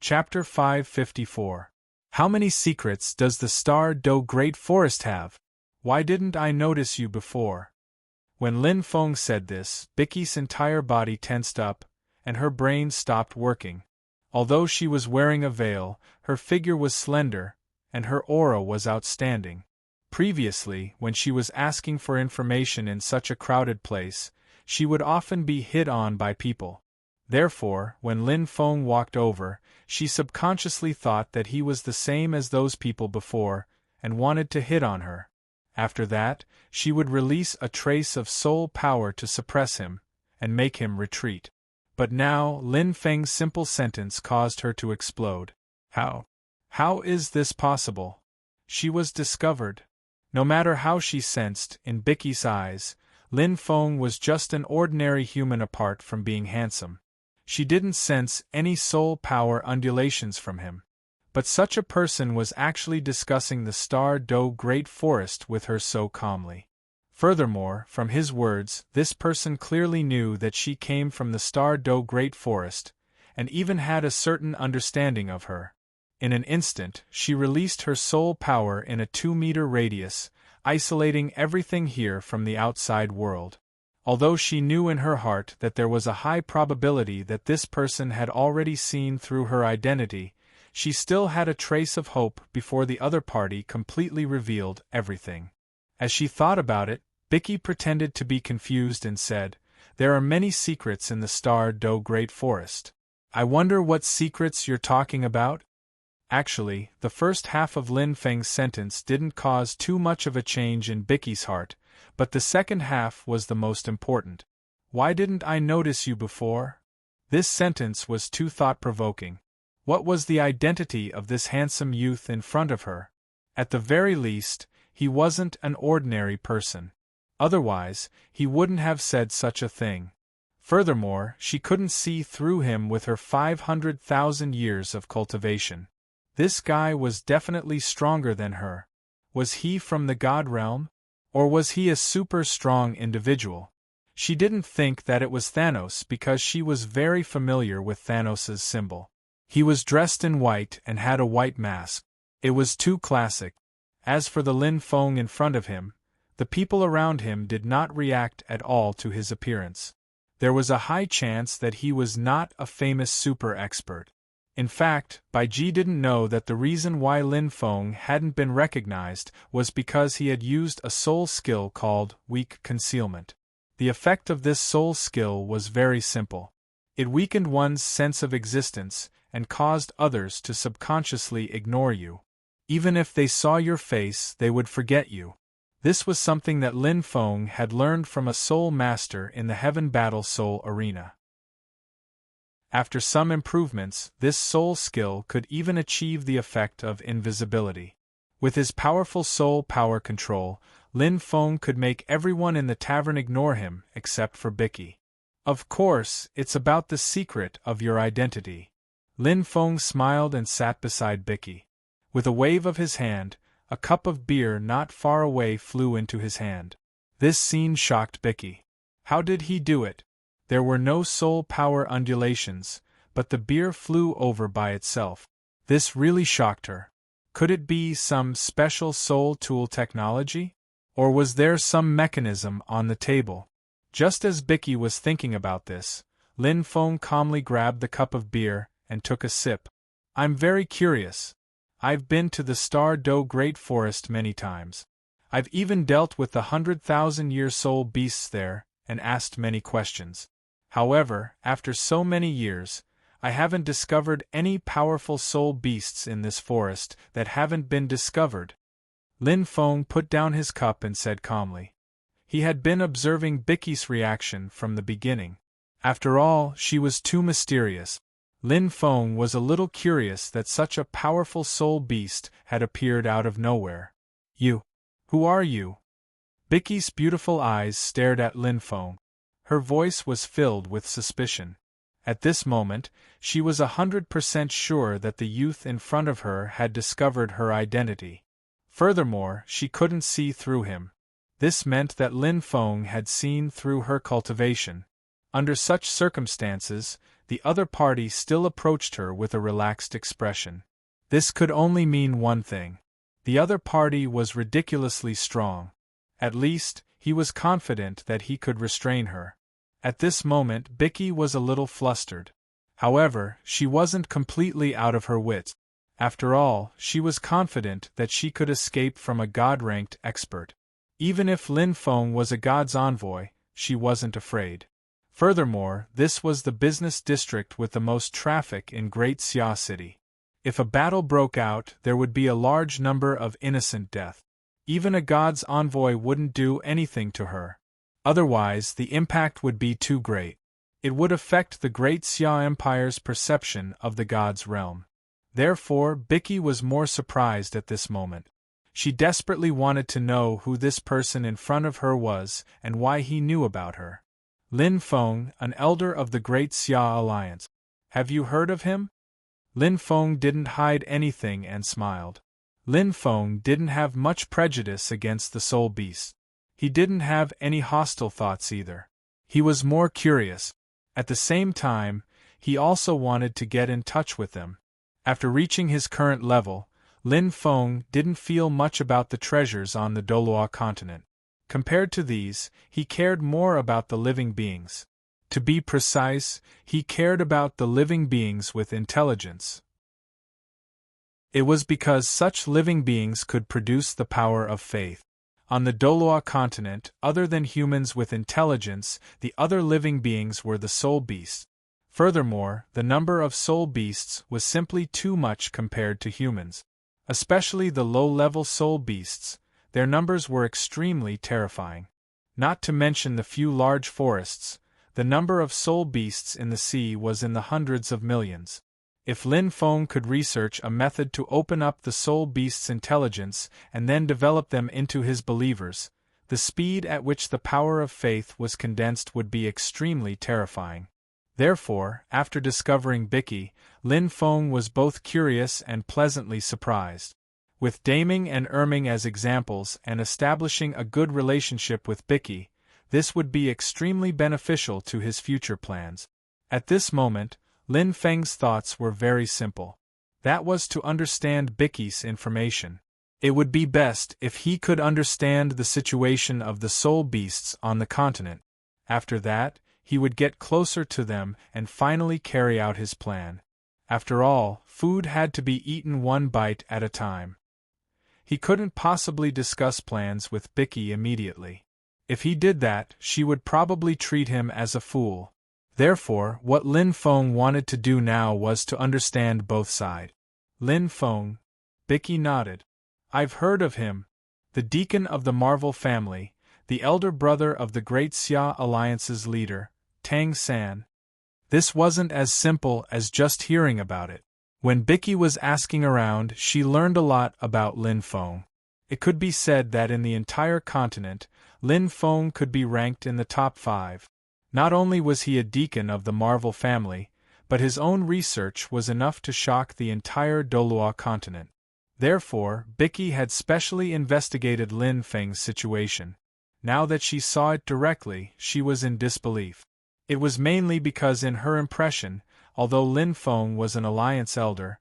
Chapter 554. How many secrets does the Star Do Great Forest have? Why didn't I notice you before? When Lin Feng said this, Bicky's entire body tensed up, and her brain stopped working. Although she was wearing a veil, her figure was slender, and her aura was outstanding. Previously, when she was asking for information in such a crowded place, she would often be hit on by people. Therefore, when Lin Feng walked over, she subconsciously thought that he was the same as those people before, and wanted to hit on her. After that, she would release a trace of soul power to suppress him, and make him retreat. But now, Lin Feng's simple sentence caused her to explode. How? How is this possible? She was discovered. No matter how she sensed, in Bicky's eyes, Lin Feng was just an ordinary human apart from being handsome. She didn't sense any soul power undulations from him. But such a person was actually discussing the Star Do Great Forest with her so calmly. Furthermore, from his words, this person clearly knew that she came from the Star Do Great Forest, and even had a certain understanding of her. In an instant, she released her soul power in a 2-meter radius, isolating everything here from the outside world. Although she knew in her heart that there was a high probability that this person had already seen through her identity, she still had a trace of hope before the other party completely revealed everything. As she thought about it, Bicky pretended to be confused and said, "There are many secrets in the Star Do Great Forest. I wonder what secrets you're talking about?" Actually, the first half of Lin Feng's sentence didn't cause too much of a change in Bicky's heart, but the second half was the most important. "Why didn't I notice you before?" This sentence was too thought-provoking. What was the identity of this handsome youth in front of her? At the very least, he wasn't an ordinary person. Otherwise, he wouldn't have said such a thing. Furthermore, she couldn't see through him with her 500,000 years of cultivation. This guy was definitely stronger than her. Was he from the God realm? Or was he a super-strong individual? She didn't think that it was Thanos because she was very familiar with Thanos's symbol. He was dressed in white and had a white mask. It was too classic. As for the Lin Feng in front of him, the people around him did not react at all to his appearance. There was a high chance that he was not a famous super expert. In fact, Bai Ji didn't know that the reason why Lin Feng hadn't been recognized was because he had used a soul skill called weak concealment. The effect of this soul skill was very simple. It weakened one's sense of existence and caused others to subconsciously ignore you. Even if they saw your face, they would forget you. This was something that Lin Feng had learned from a soul master in the Heaven Battle Soul Arena. After some improvements, this soul skill could even achieve the effect of invisibility. With his powerful soul power control, Lin Feng could make everyone in the tavern ignore him except for Bicky. Of course, it's about the secret of your identity. Lin Feng smiled and sat beside Bicky. With a wave of his hand, a cup of beer not far away flew into his hand. This scene shocked Bicky. How did he do it? There were no soul power undulations, but the beer flew over by itself. This really shocked her. Could it be some special soul tool technology? Or was there some mechanism on the table? Just as Bicky was thinking about this, Lin Feng calmly grabbed the cup of beer and took a sip. "I'm very curious. I've been to the Star Do Great Forest many times. I've even dealt with the 100,000-year soul beasts there and asked many questions. However, after so many years, I haven't discovered any powerful soul beasts in this forest that haven't been discovered." Lin Feng put down his cup and said calmly. He had been observing Bicky's reaction from the beginning. After all, she was too mysterious. Lin Feng was a little curious that such a powerful soul beast had appeared out of nowhere. "You? Who are you?" Bicky's beautiful eyes stared at Lin Feng. Her voice was filled with suspicion. At this moment, she was 100% sure that the youth in front of her had discovered her identity. Furthermore, she couldn't see through him. This meant that Lin Feng had seen through her cultivation. Under such circumstances, the other party still approached her with a relaxed expression. This could only mean one thing. The other party was ridiculously strong. At least, he was confident that he could restrain her. At this moment, Bicky was a little flustered. However, she wasn't completely out of her wits. After all, she was confident that she could escape from a god-ranked expert. Even if Lin Feng was a god's envoy, she wasn't afraid. Furthermore, this was the business district with the most traffic in Great Xia City. If a battle broke out, there would be a large number of innocent deaths. Even a god's envoy wouldn't do anything to her. Otherwise, the impact would be too great. It would affect the Great Xia Empire's perception of the god's realm. Therefore, Bicky was more surprised at this moment. She desperately wanted to know who this person in front of her was and why he knew about her. Lin Feng, an elder of the Great Xia Alliance. Have you heard of him? Lin Feng didn't hide anything and smiled. Lin Feng didn't have much prejudice against the soul beasts. He didn't have any hostile thoughts either. He was more curious. At the same time, he also wanted to get in touch with them. After reaching his current level, Lin Feng didn't feel much about the treasures on the Doloa continent. Compared to these, he cared more about the living beings. To be precise, he cared about the living beings with intelligence. It was because such living beings could produce the power of faith. On the Doloa continent, other than humans with intelligence, the other living beings were the soul beasts. Furthermore, the number of soul beasts was simply too much compared to humans. Especially the low-level soul beasts, their numbers were extremely terrifying. Not to mention the few large forests, the number of soul beasts in the sea was in the hundreds of millions. If Lin Feng could research a method to open up the soul beast's intelligence and then develop them into his believers, the speed at which the power of faith was condensed would be extremely terrifying. Therefore, after discovering Bicky, Lin Feng was both curious and pleasantly surprised. With Daming and Erming as examples and establishing a good relationship with Bicky, this would be extremely beneficial to his future plans. At this moment, Lin Feng's thoughts were very simple. That was to understand Bicky's information. It would be best if he could understand the situation of the soul beasts on the continent. After that, he would get closer to them and finally carry out his plan. After all, food had to be eaten one bite at a time. He couldn't possibly discuss plans with Bicky immediately. If he did that, she would probably treat him as a fool. Therefore, what Lin Feng wanted to do now was to understand both sides. Lin Feng. Bicky nodded. I've heard of him. The deacon of the Marvel family, the elder brother of the Great Xia Alliance's leader, Tang San. This wasn't as simple as just hearing about it. When Bicky was asking around, she learned a lot about Lin Feng. It could be said that in the entire continent, Lin Feng could be ranked in the top 5. Not only was he a deacon of the Marvel family, but his own research was enough to shock the entire Doloa continent. Therefore, Bicky had specially investigated Lin Feng's situation. Now that she saw it directly, she was in disbelief. It was mainly because in her impression, although Lin Feng was an alliance elder,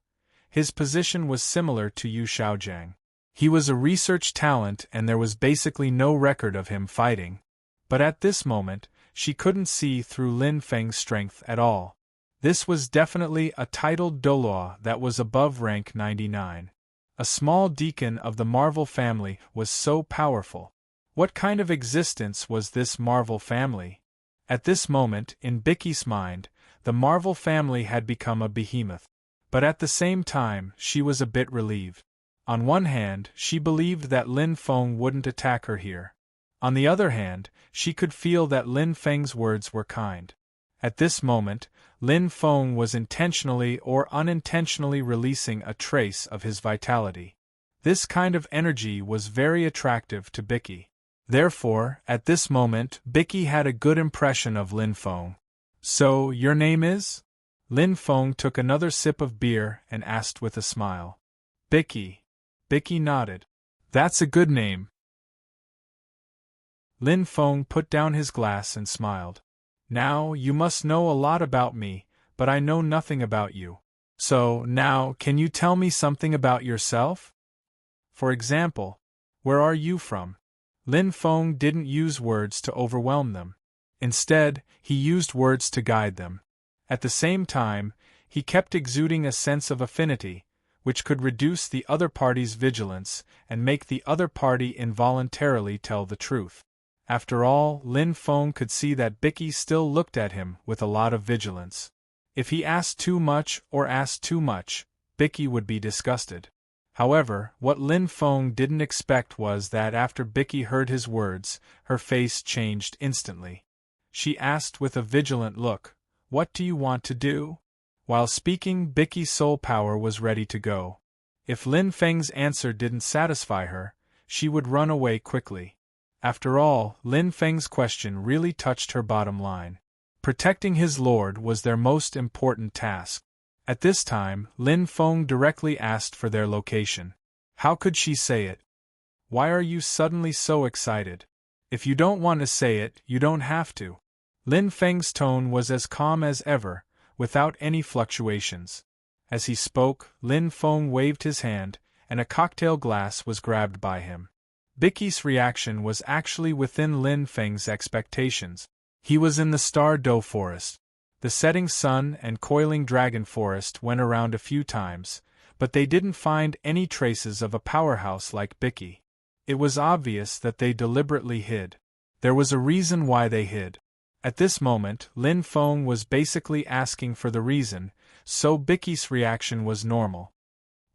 his position was similar to Yu Shaojiang. He was a research talent and there was basically no record of him fighting. But at this moment, she couldn't see through Lin Feng's strength at all. This was definitely a titled Doloa that was above rank 99. A small deacon of the Marvel family was so powerful. What kind of existence was this Marvel family? At this moment, in Bicky's mind, the Marvel family had become a behemoth. But at the same time, she was a bit relieved. On one hand, she believed that Lin Feng wouldn't attack her here. On the other hand, she could feel that Lin Feng's words were kind. At this moment, Lin Feng was intentionally or unintentionally releasing a trace of his vitality. This kind of energy was very attractive to Bicky. Therefore, at this moment, Bicky had a good impression of Lin Feng. So, your name is? Lin Feng took another sip of beer and asked with a smile. Bicky. Bicky nodded. That's a good name. Lin Feng put down his glass and smiled. Now, you must know a lot about me, but I know nothing about you. So, now, can you tell me something about yourself? For example, where are you from? Lin Feng didn't use words to overwhelm them. Instead, he used words to guide them. At the same time, he kept exuding a sense of affinity, which could reduce the other party's vigilance and make the other party involuntarily tell the truth. After all, Lin Feng could see that Bicky still looked at him with a lot of vigilance. If he asked too much or asked too much, Bicky would be disgusted. However, what Lin Feng didn't expect was that after Bicky heard his words, her face changed instantly. She asked with a vigilant look, "What do you want to do?" While speaking, Bicky's soul power was ready to go. If Lin Feng's answer didn't satisfy her, she would run away quickly. After all, Lin Feng's question really touched her bottom line. Protecting his lord was their most important task. At this time, Lin Feng directly asked for their location. How could she say it? Why are you suddenly so excited? If you don't want to say it, you don't have to. Lin Feng's tone was as calm as ever, without any fluctuations. As he spoke, Lin Feng waved his hand, and a cocktail glass was grabbed by him. Bicky's reaction was actually within Lin Feng's expectations. He was in the Star Doe forest. The setting sun and coiling dragon forest went around a few times, but they didn't find any traces of a powerhouse like Bicky. It was obvious that they deliberately hid. There was a reason why they hid. At this moment, Lin Feng was basically asking for the reason, so Bicky's reaction was normal.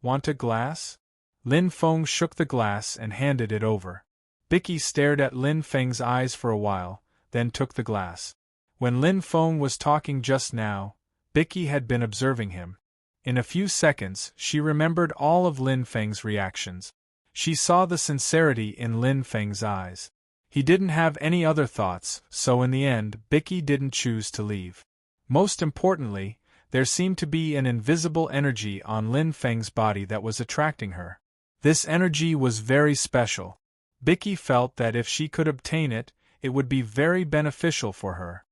Want a glass? Lin Feng shook the glass and handed it over. Bicky stared at Lin Feng's eyes for a while, then took the glass. When Lin Feng was talking just now, Bicky had been observing him. In a few seconds, she remembered all of Lin Feng's reactions. She saw the sincerity in Lin Feng's eyes. He didn't have any other thoughts, so in the end, Bicky didn't choose to leave. Most importantly, there seemed to be an invisible energy on Lin Feng's body that was attracting her. This energy was very special. Bicky felt that if she could obtain it, it would be very beneficial for her.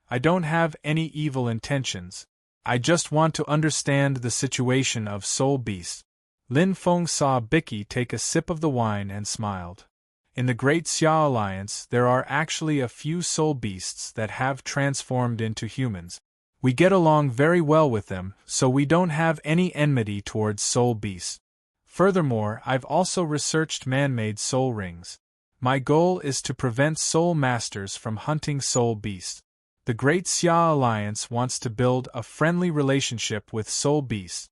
I don't have any evil intentions. I just want to understand the situation of Soul Beast. Lin Feng saw Bicky take a sip of the wine and smiled. In the Great Xia Alliance, there are actually a few soul beasts that have transformed into humans. We get along very well with them, so we don't have any enmity towards soul beasts. Furthermore, I've also researched man-made soul rings. My goal is to prevent soul masters from hunting soul beasts. The Great Xia Alliance wants to build a friendly relationship with soul beasts.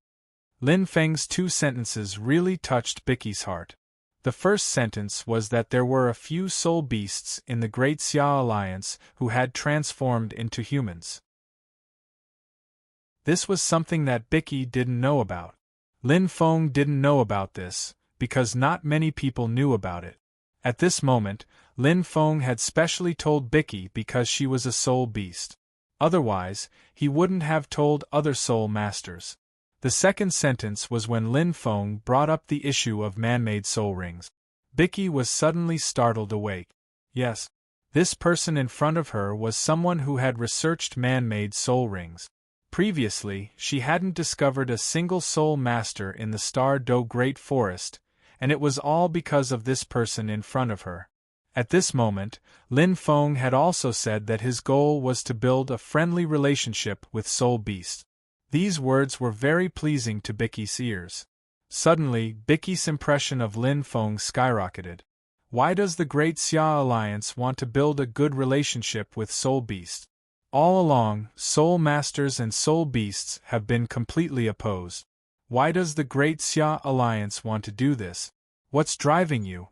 Lin Feng's two sentences really touched Bicky's heart. The first sentence was that there were a few soul beasts in the Great Xia Alliance who had transformed into humans. This was something that Bicky didn't know about. Lin Feng didn't know about this, because not many people knew about it. At this moment, Lin Feng had specially told Bicky because she was a soul beast. Otherwise, he wouldn't have told other soul masters. The second sentence was when Lin Feng brought up the issue of man-made soul rings. Bicky was suddenly startled awake. Yes, this person in front of her was someone who had researched man-made soul rings. Previously, she hadn't discovered a single soul master in the Star Doe Great Forest, and it was all because of this person in front of her. At this moment, Lin Feng had also said that his goal was to build a friendly relationship with soul beasts. These words were very pleasing to Bicky's ears. Suddenly, Bicky's impression of Lin Feng skyrocketed. Why does the Great Xia Alliance want to build a good relationship with soul beasts? All along, soul masters and soul beasts have been completely opposed. Why does the Great Xia Alliance want to do this? What's driving you?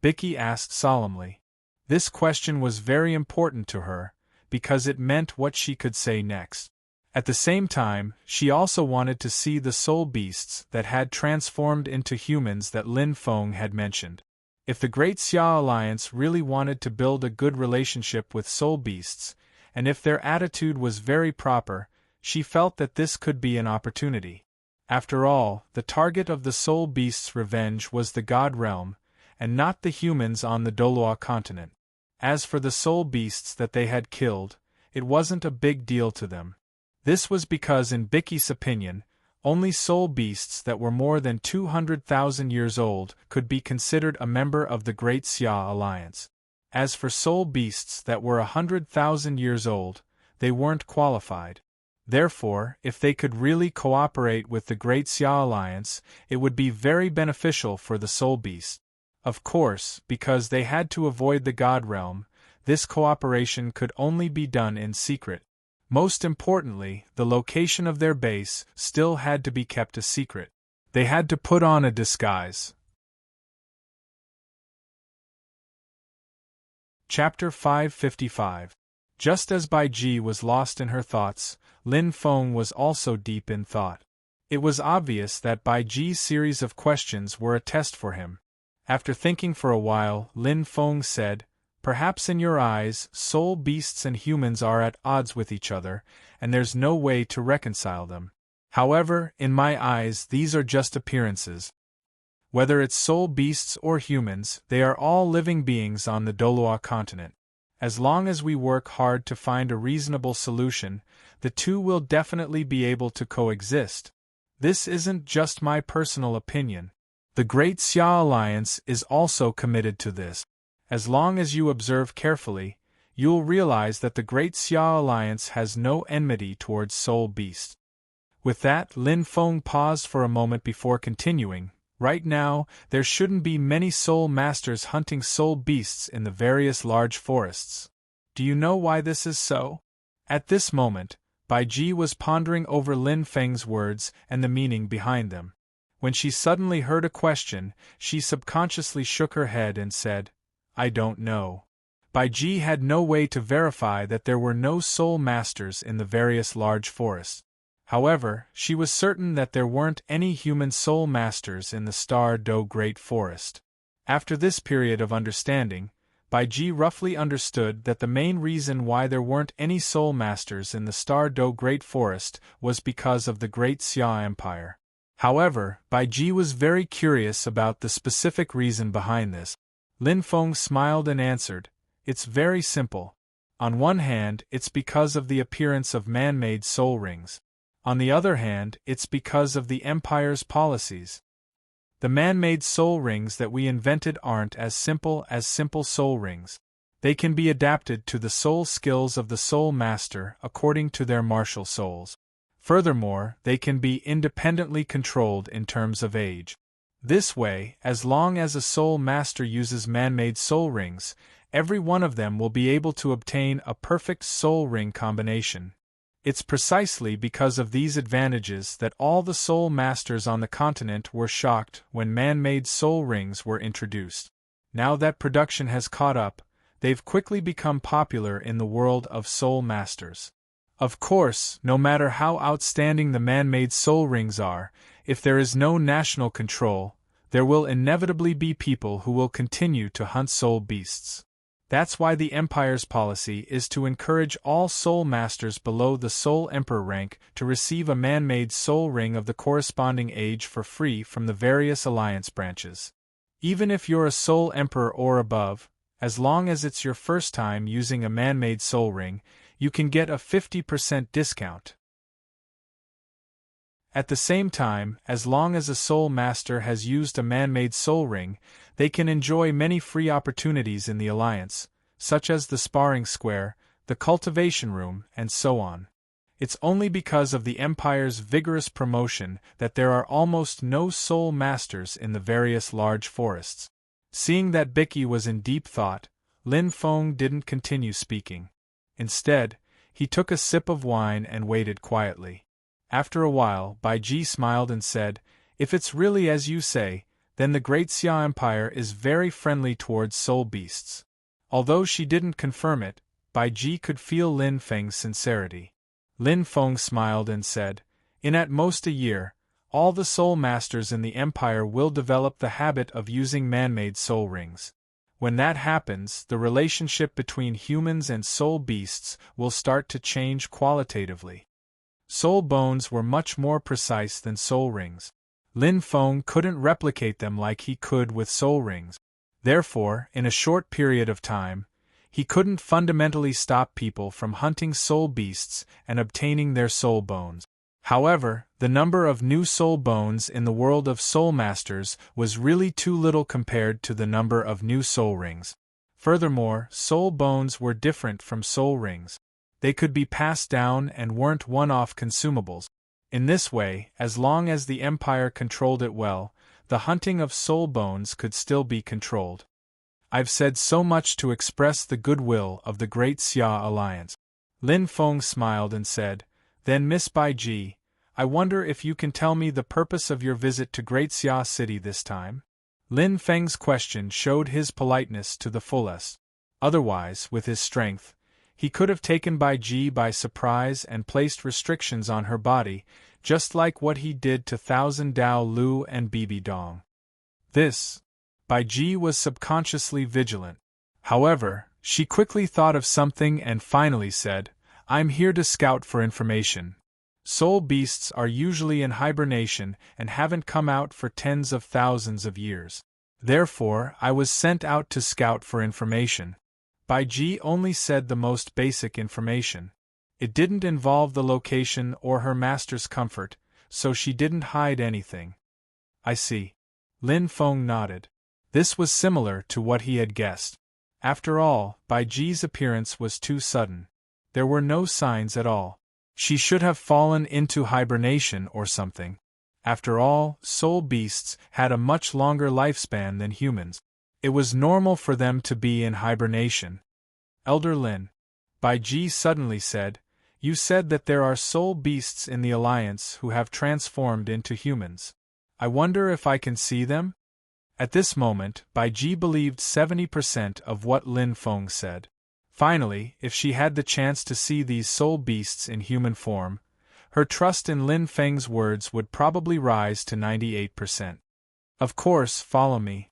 Bicky asked solemnly. This question was very important to her, because it meant what she could say next. At the same time, she also wanted to see the soul beasts that had transformed into humans that Lin Feng had mentioned. If the Great Xia Alliance really wanted to build a good relationship with soul beasts, and if their attitude was very proper, she felt that this could be an opportunity. After all, the target of the soul beasts' revenge was the God realm, and not the humans on the Doloa continent. As for the soul beasts that they had killed, it wasn't a big deal to them. This was because in Bicky's opinion, only soul beasts that were more than 200,000 years old could be considered a member of the Great Xia Alliance. As for soul beasts that were 100,000 years old, they weren't qualified. Therefore, if they could really cooperate with the Great Xia Alliance, it would be very beneficial for the soul beasts. Of course, because they had to avoid the God Realm, this cooperation could only be done in secret. Most importantly, the location of their base still had to be kept a secret. They had to put on a disguise. Chapter 555. Just as Bai Ji was lost in her thoughts, Lin Feng was also deep in thought. It was obvious that Bai Ji's series of questions were a test for him. After thinking for a while, Lin Feng said, "Perhaps in your eyes, soul beasts and humans are at odds with each other, and there's no way to reconcile them. However, in my eyes these are just appearances. Whether it's soul beasts or humans, they are all living beings on the Dolua continent. As long as we work hard to find a reasonable solution, the two will definitely be able to coexist. This isn't just my personal opinion. The Great Xia Alliance is also committed to this. As long as you observe carefully, you'll realize that the Great Xia Alliance has no enmity towards soul beasts." With that, Lin Feng paused for a moment before continuing. "Right now, there shouldn't be many soul masters hunting soul beasts in the various large forests. Do you know why this is so?" At this moment, Bai Ji was pondering over Lin Feng's words and the meaning behind them. When she suddenly heard a question, she subconsciously shook her head and said, "I don't know." Bai Ji had no way to verify that there were no soul masters in the various large forests. However, she was certain that there weren't any human soul masters in the Star Do Great Forest. After this period of understanding, Bai Ji roughly understood that the main reason why there weren't any soul masters in the Star Do Great Forest was because of the Great Xia Empire. However, Bai Ji was very curious about the specific reason behind this. Lin Feng smiled and answered, "It's very simple. On one hand, it's because of the appearance of man-made soul rings. On the other hand, it's because of the Empire's policies. The man-made soul rings that we invented aren't as simple soul rings. They can be adapted to the soul skills of the soul master according to their martial souls. Furthermore, they can be independently controlled in terms of age. This way, as long as a soul master uses man-made soul rings, every one of them will be able to obtain a perfect soul ring combination. It's precisely because of these advantages that all the soul masters on the continent were shocked when man-made soul rings were introduced. Now that production has caught up, they've quickly become popular in the world of soul masters. Of course, no matter how outstanding the man-made soul rings are, if there is no national control, there will inevitably be people who will continue to hunt soul beasts. That's why the Empire's policy is to encourage all soul masters below the Soul Emperor rank to receive a man-made soul ring of the corresponding age for free from the various alliance branches. Even if you're a Soul Emperor or above, as long as it's your first time using a man-made soul ring, you can get a 50% discount. At the same time, as long as a soul master has used a man-made soul ring, they can enjoy many free opportunities in the alliance, such as the sparring square, the cultivation room, and so on. It's only because of the Empire's vigorous promotion that there are almost no soul masters in the various large forests. Seeing that Bicky was in deep thought, Lin Feng didn't continue speaking. Instead, he took a sip of wine and waited quietly. After a while, Bai Ji smiled and said, "If it's really as you say, then the Great Xia Empire is very friendly towards soul beasts." Although she didn't confirm it, Bai Ji could feel Lin Feng's sincerity. Lin Feng smiled and said, "In at most a year, all the soul masters in the Empire will develop the habit of using man-made soul rings. When that happens, the relationship between humans and soul beasts will start to change qualitatively." Soul bones were much more precise than soul rings. Lin Feng couldn't replicate them like he could with soul rings. Therefore, in a short period of time, he couldn't fundamentally stop people from hunting soul beasts and obtaining their soul bones. However, the number of new soul bones in the world of soul masters was really too little compared to the number of new soul rings. Furthermore, soul bones were different from soul rings. They could be passed down and weren't one-off consumables. In this way, as long as the Empire controlled it well, the hunting of soul bones could still be controlled. I've said so much to express the goodwill of the Great Xia Alliance. Lin Feng smiled and said, Then Miss Bai Ji, I wonder if you can tell me the purpose of your visit to Great Xia City this time? Lin Feng's question showed his politeness to the fullest. Otherwise, with his strength, he could have taken Bai Ji by surprise and placed restrictions on her body, just like what he did to Thousand Dao Lu and Bibi Dong. Bai Ji was subconsciously vigilant. However, she quickly thought of something and finally said, I'm here to scout for information. Soul beasts are usually in hibernation and haven't come out for tens of thousands of years. Therefore, I was sent out to scout for information. Bai Ji only said the most basic information. It didn't involve the location or her master's comfort, so she didn't hide anything. I see. Lin Feng nodded. This was similar to what he had guessed. After all, Bai Ji's appearance was too sudden. There were no signs at all. She should have fallen into hibernation or something. After all, soul beasts had a much longer lifespan than humans. It was normal for them to be in hibernation. Elder Lin, Bai Ji suddenly said, you said that there are soul beasts in the Alliance who have transformed into humans. I wonder if I can see them? At this moment, Bai Ji believed 70% of what Lin Feng said. Finally, if she had the chance to see these soul beasts in human form, her trust in Lin Feng's words would probably rise to 98%. Of course, follow me.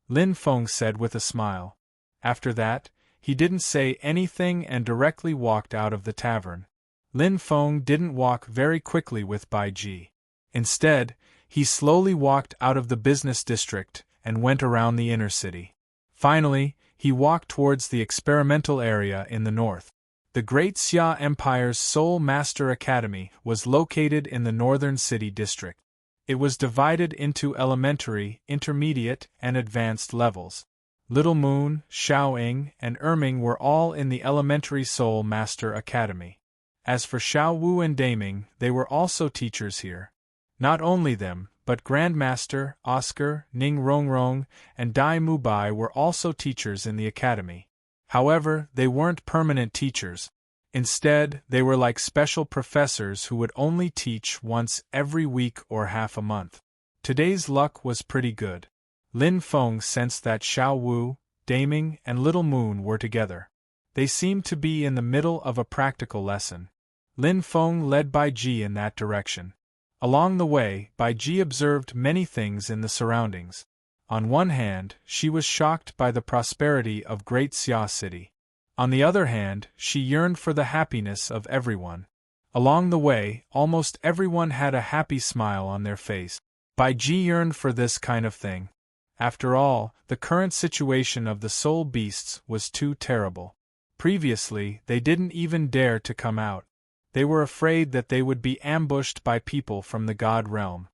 Lin Feng said with a smile. After that, he didn't say anything and directly walked out of the tavern. Lin Feng didn't walk very quickly with Bai Ji. Instead, he slowly walked out of the business district and went around the inner city. Finally, he walked towards the experimental area in the north. The Great Xia Empire's Soul Master Academy was located in the northern city district. It was divided into elementary, intermediate, and advanced levels. Little Moon, Xiaoying, and Erming were all in the elementary Soul Master Academy. As for Xiao Wu and Daming, they were also teachers here. Not only them, but Grandmaster, Oscar, Ning Rongrong, and Dai Mubai were also teachers in the academy. However, they weren't permanent teachers. Instead, they were like special professors who would only teach once every week or half a month. Today's luck was pretty good. Lin Feng sensed that Xiao Wu, Daming, and Little Moon were together. They seemed to be in the middle of a practical lesson. Lin Feng led Bai Ji in that direction. Along the way, Bai Ji observed many things in the surroundings. On one hand, she was shocked by the prosperity of Great Xia City. On the other hand, she yearned for the happiness of everyone. Along the way, almost everyone had a happy smile on their face. Bai Ji yearned for this kind of thing. After all, the current situation of the soul beasts was too terrible. Previously, they didn't even dare to come out. They were afraid that they would be ambushed by people from the God realm.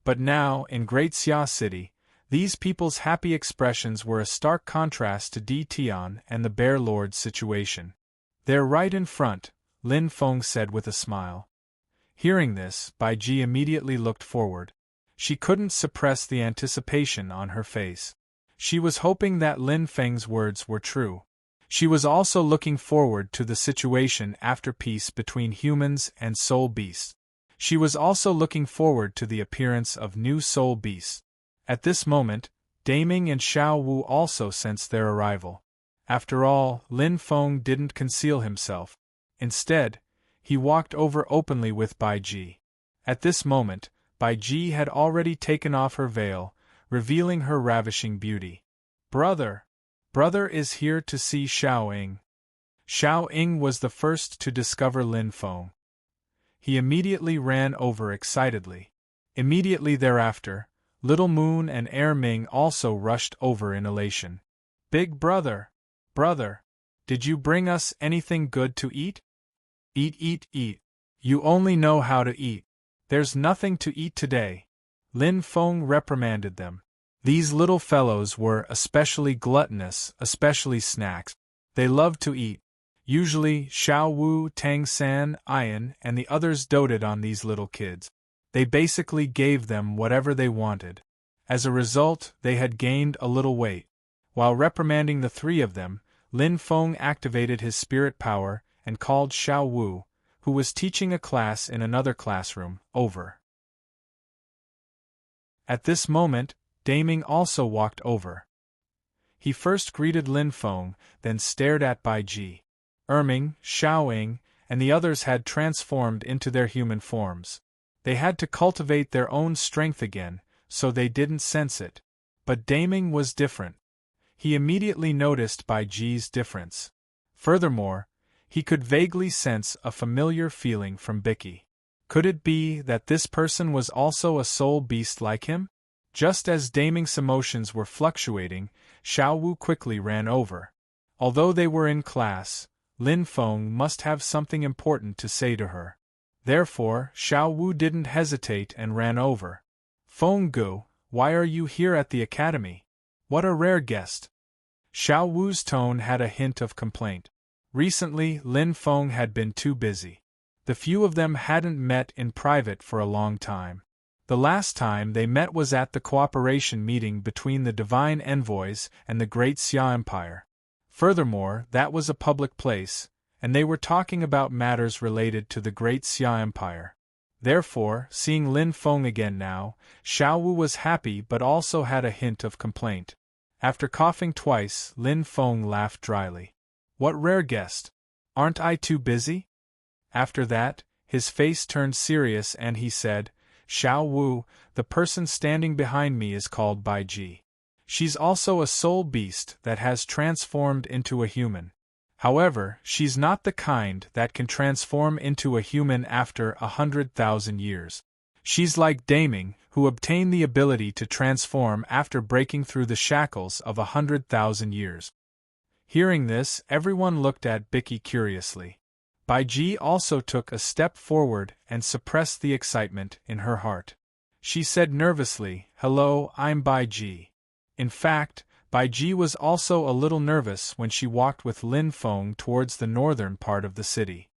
But now, in Great Xia City, these people's happy expressions were a stark contrast to Di Tian and the Bear Lord's situation. They're right in front, Lin Feng said with a smile. Hearing this, Bai Ji immediately looked forward. She couldn't suppress the anticipation on her face. She was hoping that Lin Feng's words were true. She was also looking forward to the situation after peace between humans and soul beasts. She was also looking forward to the appearance of new soul beasts. At this moment, Daming and Xiao Wu also sensed their arrival. After all, Lin Feng didn't conceal himself. Instead, he walked over openly with Bai Ji. At this moment, Bai Ji had already taken off her veil, revealing her ravishing beauty. Brother is here to see Xiaoying. Xiaoying was the first to discover Lin Feng. He immediately ran over excitedly. Immediately thereafter, Little Moon and Erming also rushed over in elation. Big brother, brother, did you bring us anything good to eat? Eat, eat, eat. You only know how to eat. There's nothing to eat today. Lin Feng reprimanded them. These little fellows were especially gluttonous, especially snacks. They loved to eat. Usually, Xiao Wu, Tang San, Ian, and the others doted on these little kids. They basically gave them whatever they wanted. As a result, they had gained a little weight. While reprimanding the three of them, Lin Feng activated his spirit power and called Xiao Wu, who was teaching a class in another classroom, over. At this moment, Daming also walked over. He first greeted Lin Feng, then stared at Bai Ji. Erming, Xiaoying, and the others had transformed into their human forms. They had to cultivate their own strength again, so they didn't sense it. But Daming was different. He immediately noticed Bai Ji's difference. Furthermore, he could vaguely sense a familiar feeling from Bicky. Could it be that this person was also a soul beast like him? Just as Daming's emotions were fluctuating, Xiao Wu quickly ran over. Although they were in class, Lin Feng must have something important to say to her. Therefore, Xiao Wu didn't hesitate and ran over. Feng Gu, why are you here at the academy? What a rare guest. Xiao Wu's tone had a hint of complaint. Recently, Lin Feng had been too busy. The few of them hadn't met in private for a long time. The last time they met was at the cooperation meeting between the Divine Envoys and the Great Xia Empire. Furthermore, that was a public place, and they were talking about matters related to the Great Xia Empire. Therefore, seeing Lin Feng again now, Xiao Wu was happy but also had a hint of complaint. After coughing twice, Lin Feng laughed dryly. What rare guest! Aren't I too busy? After that, his face turned serious and he said, Xiao Wu, the person standing behind me is called Bai Ji. She's also a soul beast that has transformed into a human. However, she's not the kind that can transform into a human after 100,000 years. She's like Daming, who obtained the ability to transform after breaking through the shackles of 100,000 years. Hearing this, everyone looked at Bicky curiously. Bai Ji also took a step forward and suppressed the excitement in her heart. She said nervously, Hello, I'm Bai Ji. In fact, Bai Ji was also a little nervous when she walked with Lin Feng towards the northern part of the city.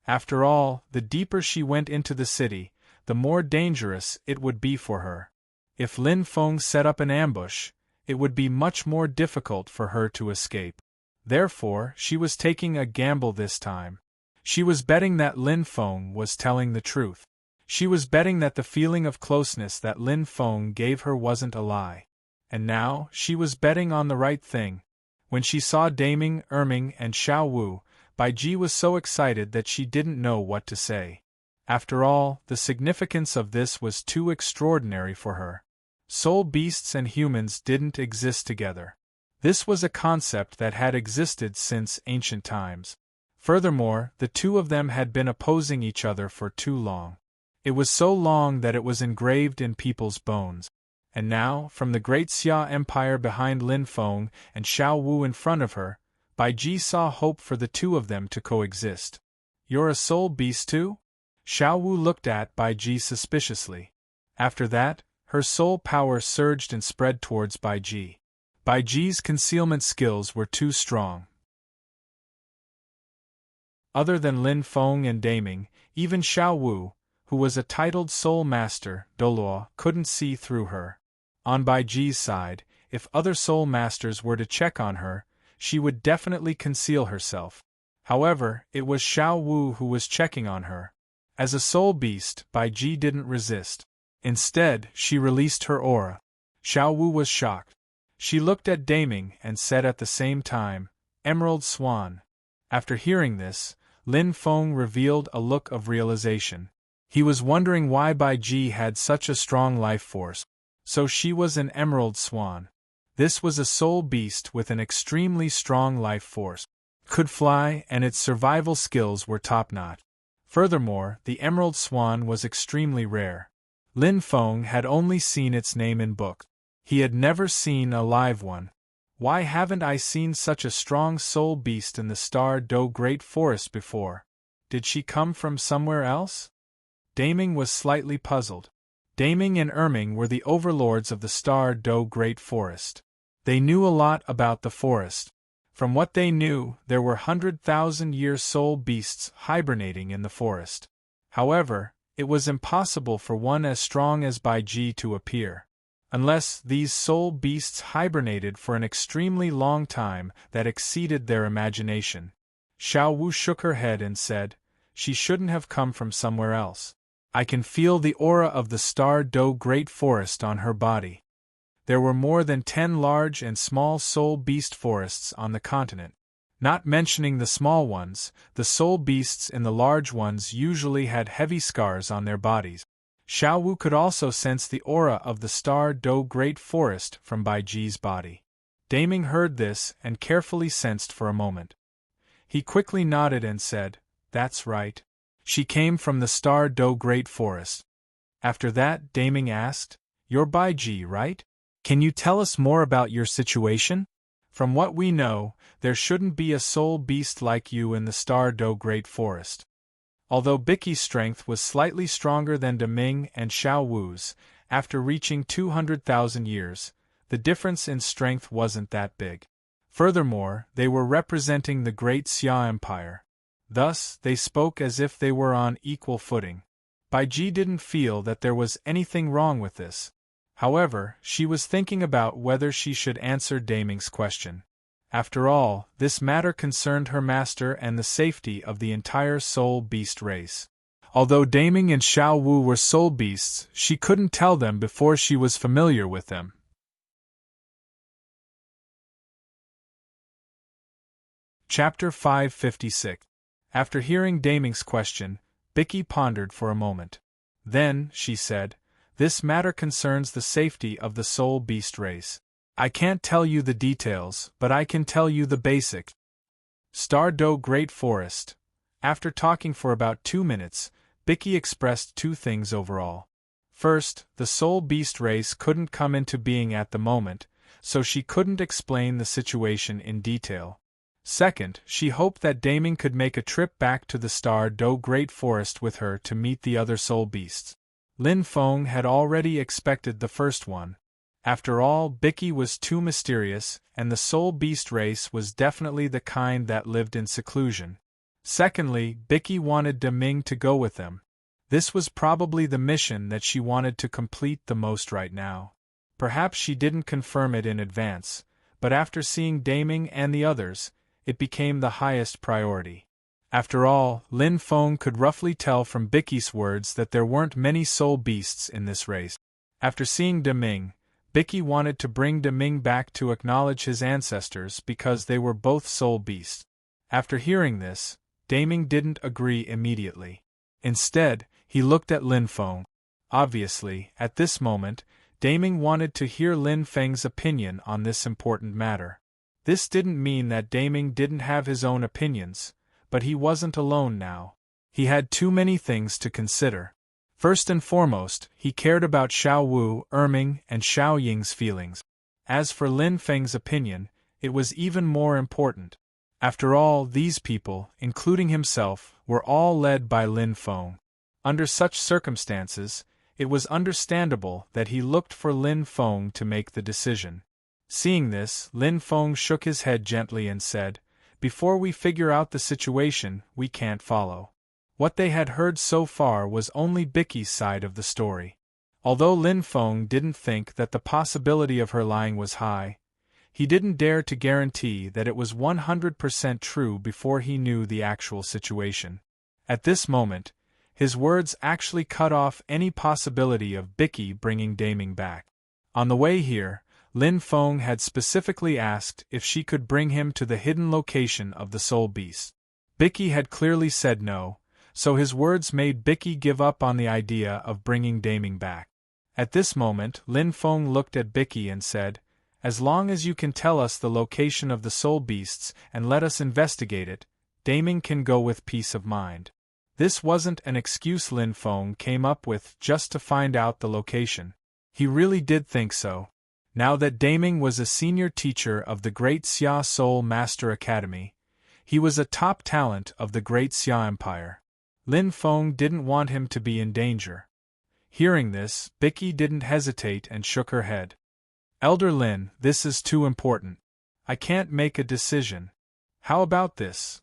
After all, the deeper she went into the city, the more dangerous it would be for her. If Lin Feng set up an ambush, it would be much more difficult for her to escape. Therefore, she was taking a gamble this time. She was betting that Lin Feng was telling the truth. She was betting that the feeling of closeness that Lin Feng gave her wasn't a lie. And now, she was betting on the right thing. When she saw Daming, Erming, and Xiao Wu, Bai Ji was so excited that she didn't know what to say. After all, the significance of this was too extraordinary for her. Soul beasts and humans didn't exist together. This was a concept that had existed since ancient times. Furthermore, the two of them had been opposing each other for too long. It was so long that it was engraved in people's bones. And now, from the Great Xia Empire behind Lin Feng and Xiao Wu in front of her, Bai Ji saw hope for the two of them to coexist. You're a soul beast too? Xiao Wu looked at Bai Ji suspiciously. After that, her soul power surged and spread towards Bai Ji. Bai Ji's concealment skills were too strong. Other than Lin Feng and Daming, even Xiao Wu, who was a titled soul master, Doluo, couldn't see through her. On Bai Ji's side, if other soul masters were to check on her, she would definitely conceal herself. However, it was Xiao Wu who was checking on her. As a soul beast, Bai Ji didn't resist. Instead, she released her aura. Xiao Wu was shocked. She looked at Daming and said at the same time, Emerald Swan. After hearing this, Lin Feng revealed a look of realization. He was wondering why Bai Ji had such a strong life force. So she was an Emerald Swan. This was a soul beast with an extremely strong life force. Could fly, and its survival skills were top-notch. Furthermore, the Emerald Swan was extremely rare. Lin Feng had only seen its name in books. He had never seen a live one. Why haven't I seen such a strong soul beast in the Star Do Great Forest before? Did she come from somewhere else? Daming was slightly puzzled. Daming and Erming were the overlords of the Star Do Great Forest. They knew a lot about the forest. From what they knew, there were 100,000-year soul beasts hibernating in the forest. However, it was impossible for one as strong as Baiji to appear. Unless these soul beasts hibernated for an extremely long time that exceeded their imagination. Xiao Wu shook her head and said, "She shouldn't have come from somewhere else. I can feel the aura of the Star Do Great Forest on her body." There were more than 10 large and small soul beast forests on the continent. Not mentioning the small ones, the soul beasts in the large ones usually had heavy scars on their bodies. Xiao Wu could also sense the aura of the Star Do Great Forest from Baiji's body. Daming heard this and carefully sensed for a moment. He quickly nodded and said, "That's right. She came from the Star Do Great Forest." After that, Daming asked, "You're Baiji, right? Can you tell us more about your situation? From what we know, there shouldn't be a soul beast like you in the Star Do Great Forest." Although Biki's strength was slightly stronger than Deming and Xiao Wu's, after reaching 200,000 years, the difference in strength wasn't that big. Furthermore, they were representing the Great Xia Empire. Thus, they spoke as if they were on equal footing. Baiji didn't feel that there was anything wrong with this. However, she was thinking about whether she should answer Daming's question. After all, this matter concerned her master and the safety of the entire soul beast race. Although Daming and Xiao Wu were soul beasts, she couldn't tell them before she was familiar with them. Chapter 556. After hearing Daming's question, Biki pondered for a moment. Then, she said, "This matter concerns the safety of the soul beast race. I can't tell you the details, but I can tell you the basics." Star Do Great Forest. After talking for about 2 minutes, Biki expressed 2 things overall. First, the soul beast race couldn't come into being at the moment, so she couldn't explain the situation in detail. Second, she hoped that Daming could make a trip back to the Star Do Great Forest with her to meet the other soul beasts. Lin Feng had already expected the first one. After all, Biki was too mysterious, and the soul beast race was definitely the kind that lived in seclusion. Secondly, Biki wanted Deming to go with them. This was probably the mission that she wanted to complete the most right now. Perhaps she didn't confirm it in advance, but after seeing Daming and the others, it became the highest priority. After all, Lin Feng could roughly tell from Biki's words that there weren't many soul beasts in this race. After seeing Deming, Biki wanted to bring Deming back to acknowledge his ancestors because they were both soul beasts. After hearing this, Daming didn't agree immediately. Instead, he looked at Lin Feng. Obviously, at this moment, Daming wanted to hear Lin Feng's opinion on this important matter. This didn't mean that Daming didn't have his own opinions, but he wasn't alone now. He had too many things to consider. First and foremost, he cared about Xiao Wu, Erming, and Xiao Ying's feelings. As for Lin Feng's opinion, it was even more important. After all, these people, including himself, were all led by Lin Feng. Under such circumstances, it was understandable that he looked for Lin Feng to make the decision. Seeing this, Lin Feng shook his head gently and said, "Before we figure out the situation, we can't follow." What they had heard so far was only Biki's side of the story. Although Lin Feng didn't think that the possibility of her lying was high, he didn't dare to guarantee that it was 100% true before he knew the actual situation. At this moment, his words actually cut off any possibility of Biki bringing Daming back. On the way here, Lin Feng had specifically asked if she could bring him to the hidden location of the soul beast. Biki had clearly said no, so his words made Biki give up on the idea of bringing Daming back. At this moment, Lin Feng looked at Biki and said, "As long as you can tell us the location of the soul beasts and let us investigate it, Daming can go with peace of mind." This wasn't an excuse Lin Feng came up with just to find out the location. He really did think so. Now that Daming was a senior teacher of the Great Xia Soul Master Academy, he was a top talent of the Great Xia Empire. Lin Feng didn't want him to be in danger. Hearing this, Bicky didn't hesitate and shook her head. Elder Lin, this is too important. I can't make a decision. How about this?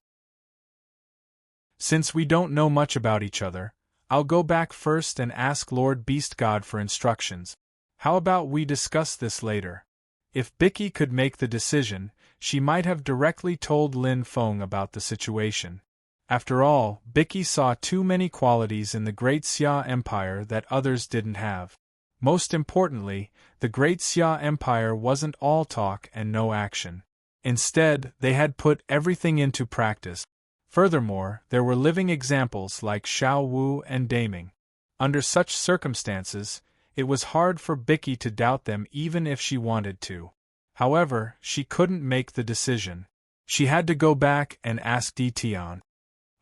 Since we don't know much about each other, I'll go back first and ask Lord Beast God for instructions. How about we discuss this later? If Bicky could make the decision, she might have directly told Lin Feng about the situation. After all, Bicky saw too many qualities in the Great Xia Empire that others didn't have. Most importantly, the Great Xia Empire wasn't all talk and no action. Instead, they had put everything into practice. Furthermore, there were living examples like Xiao Wu and Daming. Under such circumstances, it was hard for Bicky to doubt them even if she wanted to. However, she couldn't make the decision. She had to go back and ask Di Tian.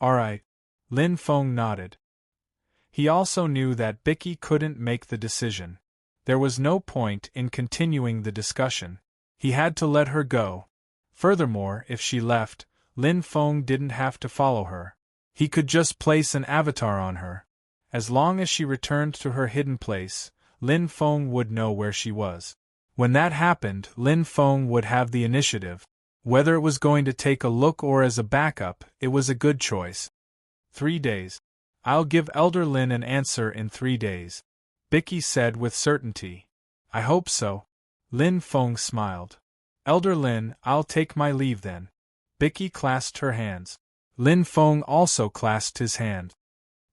Alright. Lin Feng nodded. He also knew that Bicky couldn't make the decision. There was no point in continuing the discussion. He had to let her go. Furthermore, if she left, Lin Feng didn't have to follow her. He could just place an avatar on her. As long as she returned to her hidden place, Lin Feng would know where she was. When that happened, Lin Feng would have the initiative. Whether it was going to take a look or as a backup, it was a good choice. 3 days. I'll give Elder Lin an answer in 3 days. Bicky said with certainty. I hope so. Lin Feng smiled. Elder Lin, I'll take my leave then. Bicky clasped her hands. Lin Feng also clasped his hand.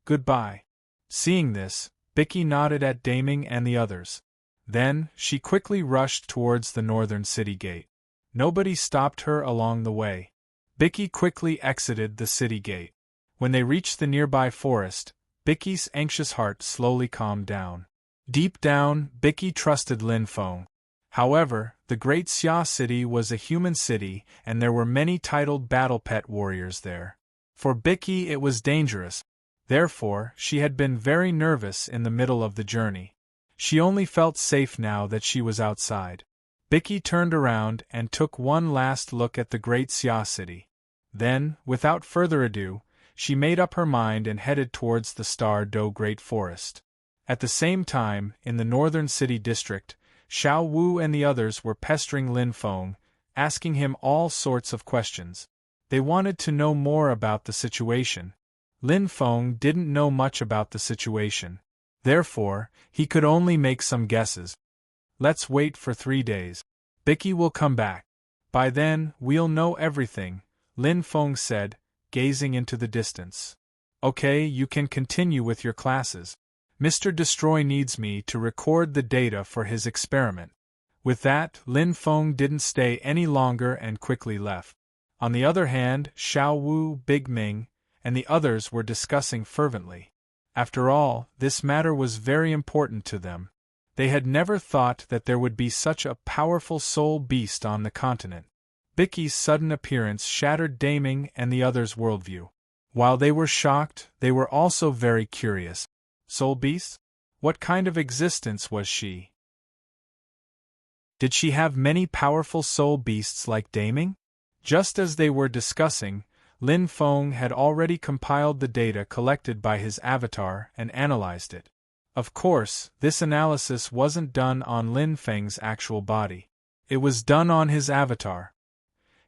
Goodbye. Seeing this, Bicky nodded at Daming and the others. Then, she quickly rushed towards the northern city gate. Nobody stopped her along the way. Bicky quickly exited the city gate. When they reached the nearby forest, Bicky's anxious heart slowly calmed down. Deep down, Bicky trusted Lin Feng. However, the Great Xia City was a human city and there were many titled battle pet warriors there. For Bicky it was dangerous. Therefore, she had been very nervous in the middle of the journey. She only felt safe now that she was outside. Bicky turned around and took one last look at the Great Xia City. Then, without further ado, she made up her mind and headed towards the Star Do Great Forest. At the same time, in the northern city district, Xiao Wu and the others were pestering Lin Feng, asking him all sorts of questions. They wanted to know more about the situation. Lin Feng didn't know much about the situation. Therefore, he could only make some guesses. Let's wait for 3 days. Bicky will come back. By then, we'll know everything, Lin Feng said, gazing into the distance. Okay, you can continue with your classes. Mr. Destroy needs me to record the data for his experiment. With that, Lin Feng didn't stay any longer and quickly left. On the other hand, Xiao Wu, Big Ming, and the others were discussing fervently. After all, this matter was very important to them. They had never thought that there would be such a powerful soul beast on the continent. Bicky's sudden appearance shattered Daming and the others' worldview. While they were shocked, they were also very curious. Soul beast? What kind of existence was she? Did she have many powerful soul beasts like Daming? Just as they were discussing, Lin Feng had already compiled the data collected by his avatar and analyzed it. Of course, this analysis wasn't done on Lin Feng's actual body. It was done on his avatar.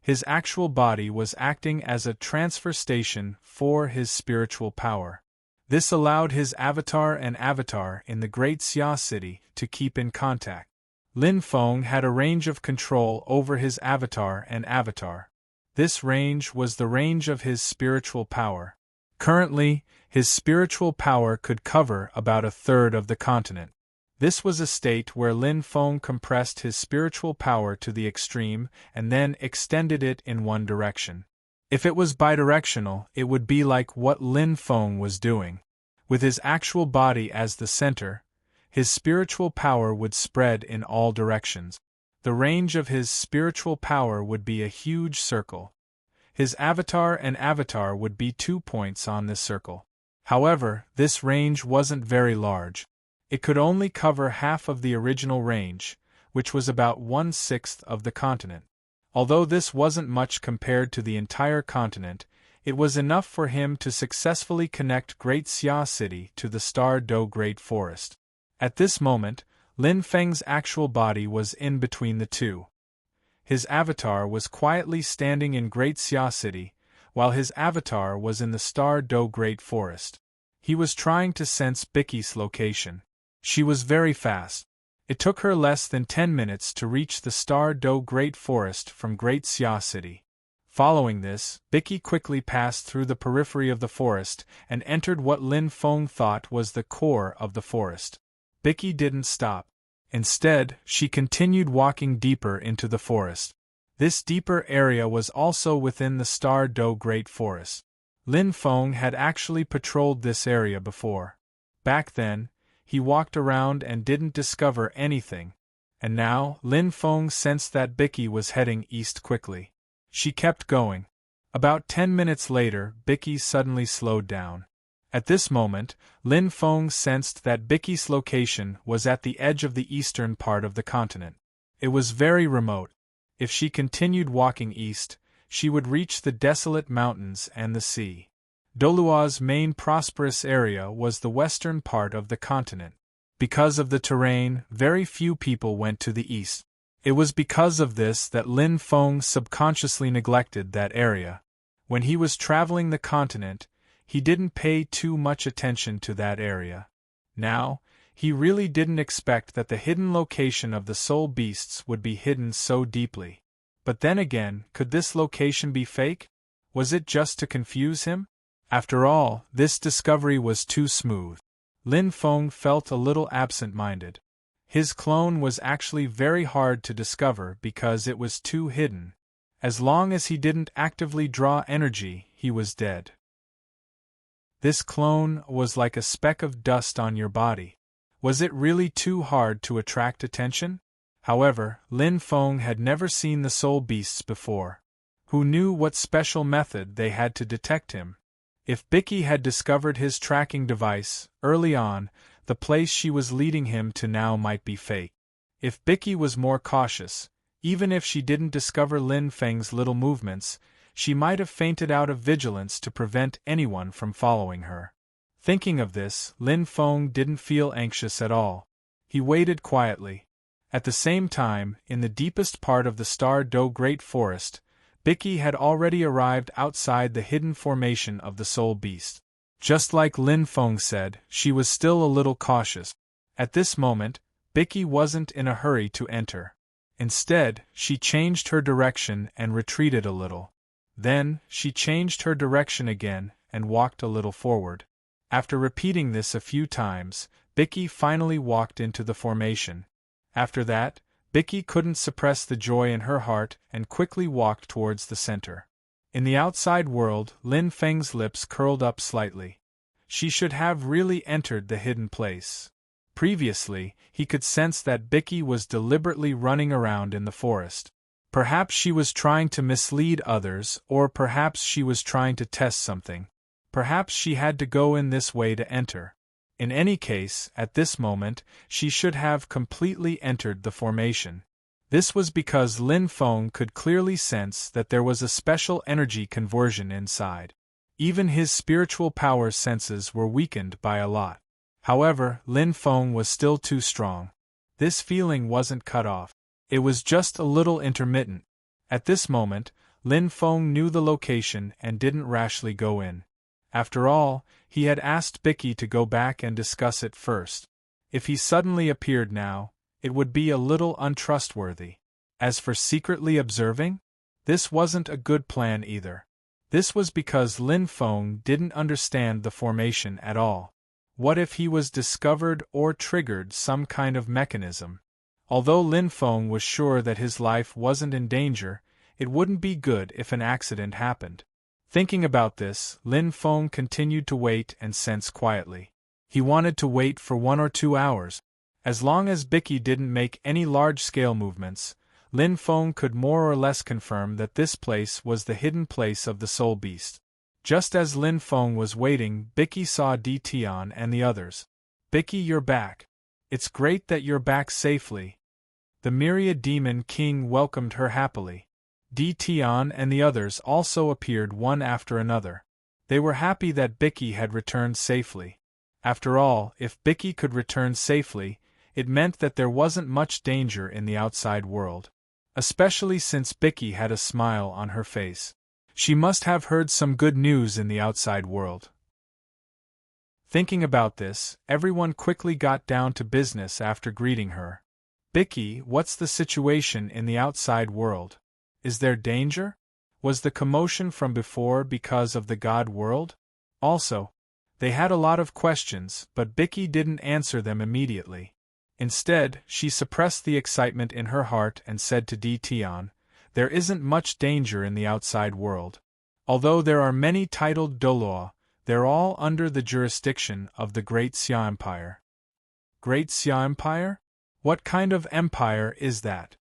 His actual body was acting as a transfer station for his spiritual power. This allowed his avatar and avatar in the Great Xia City to keep in contact. Lin Feng had a range of control over his avatar and avatar. This range was the range of his spiritual power. Currently, his spiritual power could cover about a third of the continent. This was a state where Lin Feng compressed his spiritual power to the extreme and then extended it in one direction. If it was bidirectional, it would be like what Lin Feng was doing. With his actual body as the center, his spiritual power would spread in all directions. The range of his spiritual power would be a huge circle. His avatar and avatar would be 2 points on this circle. However, this range wasn't very large. It could only cover half of the original range, which was about 1/6 of the continent. Although this wasn't much compared to the entire continent, it was enough for him to successfully connect Great Xia City to the Star Do Great Forest. At this moment, Lin Feng's actual body was in between the two. His avatar was quietly standing in Great Xia City, while his avatar was in the Star Do Great Forest. He was trying to sense Bicky's location. She was very fast. It took her less than 10 minutes to reach the Star Do Great Forest from Great Xia City. Following this, Bicky quickly passed through the periphery of the forest and entered what Lin Feng thought was the core of the forest. Bicky didn't stop. Instead, she continued walking deeper into the forest. This deeper area was also within the Star Do Great Forest. Lin Feng had actually patrolled this area before. Back then, he walked around and didn't discover anything. And now, Lin Feng sensed that Bicky was heading east quickly. She kept going. About 10 minutes later, Bicky suddenly slowed down. At this moment, Lin Feng sensed that Bicky's location was at the edge of the eastern part of the continent. It was very remote. If she continued walking east, she would reach the desolate mountains and the sea. Dolua's main prosperous area was the western part of the continent. Because of the terrain, very few people went to the east. It was because of this that Lin Feng subconsciously neglected that area. When he was traveling the continent, he didn't pay too much attention to that area. Now, he really didn't expect that the hidden location of the soul beasts would be hidden so deeply. But then again, could this location be fake? Was it just to confuse him? After all, this discovery was too smooth. Lin Feng felt a little absent-minded. His clone was actually very hard to discover because it was too hidden. As long as he didn't actively draw energy, he was dead. This clone was like a speck of dust on your body. Was it really too hard to attract attention? However, Lin Feng had never seen the soul beasts before. Who knew what special method they had to detect him? If Bicky had discovered his tracking device early on, the place she was leading him to now might be fake. If Bicky was more cautious, even if she didn't discover Lin Feng's little movements, she might have fainted out of vigilance to prevent anyone from following her. Thinking of this, Lin Feng didn't feel anxious at all. He waited quietly. At the same time, in the deepest part of the Star Do Great Forest, Bicky had already arrived outside the hidden formation of the soul beast. Just like Lin Feng said, she was still a little cautious. At this moment, Bicky wasn't in a hurry to enter. Instead, she changed her direction and retreated a little. Then, she changed her direction again and walked a little forward. After repeating this a few times, Bicky finally walked into the formation. After that, Bicky couldn't suppress the joy in her heart and quickly walked towards the center. In the outside world, Lin Feng's lips curled up slightly. She should have really entered the hidden place. Previously, he could sense that Bicky was deliberately running around in the forest. Perhaps she was trying to mislead others, or perhaps she was trying to test something. Perhaps she had to go in this way to enter. In any case, at this moment, she should have completely entered the formation. This was because Lin Feng could clearly sense that there was a special energy conversion inside. Even his spiritual power senses were weakened by a lot. However, Lin Feng was still too strong. This feeling wasn't cut off. It was just a little intermittent. At this moment, Lin Feng knew the location and didn't rashly go in. After all, he had asked Bicky to go back and discuss it first. If he suddenly appeared now, it would be a little untrustworthy. As for secretly observing, this wasn't a good plan either. This was because Lin Feng didn't understand the formation at all. What if he was discovered or triggered some kind of mechanism? Although Lin Feng was sure that his life wasn't in danger, it wouldn't be good if an accident happened. Thinking about this, Lin Feng continued to wait and sense quietly. He wanted to wait for 1 or 2 hours. As long as Bicky didn't make any large-scale movements, Lin Feng could more or less confirm that this place was the hidden place of the soul beast. Just as Lin Feng was waiting, Bicky saw Di Tian and the others. "Bicky, you're back. It's great that you're back safely." The myriad demon king welcomed her happily. Tion and the others also appeared one after another. They were happy that Bicky had returned safely. After all, if Bicky could return safely, it meant that there wasn't much danger in the outside world. Especially since Bicky had a smile on her face. She must have heard some good news in the outside world. Thinking about this, everyone quickly got down to business after greeting her. Bicky, what's the situation in the outside world? Is there danger? Was the commotion from before because of the God world? Also, they had a lot of questions, but Bicky didn't answer them immediately. Instead, she suppressed the excitement in her heart and said to Tion, "There isn't much danger in the outside world. Although there are many titled Doloa, they're all under the jurisdiction of the Great Xia Empire." Great Xia Empire? What kind of empire is that?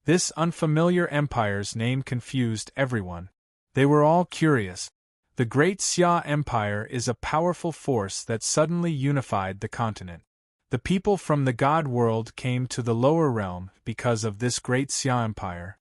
This unfamiliar empire's name confused everyone. They were all curious. The Great Xia Empire is a powerful force that suddenly unified the continent. The people from the God world came to the lower realm because of this Great Xia Empire.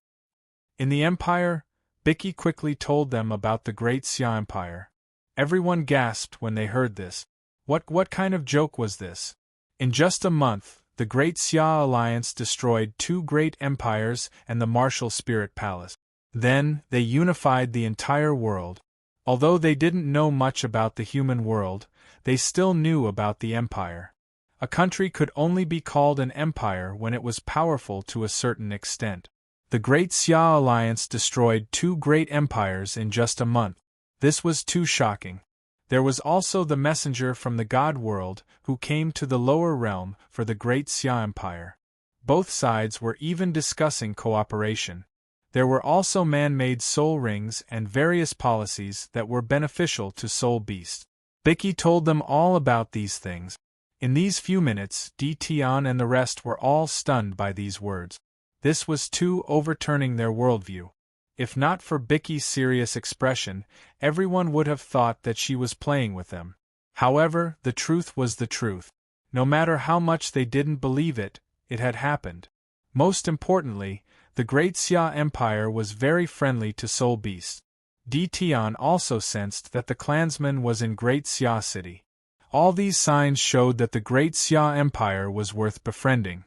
In the empire, Bicky quickly told them about the Great Xia Empire. Everyone gasped when they heard this. What kind of joke was this? In just a month, the Great Xia Alliance destroyed 2 great empires and the martial spirit palace. Then, they unified the entire world. Although they didn't know much about the human world, they still knew about the empire. A country could only be called an empire when it was powerful to a certain extent. The Great Xia Alliance destroyed 2 great empires in just a month. This was too shocking. There was also the messenger from the God world, who came to the lower realm for the Great Xia Empire. Both sides were even discussing cooperation. There were also man-made soul rings and various policies that were beneficial to soul beasts. Bicky told them all about these things. In these few minutes, Tion and the rest were all stunned by these words. This was too overturning their worldview. If not for Bicky's serious expression, everyone would have thought that she was playing with them. However, the truth was the truth. No matter how much they didn't believe it, it had happened. Most importantly, the Great Xia Empire was very friendly to soul beasts. Tion also sensed that the clansman was in Great Xia City. All these signs showed that the Great Xia Empire was worth befriending.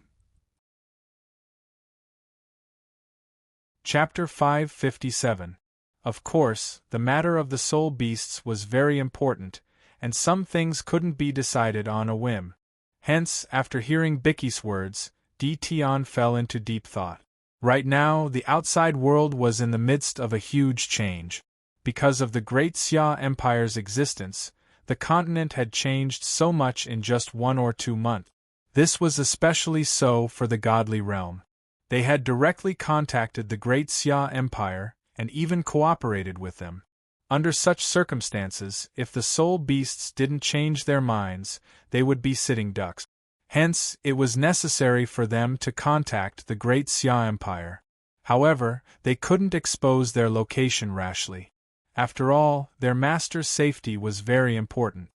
Chapter 557. Of course, the matter of the soul beasts was very important, and some things couldn't be decided on a whim. Hence, after hearing Bicky's words, Tion fell into deep thought. Right now, the outside world was in the midst of a huge change. Because of the Great Xia Empire's existence, the continent had changed so much in just 1 or 2 months. This was especially so for the godly realm. They had directly contacted the Great Xia Empire, and even cooperated with them. Under such circumstances, if the soul beasts didn't change their minds, they would be sitting ducks. Hence, it was necessary for them to contact the Great Xia Empire. However, they couldn't expose their location rashly. After all, their master's safety was very important.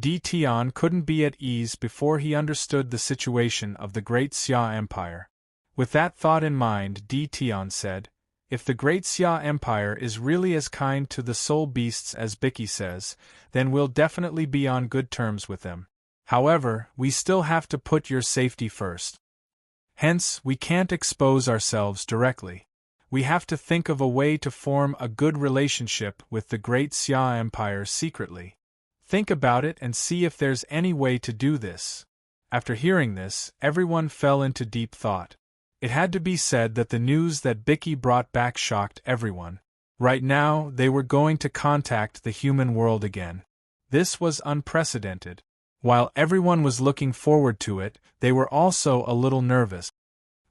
Tion couldn't be at ease before he understood the situation of the Great Xia Empire. With that thought in mind, Tion said, "If the Great Xia Empire is really as kind to the soul beasts as Bicky says, then we'll definitely be on good terms with them. However, we still have to put your safety first. Hence, we can't expose ourselves directly. We have to think of a way to form a good relationship with the Great Xia Empire secretly. Think about it and see if there's any way to do this." After hearing this, everyone fell into deep thought. It had to be said that the news that Bicky brought back shocked everyone. Right now, they were going to contact the human world again. This was unprecedented. While everyone was looking forward to it, they were also a little nervous.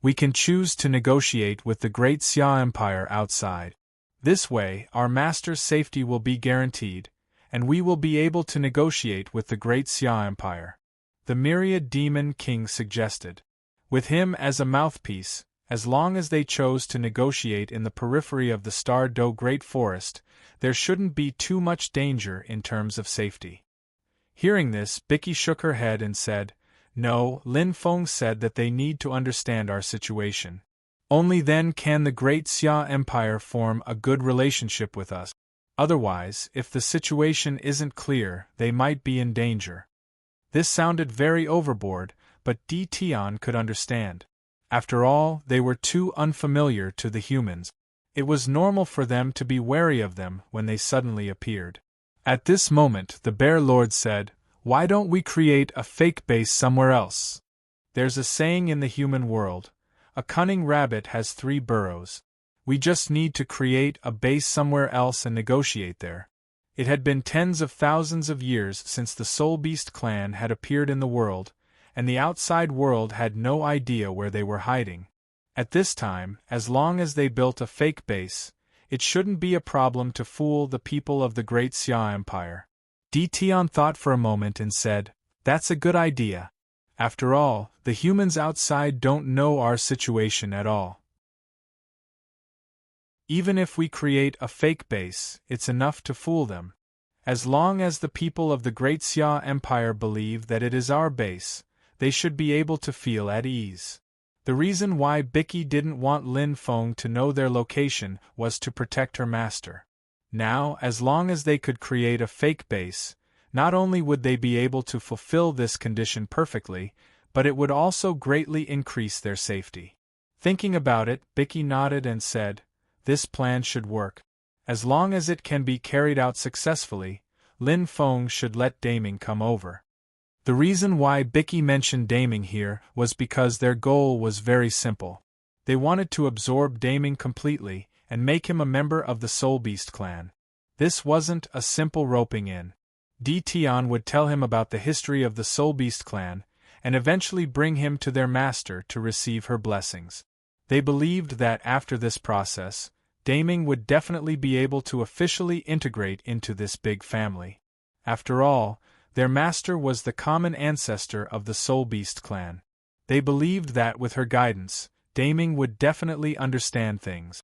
We can choose to negotiate with the Great Xia Empire outside. This way, our master's safety will be guaranteed, and we will be able to negotiate with the Great Xia Empire. The myriad demon king suggested. With him as a mouthpiece, as long as they chose to negotiate in the periphery of the Star Do Great Forest, there shouldn't be too much danger in terms of safety. Hearing this, Bicky shook her head and said, No, Lin Feng said that they need to understand our situation. Only then can the Great Xia Empire form a good relationship with us. Otherwise, if the situation isn't clear, they might be in danger. This sounded very overboard, but Di Tian could understand. After all, they were too unfamiliar to the humans. It was normal for them to be wary of them when they suddenly appeared. At this moment, the Bear Lord said, "Why don't we create a fake base somewhere else? There's a saying in the human world, a cunning rabbit has 3 burrows. We just need to create a base somewhere else and negotiate there." It had been tens of thousands of years since the Soul Beast clan had appeared in the world, and the outside world had no idea where they were hiding. At this time, as long as they built a fake base, it shouldn't be a problem to fool the people of the Great Xia Empire. Di Tian thought for a moment and said, "That's a good idea. After all, the humans outside don't know our situation at all. Even if we create a fake base, it's enough to fool them. As long as the people of the Great Xia Empire believe that it is our base, they should be able to feel at ease." The reason why Bicky didn't want Lin Feng to know their location was to protect her master. Now, as long as they could create a fake base, not only would they be able to fulfill this condition perfectly, but it would also greatly increase their safety. Thinking about it, Bicky nodded and said, "This plan should work. As long as it can be carried out successfully, Lin Feng should let Daming come over." The reason why Bicky mentioned Daming here was because their goal was very simple. They wanted to absorb Daming completely and make him a member of the Soul Beast clan. This wasn't a simple roping in. Di Tian would tell him about the history of the Soul Beast clan, and eventually bring him to their master to receive her blessings. They believed that after this process, Daming would definitely be able to officially integrate into this big family. After all, their master was the common ancestor of the Soul Beast clan. They believed that with her guidance, Daming would definitely understand things.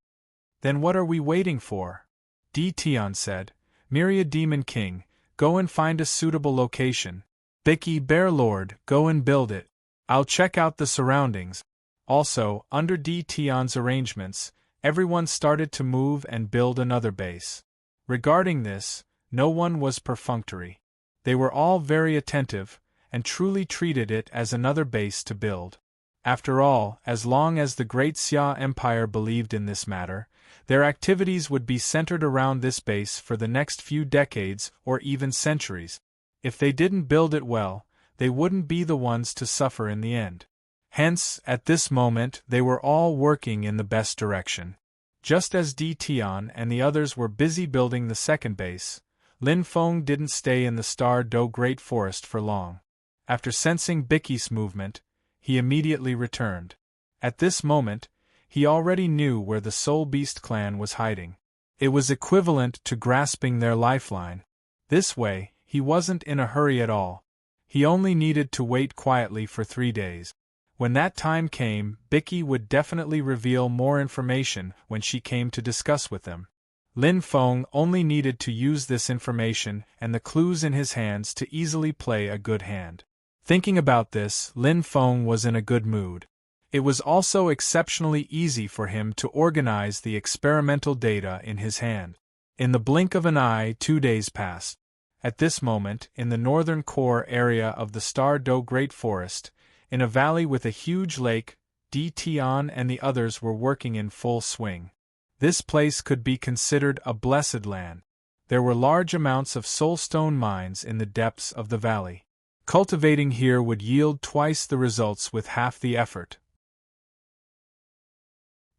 "Then what are we waiting for?" Di Tian said. "Myriad Demon King, go and find a suitable location. Bicky Bear Lord, go and build it. I'll check out the surroundings." Also, under Di Tian's arrangements, everyone started to move and build another base. Regarding this, no one was perfunctory. They were all very attentive, and truly treated it as another base to build. After all, as long as the Great Xia Empire believed in this matter, their activities would be centered around this base for the next few decades or even centuries. If they didn't build it well, they wouldn't be the ones to suffer in the end. Hence, at this moment, they were all working in the best direction. Just as Di Tian and the others were busy building the second base, Lin Feng didn't stay in the Star Do Great Forest for long. After sensing Bicky's movement, he immediately returned. At this moment, he already knew where the Soul Beast clan was hiding. It was equivalent to grasping their lifeline. This way, he wasn't in a hurry at all. He only needed to wait quietly for 3 days. When that time came, Bicky would definitely reveal more information when she came to discuss with them. Lin Feng only needed to use this information and the clues in his hands to easily play a good hand. Thinking about this, Lin Feng was in a good mood. It was also exceptionally easy for him to organize the experimental data in his hand. In the blink of an eye, 2 days passed. At this moment, in the northern core area of the Star Do Great Forest, in a valley with a huge lake, Di Tian and the others were working in full swing. This place could be considered a blessed land. There were large amounts of soulstone mines in the depths of the valley. Cultivating here would yield twice the results with half the effort.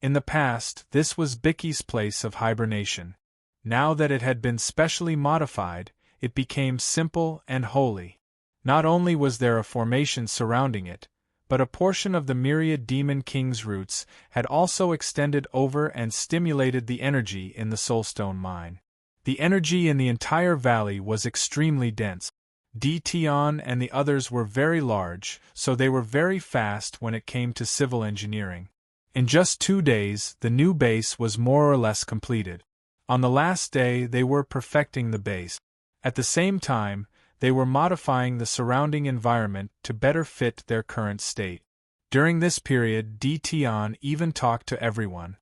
In the past, this was Bicky's place of hibernation. Now that it had been specially modified, it became simple and holy. Not only was there a formation surrounding it, but a portion of the Myriad Demon King's roots had also extended over and stimulated the energy in the Soulstone mine. The energy in the entire valley was extremely dense. Di Tian and the others were very large, so they were very fast when it came to civil engineering. In just 2 days, the new base was more or less completed. On the last day, they were perfecting the base. At the same time, They were modifying the surrounding environment to better fit their current state. During this period, Di Tian even talked to everyone.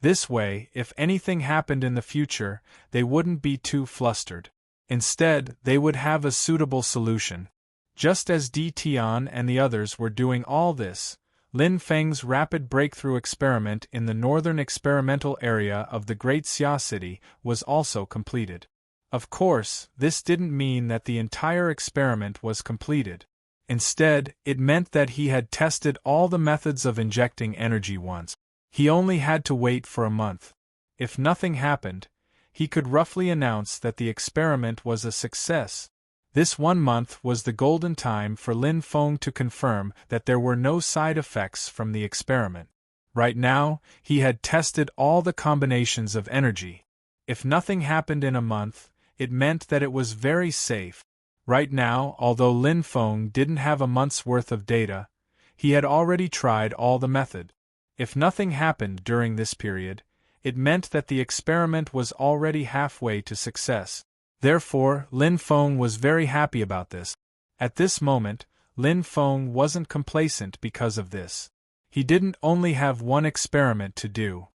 This way, if anything happened in the future, they wouldn't be too flustered. Instead, they would have a suitable solution. Just as Di Tian and the others were doing all this, Lin Feng's rapid breakthrough experiment in the northern experimental area of the Great Xia City was also completed. Of course, this didn't mean that the entire experiment was completed. Instead, it meant that he had tested all the methods of injecting energy once. He only had to wait for a month. If nothing happened, he could roughly announce that the experiment was a success. This 1 month was the golden time for Lin Feng to confirm that there were no side effects from the experiment. Right now, he had tested all the combinations of energy. If nothing happened in a month, it meant that it was very safe. Right now, although Lin Feng didn't have a month's worth of data, he had already tried all the method. If nothing happened during this period, it meant that the experiment was already halfway to success. Therefore, Lin Feng was very happy about this. At this moment, Lin Feng wasn't complacent because of this. He didn't only have one experiment to do.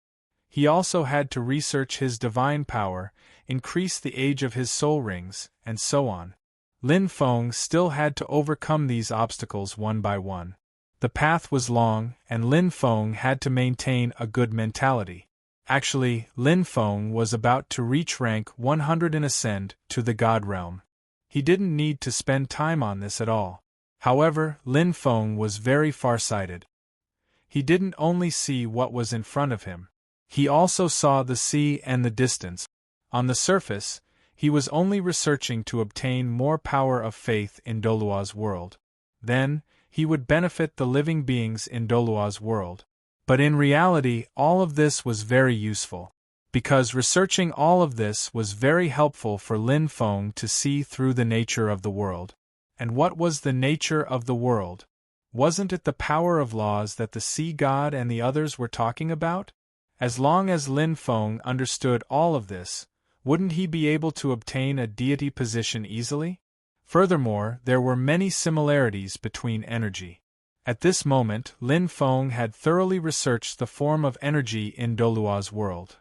He also had to research his divine power, increase the age of his soul rings, and so on. Lin Feng still had to overcome these obstacles one by one. The path was long, and Lin Feng had to maintain a good mentality. Actually, Lin Feng was about to reach rank 100 and ascend to the God realm. He didn't need to spend time on this at all. However, Lin Feng was very far-sighted. He didn't only see what was in front of him. He also saw the sea and the distance. On the surface, he was only researching to obtain more power of faith in Dolua's world. Then, he would benefit the living beings in Dolua's world. But in reality, all of this was very useful. Because researching all of this was very helpful for Lin Feng to see through the nature of the world. And what was the nature of the world? Wasn't it the power of laws that the sea god and the others were talking about? As long as Lin Feng understood all of this, wouldn't he be able to obtain a deity position easily? Furthermore, there were many similarities between energy. At this moment, Lin Feng had thoroughly researched the form of energy in Dolua's world.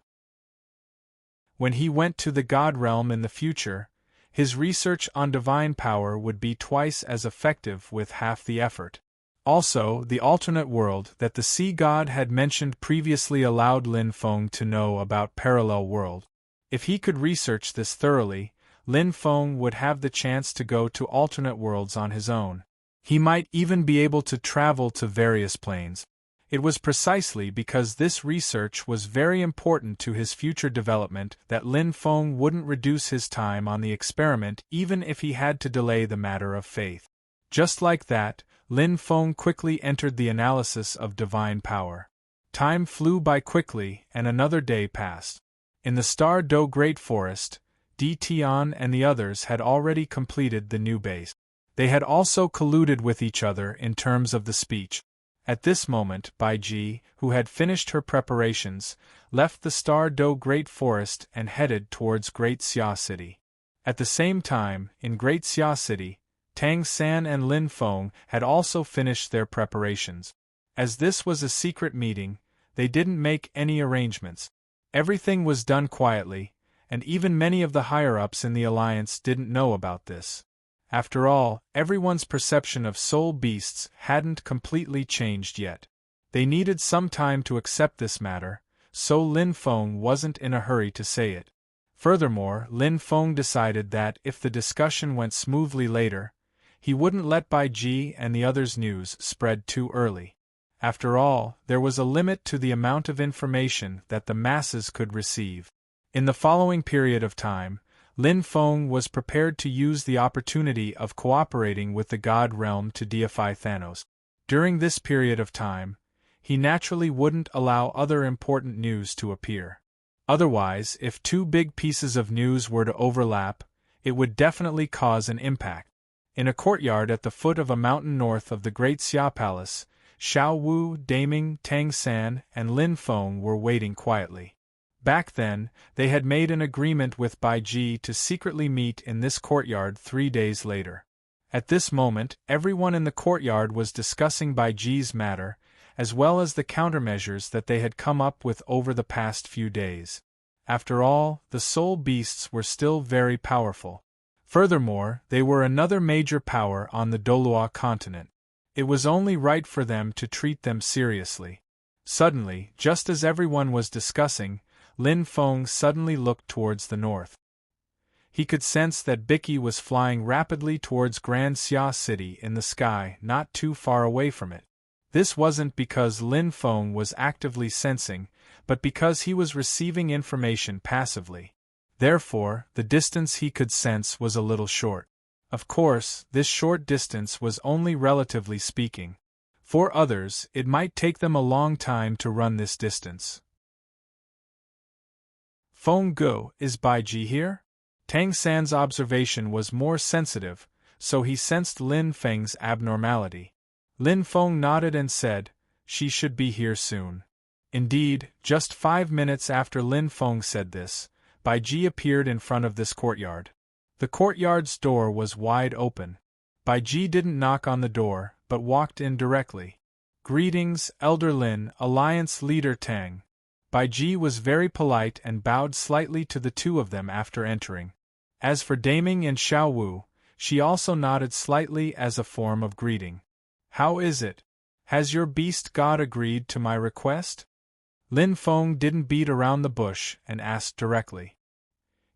When he went to the God realm in the future, his research on divine power would be twice as effective with half the effort. Also, the alternate world that the sea god had mentioned previously allowed Lin Feng to know about parallel world. If he could research this thoroughly, Lin Feng would have the chance to go to alternate worlds on his own. He might even be able to travel to various planes. It was precisely because this research was very important to his future development that Lin Feng wouldn't reduce his time on the experiment even if he had to delay the matter of faith. Just like that, Lin Feng quickly entered the analysis of divine power. Time flew by quickly and another day passed. In the Star Do Great Forest, Di Tian and the others had already completed the new base. They had also colluded with each other in terms of the speech. At this moment, Bai Ji, who had finished her preparations, left the Star Do Great Forest and headed towards Great Xia City. At the same time, in Great Xia City, Tang San and Lin Feng had also finished their preparations. As this was a secret meeting, they didn't make any arrangements. Everything was done quietly, and even many of the higher-ups in the alliance didn't know about this. After all, everyone's perception of soul beasts hadn't completely changed yet. They needed some time to accept this matter, so Lin Feng wasn't in a hurry to say it. Furthermore, Lin Feng decided that if the discussion went smoothly later, he wouldn't let Bai Ji and the others' news spread too early. After all, there was a limit to the amount of information that the masses could receive. In the following period of time, Lin Feng was prepared to use the opportunity of cooperating with the God realm to deify Thanos. During this period of time, he naturally wouldn't allow other important news to appear. Otherwise, if two big pieces of news were to overlap, it would definitely cause an impact. In a courtyard at the foot of a mountain north of the Great Xia Palace, Xiao Wu, Daming, Tang San, and Lin Feng were waiting quietly. Back then, they had made an agreement with Baiji to secretly meet in this courtyard 3 days later. At this moment, everyone in the courtyard was discussing Baiji's matter, as well as the countermeasures that they had come up with over the past few days. After all, the soul beasts were still very powerful. Furthermore, they were another major power on the Dolua continent. It was only right for them to treat them seriously. Suddenly, just as everyone was discussing, Lin Feng suddenly looked towards the north. He could sense that Bicky was flying rapidly towards Grand Xia City in the sky, not too far away from it. This wasn't because Lin Feng was actively sensing, but because he was receiving information passively. Therefore, the distance he could sense was a little short. Of course, this short distance was only relatively speaking. For others, it might take them a long time to run this distance. Feng Gu, is Baiji here? Tang San's observation was more sensitive, so he sensed Lin Feng's abnormality. Lin Feng nodded and said, "She should be here soon." Indeed, just 5 minutes after Lin Feng said this, Baiji appeared in front of this courtyard. The courtyard's door was wide open. Baiji didn't knock on the door, but walked in directly. "Greetings, Elder Lin, Alliance Leader Tang." Baiji was very polite and bowed slightly to the two of them after entering. As for Daming and Xiao Wu, she also nodded slightly as a form of greeting. "How is it? Has your beast god agreed to my request?" Lin Feng didn't beat around the bush and asked directly.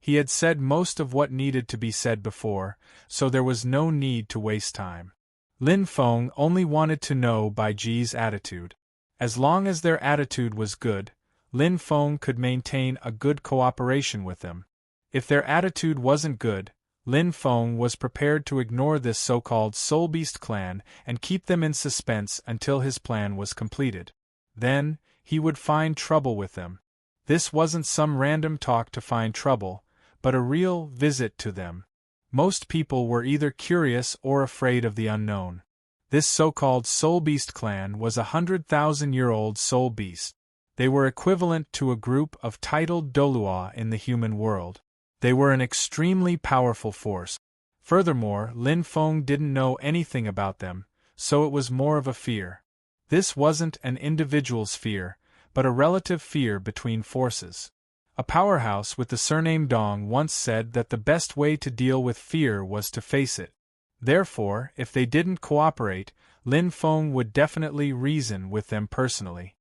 He had said most of what needed to be said before, so there was no need to waste time. Lin Feng only wanted to know Baiji's attitude. As long as their attitude was good, Lin Feng could maintain a good cooperation with them. If their attitude wasn't good, Lin Feng was prepared to ignore this so-called Soul Beast clan and keep them in suspense until his plan was completed. Then, he would find trouble with them. This wasn't some random talk to find trouble, but a real visit to them. Most people were either curious or afraid of the unknown. This so-called Soul Beast clan was a 100,000-year-old soul beast. They were equivalent to a group of titled Dolua in the human world. They were an extremely powerful force. Furthermore, Lin Feng didn't know anything about them, so it was more of a fear. This wasn't an individual's fear, but a relative fear between forces. A powerhouse with the surname Dong once said that the best way to deal with fear was to face it. Therefore, if they didn't cooperate, Lin Feng would definitely reason with them personally.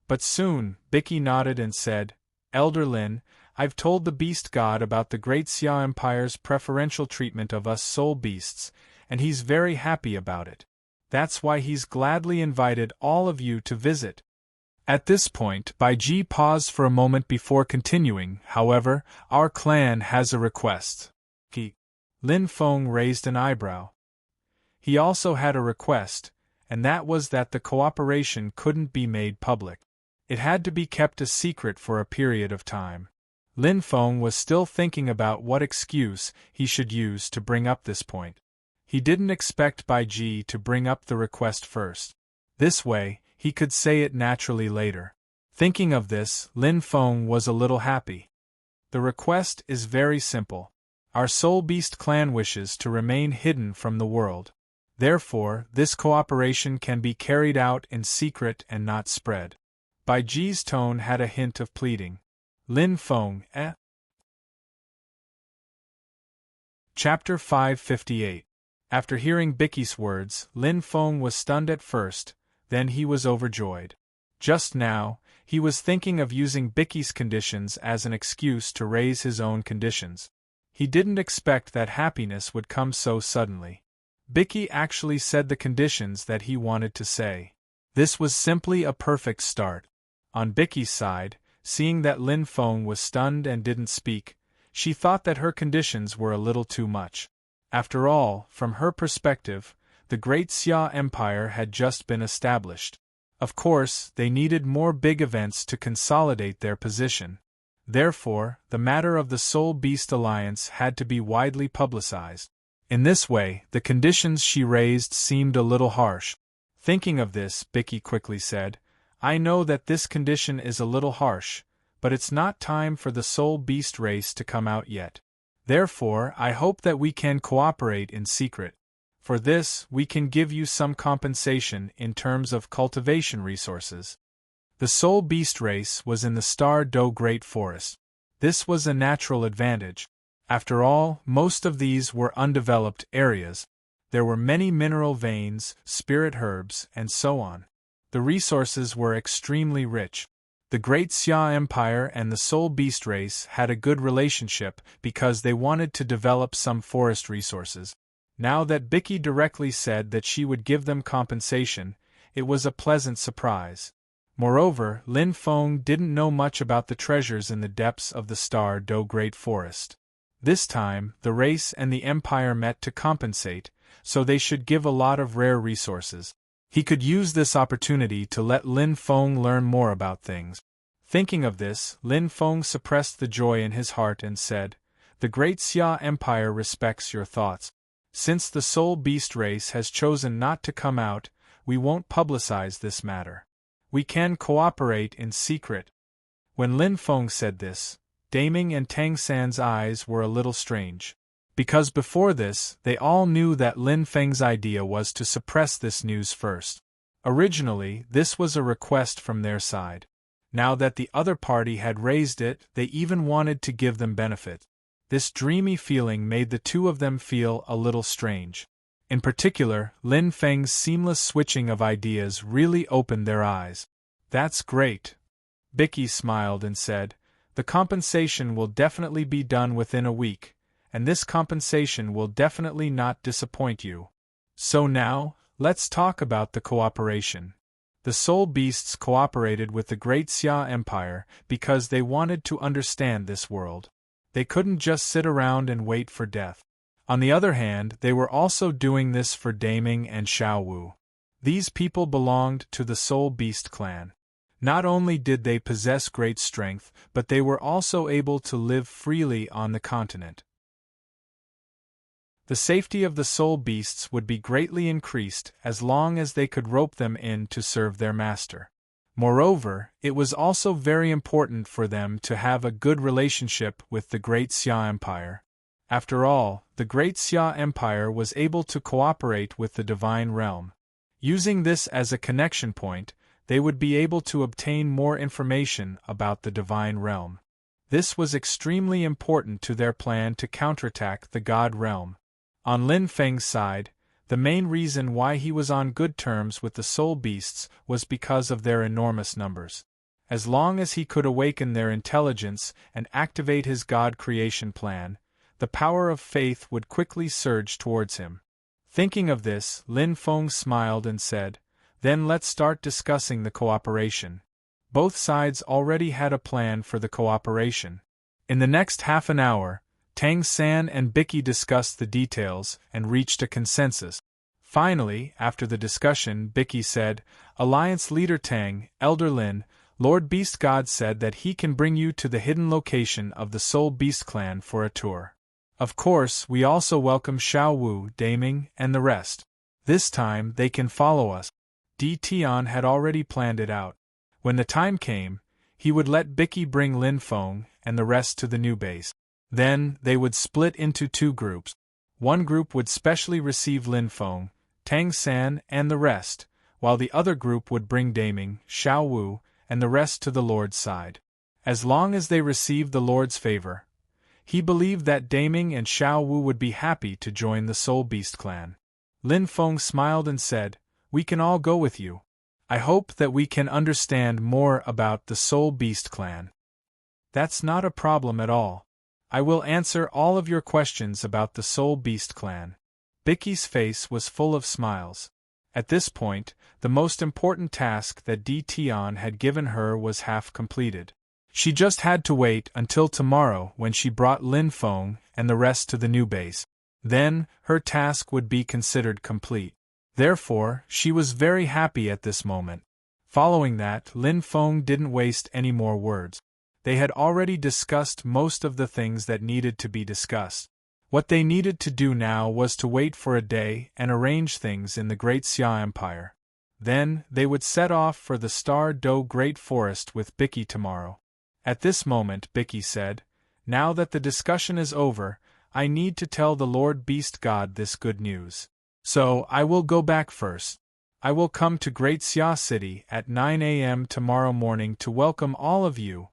But soon, Bicky nodded and said, "Elder Lin, I've told the Beast God about the Great Xia Empire's preferential treatment of us soul beasts, and he's very happy about it. That's why he's gladly invited all of you to visit." At this point, Baiji paused for a moment before continuing. "However, our clan has a request." Lin Feng raised an eyebrow. He also had a request, and that was that the cooperation couldn't be made public. It had to be kept a secret for a period of time. Lin Feng was still thinking about what excuse he should use to bring up this point. He didn't expect Baiji to bring up the request first. This way, he could say it naturally later. Thinking of this, Lin Feng was a little happy. The request is very simple. Our Soul Beast clan wishes to remain hidden from the world. Therefore, this cooperation can be carried out in secret and not spread. Baiji's tone had a hint of pleading. Lin Feng, Chapter 558. After hearing Bicky's words, Lin Feng was stunned at first, then he was overjoyed. Just now, he was thinking of using Bicky's conditions as an excuse to raise his own conditions. He didn't expect that happiness would come so suddenly. Bicky actually said the conditions that he wanted to say. This was simply a perfect start. On Bicky's side, seeing that Lin Feng was stunned and didn't speak, she thought that her conditions were a little too much. After all, from her perspective, the Great Xia Empire had just been established. Of course, they needed more big events to consolidate their position. Therefore, the matter of the Soul Beast Alliance had to be widely publicized. In this way, the conditions she raised seemed a little harsh. Thinking of this, Bicky quickly said, "I know that this condition is a little harsh, but it's not time for the soul beast race to come out yet. Therefore, I hope that we can cooperate in secret. For this, we can give you some compensation in terms of cultivation resources. The soul beast race was in the Star Do Great Forest. This was a natural advantage. After all, most of these were undeveloped areas. There were many mineral veins, spirit herbs, and so on. The resources were extremely rich. The Great Xia Empire and the Soul Beast race had a good relationship because they wanted to develop some forest resources. Now that Bicky directly said that she would give them compensation, it was a pleasant surprise. Moreover, Lin Feng didn't know much about the treasures in the depths of the Star Do Great Forest. This time, the race and the Empire met to compensate, so they should give a lot of rare resources. He could use this opportunity to let Lin Feng learn more about things. Thinking of this, Lin Feng suppressed the joy in his heart and said, "The Great Xia Empire respects your thoughts. Since the Soul Beast race has chosen not to come out, we won't publicize this matter. We can cooperate in secret." When Lin Feng said this, Daming and Tang San's eyes were a little strange. Because before this, they all knew that Lin Feng's idea was to suppress this news first. Originally, this was a request from their side. Now that the other party had raised it, they even wanted to give them benefit. This dreamy feeling made the two of them feel a little strange. In particular, Lin Feng's seamless switching of ideas really opened their eyes. "That's great." Bicky smiled and said, "The compensation will definitely be done within a week, and this compensation will definitely not disappoint you. So now, let's talk about the cooperation." The Soul Beasts cooperated with the Great Xia Empire because they wanted to understand this world. They couldn't just sit around and wait for death. On the other hand, they were also doing this for Daming and Xiao Wu. These people belonged to the Soul Beast clan. Not only did they possess great strength, but they were also able to live freely on the continent. The safety of the soul beasts would be greatly increased as long as they could rope them in to serve their master. Moreover, it was also very important for them to have a good relationship with the Great Xia Empire. After all, the Great Xia Empire was able to cooperate with the Divine Realm. Using this as a connection point, they would be able to obtain more information about the Divine Realm. This was extremely important to their plan to counterattack the God Realm. On Lin Feng's side, the main reason why he was on good terms with the soul beasts was because of their enormous numbers. As long as he could awaken their intelligence and activate his God creation plan, the power of faith would quickly surge towards him. Thinking of this, Lin Feng smiled and said, "Then let's start discussing the cooperation." Both sides already had a plan for the cooperation. In the next half an hour, Tang San and Bicky discussed the details and reached a consensus. Finally, after the discussion, Bicky said, "Alliance Leader Tang, Elder Lin, Lord Beast God said that he can bring you to the hidden location of the Soul Beast clan for a tour. Of course, we also welcome Xiao Wu, Daming, and the rest. This time, they can follow us." Di Tian had already planned it out. When the time came, he would let Bicky bring Lin Feng and the rest to the new base. Then, they would split into two groups. One group would specially receive Lin Feng, Tang San, and the rest, while the other group would bring Daming, Xiao Wu, and the rest to the Lord's side. As long as they received the Lord's favor, he believed that Daming and Xiao Wu would be happy to join the Soul Beast clan. Lin Feng smiled and said, "We can all go with you. I hope that we can understand more about the Soul Beast clan." "That's not a problem at all. I will answer all of your questions about the Soul Beast clan." Bicky's face was full of smiles. At this point, the most important task that Di Tian had given her was half completed. She just had to wait until tomorrow when she brought Lin Feng and the rest to the new base. Then, her task would be considered complete. Therefore, she was very happy at this moment. Following that, Lin Feng didn't waste any more words. They had already discussed most of the things that needed to be discussed. What they needed to do now was to wait for a day and arrange things in the Great Xia Empire. Then, they would set off for the Star Do Great Forest with Bicky tomorrow. At this moment, Bicky said, "Now that the discussion is over, I need to tell the Lord Beast God this good news. So, I will go back first. I will come to Great Xia City at 9 a.m. tomorrow morning to welcome all of you.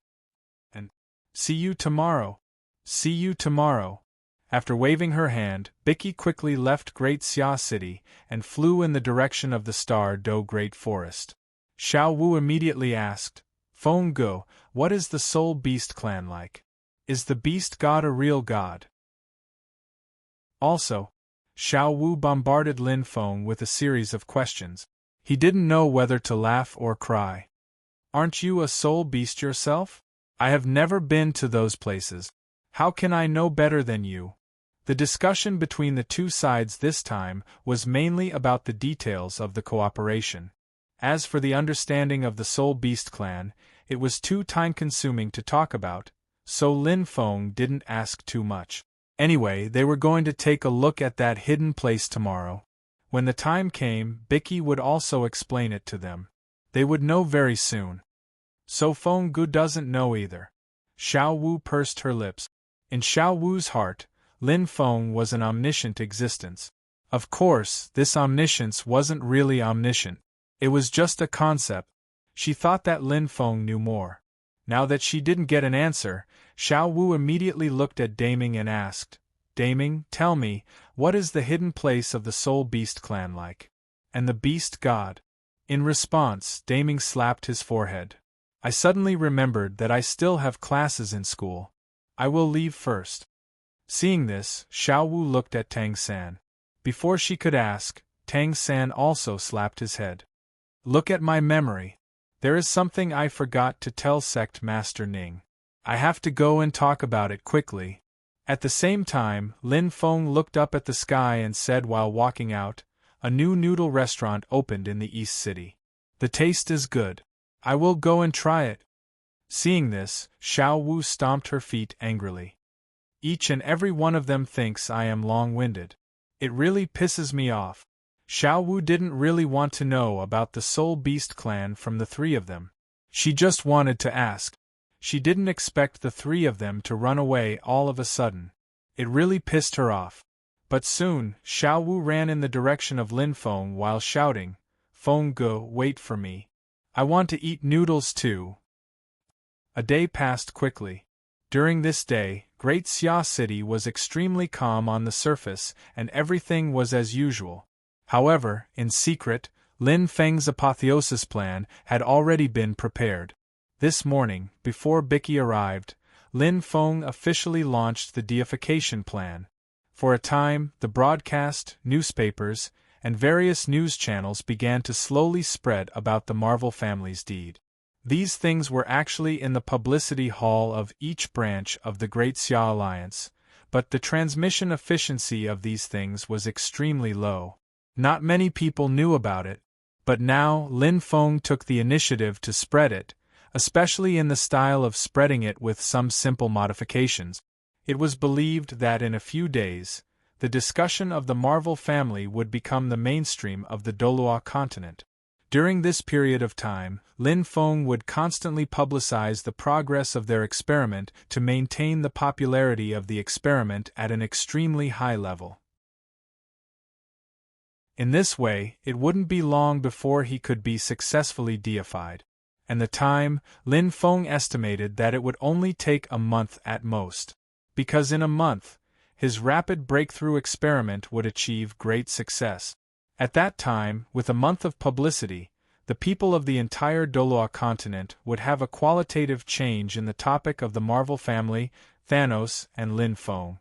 And see you tomorrow. See you tomorrow." After waving her hand, Bicky quickly left Great Xia City and flew in the direction of the Star Do Great Forest. Xiao Wu immediately asked, "Feng Ge, what is the Soul Beast clan like? Is the Beast God a real god?" Also, Xiao Wu bombarded Lin Feng with a series of questions. He didn't know whether to laugh or cry. "Aren't you a soul beast yourself? I have never been to those places. How can I know better than you?" The discussion between the two sides this time was mainly about the details of the cooperation. As for the understanding of the Soul Beast clan, it was too time-consuming to talk about, so Lin Feng didn't ask too much. Anyway, they were going to take a look at that hidden place tomorrow. When the time came, Bicky would also explain it to them. They would know very soon. So Feng Ge doesn't know either. Xiao Wu pursed her lips. In Xiao Wu's heart, Lin Feng was an omniscient existence. Of course, this omniscience wasn't really omniscient. It was just a concept. She thought that Lin Feng knew more. Now that she didn't get an answer, Xiao Wu immediately looked at Daming and asked, "Daming, tell me, what is the hidden place of the Soul Beast clan like? And the Beast God?" In response, Daming slapped his forehead. "I suddenly remembered that I still have classes in school. I will leave first." Seeing this, Xiao Wu looked at Tang San. Before she could ask, Tang San also slapped his head. "Look at my memory. There is something I forgot to tell Sect Master Ning. I have to go and talk about it quickly." At the same time, Lin Feng looked up at the sky and said while walking out, "A new noodle restaurant opened in the East City. The taste is good. I will go and try it." Seeing this, Xiao Wu stomped her feet angrily. "Each and every one of them thinks I am long-winded. It really pisses me off." Xiao Wu didn't really want to know about the Soul Beast clan from the three of them. She just wanted to ask. She didn't expect the three of them to run away all of a sudden. It really pissed her off. But soon, Xiao Wu ran in the direction of Lin Feng while shouting, "Feng Ge, wait for me. I want to eat noodles too." A day passed quickly. During this day, Great Xia City was extremely calm on the surface and everything was as usual. However, in secret, Lin Feng's apotheosis plan had already been prepared. This morning, before Bicky arrived, Lin Feng officially launched the deification plan. For a time, the broadcast, newspapers, and various news channels began to slowly spread about the Marvel family's deed. These things were actually in the publicity hall of each branch of the Great Xia Alliance, but the transmission efficiency of these things was extremely low. Not many people knew about it, but now Lin Feng took the initiative to spread it, especially in the style of spreading it with some simple modifications. It was believed that in a few days, the discussion of the Marvel family would become the mainstream of the Dolua continent. During this period of time, Lin Feng would constantly publicize the progress of their experiment to maintain the popularity of the experiment at an extremely high level. In this way, it wouldn't be long before he could be successfully deified. And the time, Lin Feng estimated that it would only take a month at most. Because in a month, his rapid breakthrough experiment would achieve great success. At that time, with a month of publicity, the people of the entire Dolua continent would have a qualitative change in the topic of the Marvel family, Thanos, and Lin Feng.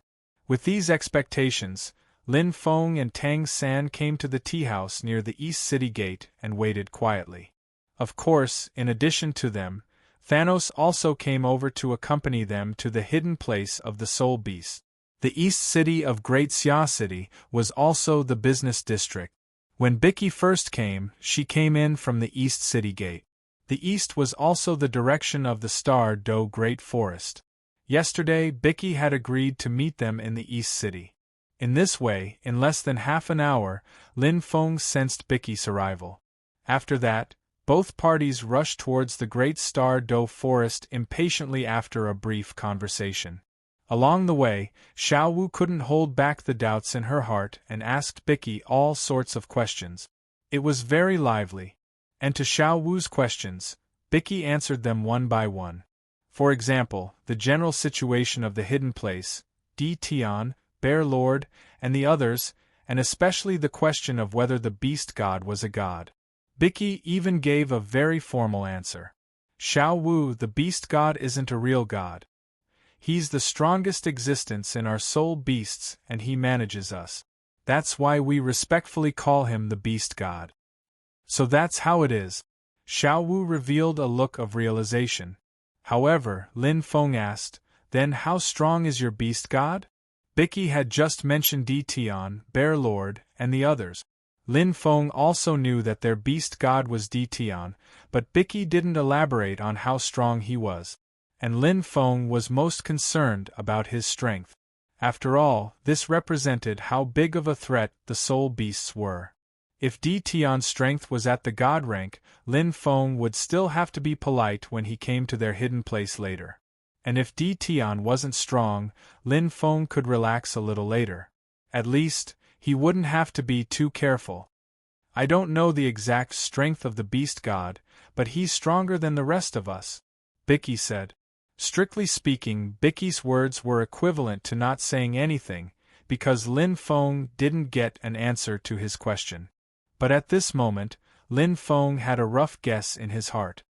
With these expectations, Lin Feng and Tang San came to the tea house near the East City Gate and waited quietly. Of course, in addition to them, Thanos also came over to accompany them to the hidden place of the Soul Beast. The East City of Great Xia City was also the business district. When Bicky first came, she came in from the East City Gate. The east was also the direction of the Star Do Great Forest. Yesterday, Bicky had agreed to meet them in the East City. In this way, in less than half an hour, Lin Feng sensed Bicky's arrival. After that, Both parties rushed towards the great star dough forest impatiently after a brief conversation. Along the way, Xiao Wu couldn't hold back the doubts in her heart and asked Bicky all sorts of questions. It was very lively. And to Xiao Wu's questions, Bicky answered them one by one. For example, the general situation of the hidden place, Di Tian, Bear Lord, and the others, and especially the question of whether the beast god was a god. Bicky even gave a very formal answer. Xiao Wu, the beast god isn't a real god. He's the strongest existence in our soul beasts and he manages us. That's why we respectfully call him the beast god. So that's how it is. Xiao Wu revealed a look of realization. However, Lin Feng asked, then how strong is your beast god? Bicky had just mentioned Di Tian, Bear Lord, and the others. Lin Feng also knew that their beast god was Di Tian, but Bicky didn't elaborate on how strong he was. And Lin Feng was most concerned about his strength. After all, this represented how big of a threat the soul beasts were. If Di Tian's strength was at the god rank, Lin Feng would still have to be polite when he came to their hidden place later. And if Di Tian wasn't strong, Lin Feng could relax a little later. At least, he wouldn't have to be too careful. I don't know the exact strength of the beast god, but he's stronger than the rest of us, Bicky said. Strictly speaking, Bicky's words were equivalent to not saying anything, because Lin Feng didn't get an answer to his question. But at this moment, Lin Feng had a rough guess in his heart.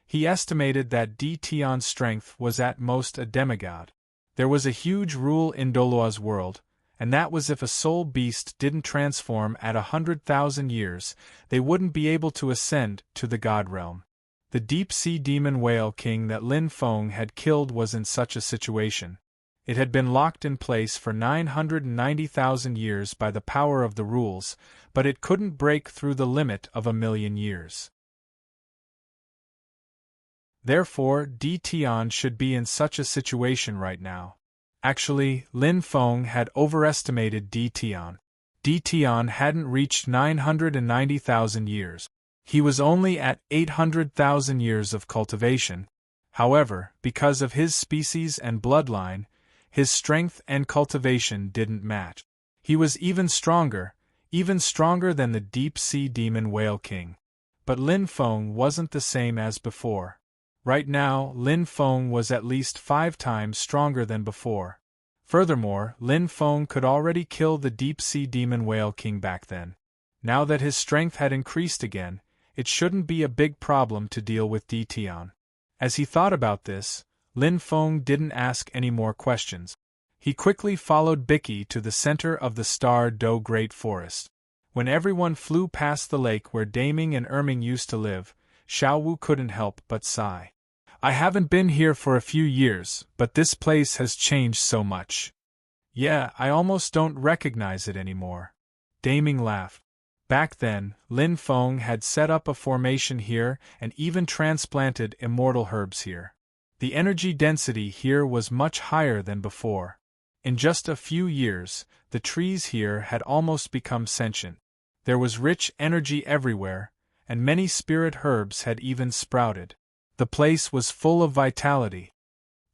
He estimated that Di Tian's strength was at most a demigod. There was a huge rule in Dolua's world, and that was if a soul beast didn't transform at 100,000 years, they wouldn't be able to ascend to the god realm. The deep-sea demon whale king that Lin Feng had killed was in such a situation. It had been locked in place for 990,000 years by the power of the rules, but it couldn't break through the limit of 1,000,000 years. Therefore, Di Tian should be in such a situation right now. Actually, Lin Feng had overestimated Di Tian. Di Tian hadn't reached 990,000 years. He was only at 800,000 years of cultivation. However, because of his species and bloodline, his strength and cultivation didn't match. He was even stronger than the deep-sea demon whale king. But Lin Feng wasn't the same as before. Right now, Lin Feng was at least 5 times stronger than before. Furthermore, Lin Feng could already kill the deep-sea demon whale king back then. Now that his strength had increased again, it shouldn't be a big problem to deal with Di Tian. As he thought about this, Lin Feng didn't ask any more questions. He quickly followed Bicky to the center of the Star Dough Great Forest. When everyone flew past the lake where Daming and Erming used to live, Xiao Wu couldn't help but sigh. I haven't been here for a few years, but this place has changed so much. Yeah, I almost don't recognize it anymore. Daming laughed. Back then, Lin Feng had set up a formation here and even transplanted immortal herbs here. The energy density here was much higher than before. In just a few years, the trees here had almost become sentient. There was rich energy everywhere, and many spirit herbs had even sprouted. The place was full of vitality.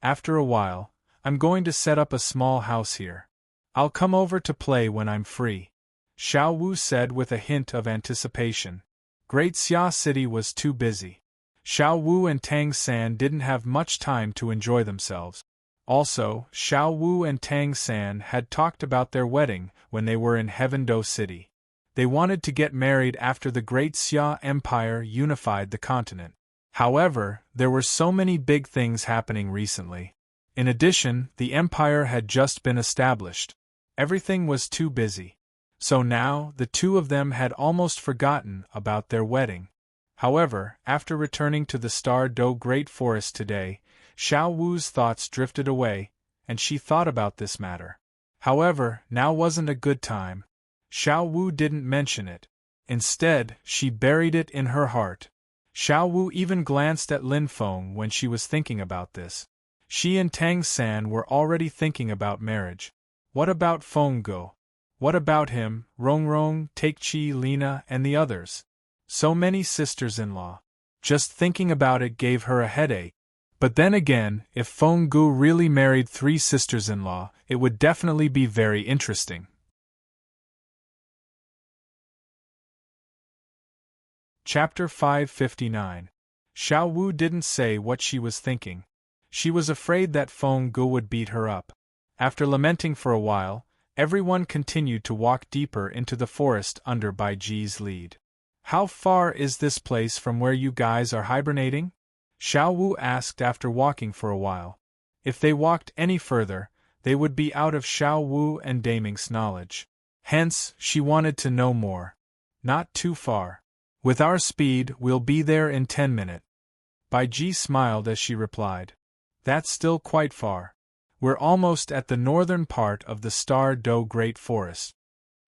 After a while, I'm going to set up a small house here. I'll come over to play when I'm free, Xiao Wu said with a hint of anticipation. Great Xia City was too busy. Xiao Wu and Tang San didn't have much time to enjoy themselves. Also, Xiao Wu and Tang San had talked about their wedding when they were in Heavendo City. They wanted to get married after the Great Xia Empire unified the continent. However, there were so many big things happening recently. In addition, the empire had just been established. Everything was too busy. So now, the two of them had almost forgotten about their wedding. However, after returning to the Star Dough Great Forest today, Xiao Wu's thoughts drifted away, and she thought about this matter. However, now wasn't a good time. Xiao Wu didn't mention it. Instead, she buried it in her heart. Xiao Wu even glanced at Lin Feng when she was thinking about this. She and Tang San were already thinking about marriage. What about Feng Go? What about him, Rongrong, Takechi, Lina, and the others? So many sisters-in-law. Just thinking about it gave her a headache. But then again, if Feng Gu really married 3 sisters-in-law, it would definitely be very interesting. Chapter 559. Xiao Wu didn't say what she was thinking. She was afraid that Feng Gu would beat her up. After lamenting for a while, everyone continued to walk deeper into the forest under Bai Ji's lead. How far is this place from where you guys are hibernating? Xiao Wu asked after walking for a while. If they walked any further, they would be out of Xiao Wu and Daming's knowledge. Hence, she wanted to know more. Not too far. With our speed, we'll be there in 10 minutes. Bai Ji smiled as she replied. That's still quite far. We're almost at the northern part of the Star Do Great Forest.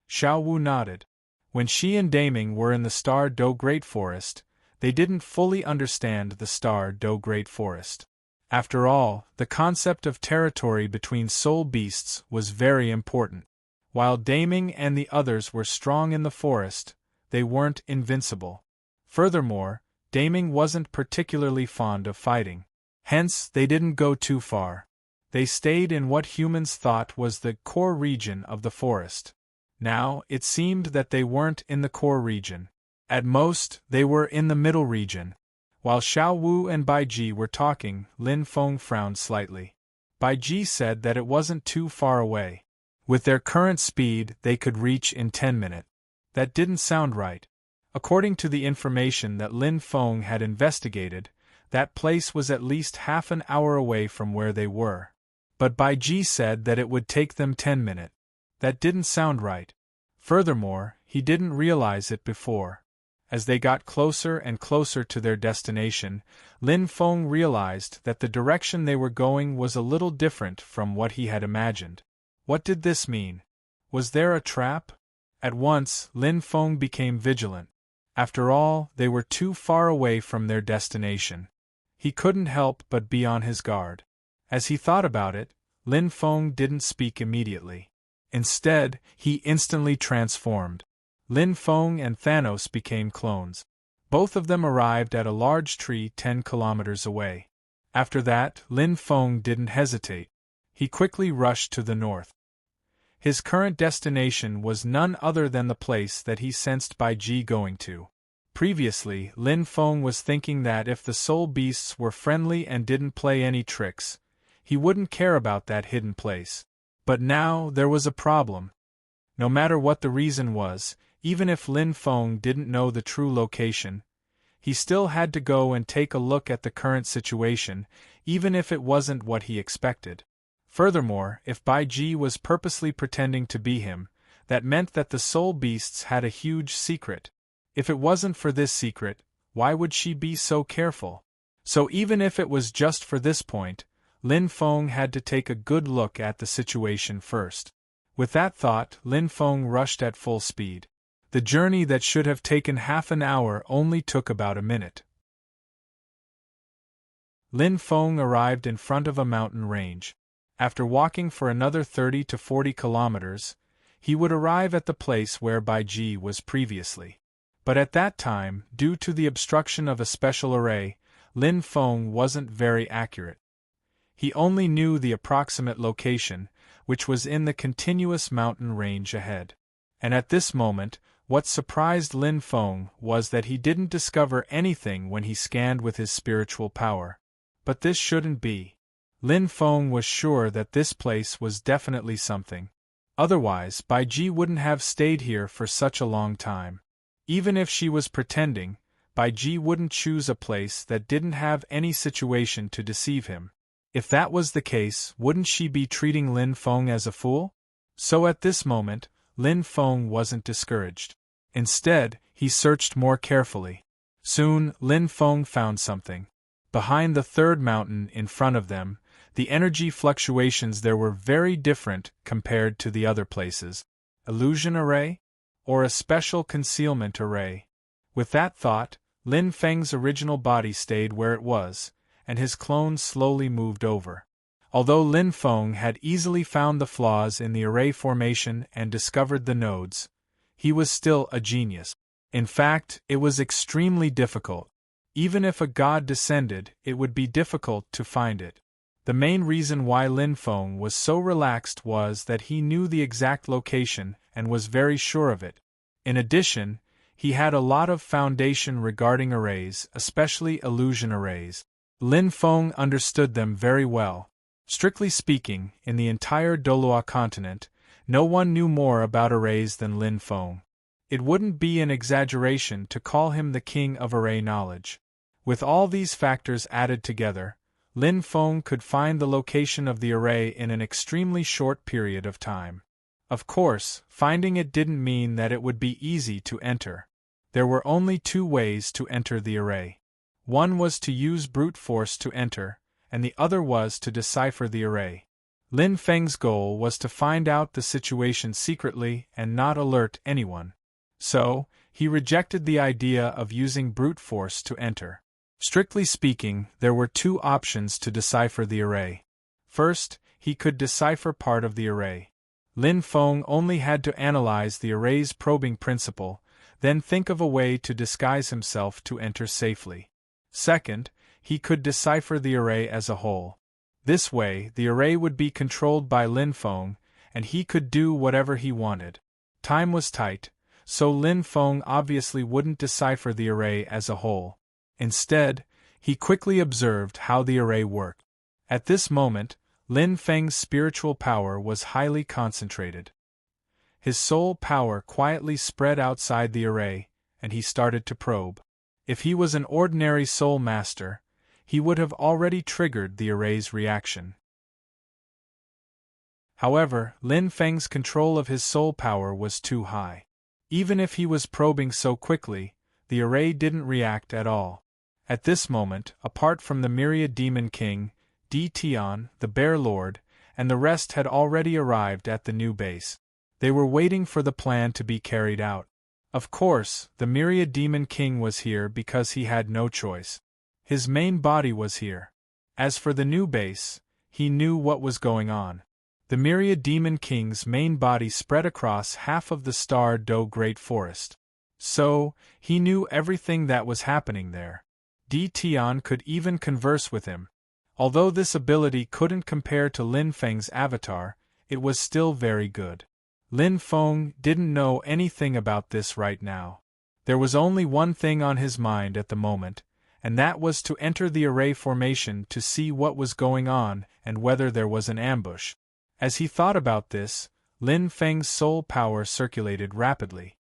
Xiao Wu nodded. When she and Daming were in the Star Do Great Forest, they didn't fully understand the Star Do Great Forest. After all, the concept of territory between soul beasts was very important. While Daming and the others were strong in the forest, they weren't invincible. Furthermore, Daming wasn't particularly fond of fighting. Hence, they didn't go too far. They stayed in what humans thought was the core region of the forest. Now, it seemed that they weren't in the core region. At most, they were in the middle region. While Xiao Wu and Bai Ji were talking, Lin Feng frowned slightly. Bai Ji said that it wasn't too far away. With their current speed, they could reach in 10 minutes. That didn't sound right. According to the information that Lin Feng had investigated, that place was at least half an hour away from where they were. But Bai Ji said that it would take them 10 minutes. That didn't sound right. Furthermore, he didn't realize it before. As they got closer and closer to their destination, Lin Feng realized that the direction they were going was a little different from what he had imagined. What did this mean? Was there a trap? At once, Lin Feng became vigilant. After all, they were too far away from their destination. He couldn't help but be on his guard. As he thought about it, Lin Feng didn't speak immediately. Instead, he instantly transformed. Lin Feng and Thanos became clones. Both of them arrived at a large tree 10 kilometers away. After that, Lin Feng didn't hesitate. He quickly rushed to the north. His current destination was none other than the place that he sensed Bai Ji going to. Previously, Lin Feng was thinking that if the soul beasts were friendly and didn't play any tricks, he wouldn't care about that hidden place. But now, there was a problem. No matter what the reason was, even if Lin Feng didn't know the true location, he still had to go and take a look at the current situation, even if it wasn't what he expected. Furthermore, if Bai Ji was purposely pretending to be him, that meant that the soul beasts had a huge secret. If it wasn't for this secret, why would she be so careful? So even if it was just for this point, Lin Feng had to take a good look at the situation first. With that thought, Lin Feng rushed at full speed. The journey that should have taken half an hour only took about a minute. Lin Feng arrived in front of a mountain range. After walking for another 30 to 40 kilometers, he would arrive at the place where Bai Ji was previously. But at that time, due to the obstruction of a special array, Lin Feng wasn't very accurate. He only knew the approximate location, which was in the continuous mountain range ahead. And at this moment, what surprised Lin Feng was that he didn't discover anything when he scanned with his spiritual power. But this shouldn't be. Lin Feng was sure that this place was definitely something. Otherwise, Bai Ji wouldn't have stayed here for such a long time. Even if she was pretending, Bai Ji wouldn't choose a place that didn't have any situation to deceive him. If that was the case, wouldn't she be treating Lin Feng as a fool? So at this moment, Lin Feng wasn't discouraged. Instead, he searched more carefully. Soon, Lin Feng found something. Behind the third mountain in front of them, the energy fluctuations there were very different compared to the other places. Illusion array? Or a special concealment array? With that thought, Lin Feng's original body stayed where it was, and his clone slowly moved over. Although Lin Feng had easily found the flaws in the array formation and discovered the nodes, he was still a genius. In fact, it was extremely difficult. Even if a god descended, it would be difficult to find it. The main reason why Lin Feng was so relaxed was that he knew the exact location and was very sure of it. In addition, he had a lot of foundation regarding arrays, especially illusion arrays. Lin Feng understood them very well. Strictly speaking, in the entire Dolua continent, no one knew more about arrays than Lin Feng. It wouldn't be an exaggeration to call him the king of array knowledge. With all these factors added together, Lin Feng could find the location of the array in an extremely short period of time. Of course, finding it didn't mean that it would be easy to enter. There were only two ways to enter the array. One was to use brute force to enter, and the other was to decipher the array. Lin Feng's goal was to find out the situation secretly and not alert anyone. So, he rejected the idea of using brute force to enter. Strictly speaking, there were two options to decipher the array. First, he could decipher part of the array. Lin Feng only had to analyze the array's probing principle, then think of a way to disguise himself to enter safely. Second, he could decipher the array as a whole. This way, the array would be controlled by Lin Feng, and he could do whatever he wanted. Time was tight, so Lin Feng obviously wouldn't decipher the array as a whole. Instead, he quickly observed how the array worked. At this moment, Lin Feng's spiritual power was highly concentrated. His soul power quietly spread outside the array, and he started to probe. If he was an ordinary soul master, he would have already triggered the array's reaction. However, Lin Feng's control of his soul power was too high. Even if he was probing so quickly, the array didn't react at all. At this moment, apart from the Myriad Demon King, Di Tian, the Bear Lord, and the rest had already arrived at the new base. They were waiting for the plan to be carried out. Of course, the Myriad Demon King was here because he had no choice. His main body was here. As for the new base, he knew what was going on. The Myriad Demon King's main body spread across half of the Star Do Great Forest. So, he knew everything that was happening there. Di Tian could even converse with him. Although this ability couldn't compare to Lin Feng's avatar, it was still very good. Lin Feng didn't know anything about this right now. There was only one thing on his mind at the moment, and that was to enter the array formation to see what was going on and whether there was an ambush. As he thought about this, Lin Feng's soul power circulated rapidly.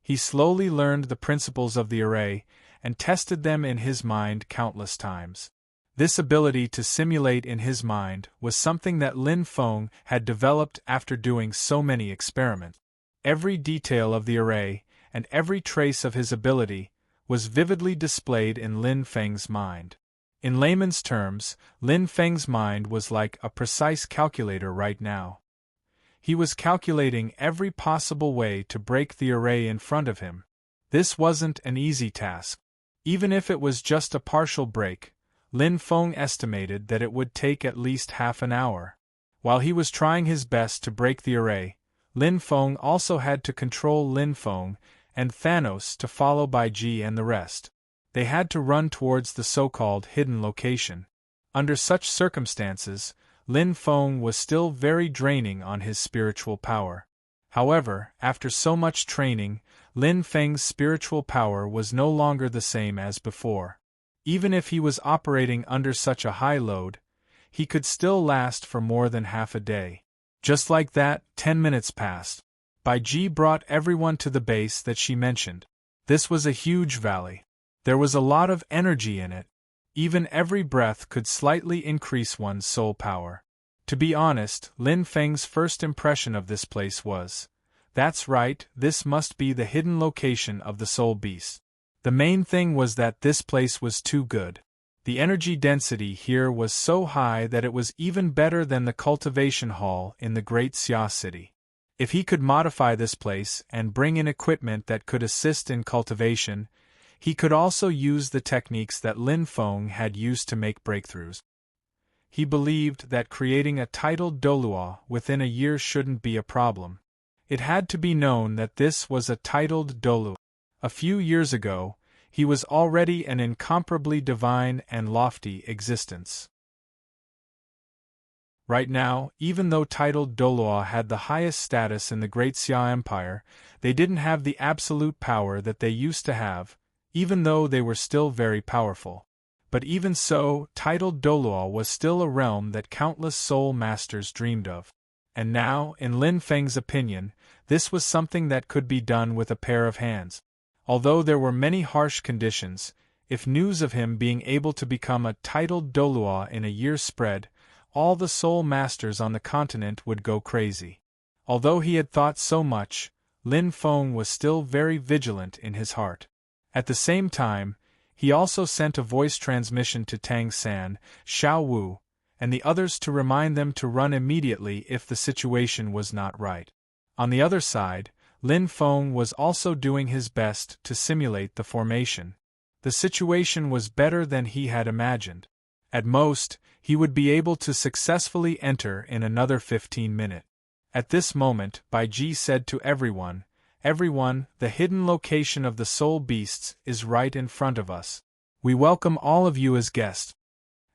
He slowly learned the principles of the array and tested them in his mind countless times. This ability to simulate in his mind was something that Lin Feng had developed after doing so many experiments. Every detail of the array, and every trace of his ability, was vividly displayed in Lin Feng's mind. In layman's terms, Lin Feng's mind was like a precise calculator right now. He was calculating every possible way to break the array in front of him. This wasn't an easy task. Even if it was just a partial break, Lin Feng estimated that it would take at least half an hour. While he was trying his best to break the array, Lin Feng also had to control Lin Feng and Thanos to follow Bai Ji and the rest. They had to run towards the so-called hidden location. Under such circumstances, Lin Feng was still very draining on his spiritual power. However, after so much training, Lin Feng's spiritual power was no longer the same as before. Even if he was operating under such a high load, he could still last for more than half a day. Just like that, 10 minutes passed. Bai Ji brought everyone to the base that she mentioned. This was a huge valley. There was a lot of energy in it. Even every breath could slightly increase one's soul power. To be honest, Lin Feng's first impression of this place was, "That's right, this must be the hidden location of the soul beast." The main thing was that this place was too good. The energy density here was so high that it was even better than the cultivation hall in the Great Xia City. If he could modify this place and bring in equipment that could assist in cultivation, he could also use the techniques that Lin Feng had used to make breakthroughs. He believed that creating a titled Dolua within a year shouldn't be a problem. It had to be known that this was a titled Dolua. A few years ago, he was already an incomparably divine and lofty existence. Right now, even though titled Doloa had the highest status in the Great Xia Empire, they didn't have the absolute power that they used to have, even though they were still very powerful. But even so, titled Doloa was still a realm that countless soul masters dreamed of. And now, in Lin Feng's opinion, this was something that could be done with a pair of hands. Although there were many harsh conditions, if news of him being able to become a titled Doloa in a year spread, all the soul masters on the continent would go crazy. Although he had thought so much, Lin Feng was still very vigilant in his heart. At the same time, he also sent a voice transmission to Tang San, Xiao Wu, and the others to remind them to run immediately if the situation was not right. On the other side, Lin Feng was also doing his best to simulate the formation. The situation was better than he had imagined. At most, he would be able to successfully enter in another 15 minutes. At this moment, Bai Ji said to everyone, "Everyone, the hidden location of the soul beasts is right in front of us. We welcome all of you as guests."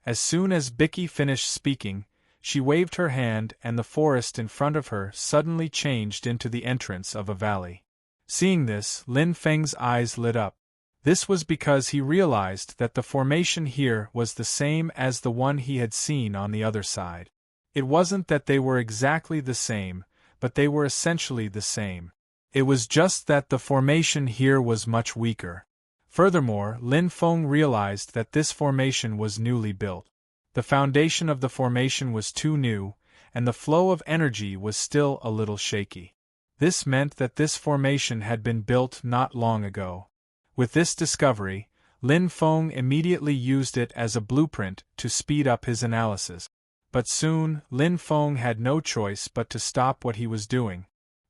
As soon as Bicky finished speaking, she waved her hand and the forest in front of her suddenly changed into the entrance of a valley. Seeing this, Lin Feng's eyes lit up. This was because he realized that the formation here was the same as the one he had seen on the other side. It wasn't that they were exactly the same, but they were essentially the same. It was just that the formation here was much weaker. Furthermore, Lin Feng realized that this formation was newly built. The foundation of the formation was too new, and the flow of energy was still a little shaky. This meant that this formation had been built not long ago. With this discovery, Lin Feng immediately used it as a blueprint to speed up his analysis. But soon, Lin Feng had no choice but to stop what he was doing.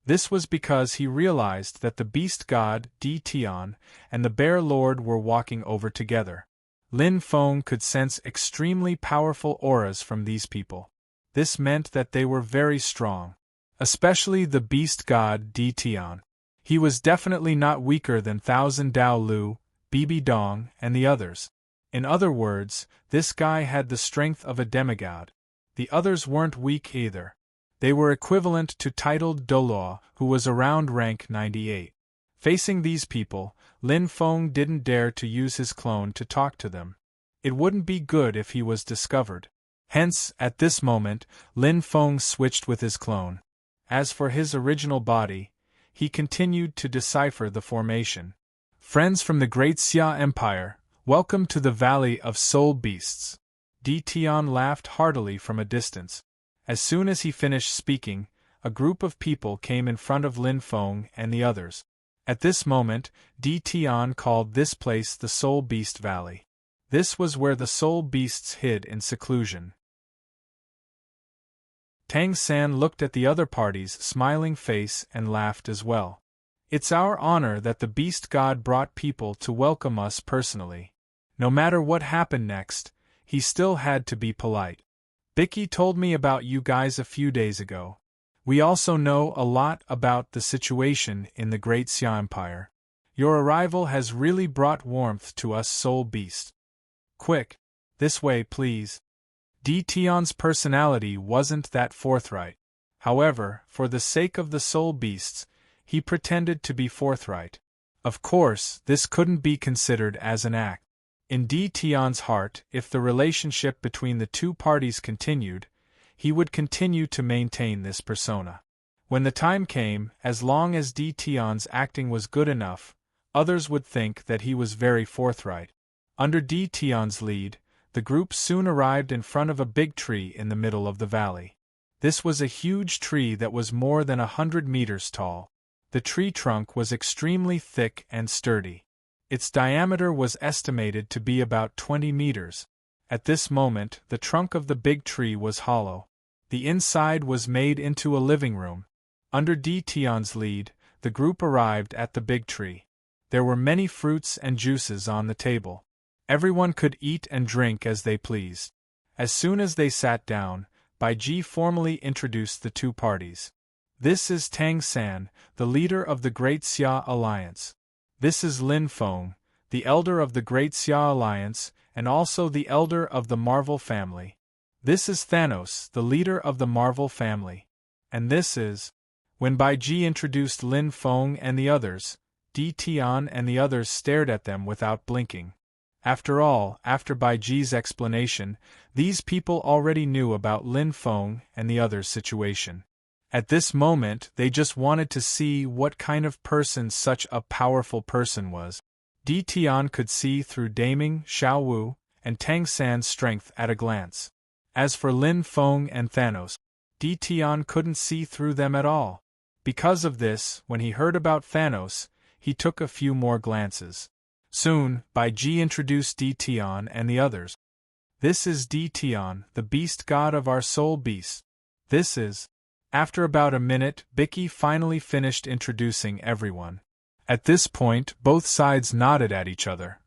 This was because he realized that the beast god, Di Tian, and the bear lord were walking over together. Lin Feng could sense extremely powerful auras from these people. This meant that they were very strong. Especially the beast god Di Tian. He was definitely not weaker than Thousand Dao Lu, Bibi Dong, and the others. In other words, this guy had the strength of a demigod. The others weren't weak either. They were equivalent to titled Doloa, who was around rank 98. Facing these people, Lin Feng didn't dare to use his clone to talk to them. It wouldn't be good if he was discovered. Hence, at this moment, Lin Feng switched with his clone. As for his original body, he continued to decipher the formation. "Friends from the Great Xia Empire, welcome to the Valley of Soul Beasts." Di Tian laughed heartily from a distance. As soon as he finished speaking, a group of people came in front of Lin Feng and the others. At this moment, Di Tian called this place the Soul Beast Valley. This was where the soul beasts hid in seclusion. Tang San looked at the other party's smiling face and laughed as well. "It's our honor that the beast god brought people to welcome us personally. No matter what happened next, he still had to be polite. Bicky told me about you guys a few days ago. We also know a lot about the situation in the Great Xia Empire. Your arrival has really brought warmth to us soul beasts. Quick, this way please." Di Tian's personality wasn't that forthright. However, for the sake of the soul beasts, he pretended to be forthright. Of course, this couldn't be considered as an act. In Di Tian's heart, if the relationship between the two parties continued, he would continue to maintain this persona. When the time came, as long as Di Tian's acting was good enough, others would think that he was very forthright. Under Di Tian's lead, the group soon arrived in front of a big tree in the middle of the valley. This was a huge tree that was more than 100 meters tall. The tree trunk was extremely thick and sturdy. Its diameter was estimated to be about 20 meters. At this moment, the trunk of the big tree was hollow. The inside was made into a living room. Under Di Tian's lead, the group arrived at the big tree. There were many fruits and juices on the table. Everyone could eat and drink as they pleased. As soon as they sat down, Bai Ji formally introduced the two parties. "This is Tang San, the leader of the Great Xia Alliance. This is Lin Feng, the elder of the Great Xia Alliance, and also the elder of the Marvel family. This is Thanos, the leader of the Marvel family. And this is... When Bai Ji introduced Lin Feng and the others, Di Tian and the others stared at them without blinking. After all, after Bai Ji's explanation, these people already knew about Lin Feng and the others' situation. At this moment, they just wanted to see what kind of person such a powerful person was. Di Tian could see through Daming, Xiao Wu, and Tang San's strength at a glance. As for Lin Feng and Thanos, Di Tian couldn't see through them at all. Because of this, when he heard about Thanos, he took a few more glances. Soon, Bai Ji introduced Di Tian and the others. This is Di Tian, the beast god of our soul beast. This is... After about a minute, Bicky finally finished introducing everyone. At this point, both sides nodded at each other.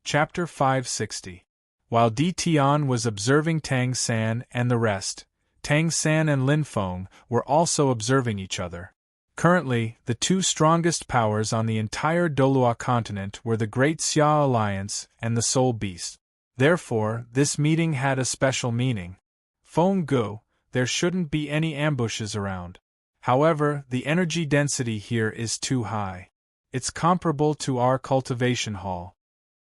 Chapter 560. While Di Tian was observing Tang San and the rest, Tang San and Lin Feng were also observing each other. Currently, the two strongest powers on the entire Dolua continent were the Great Xia Alliance and the Soul Beast. Therefore, this meeting had a special meaning. Feng Gu, there shouldn't be any ambushes around. However, the energy density here is too high. It's comparable to our cultivation hall.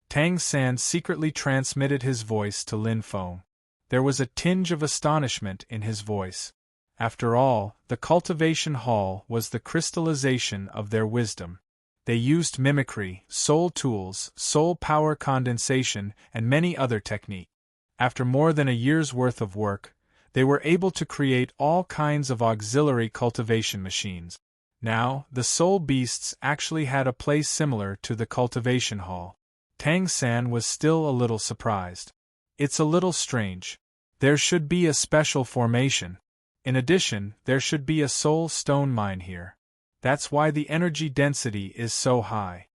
Tang San secretly transmitted his voice to Lin Feng. There was a tinge of astonishment in his voice. After all, the cultivation hall was the crystallization of their wisdom. They used mimicry, soul tools, soul power condensation, and many other techniques. After more than a year's worth of work, they were able to create all kinds of auxiliary cultivation machines. Now, the soul beasts actually had a place similar to the cultivation hall. Tang San was still a little surprised. It's a little strange. There should be a special formation. In addition, there should be a soul stone mine here. That's why the energy density is so high.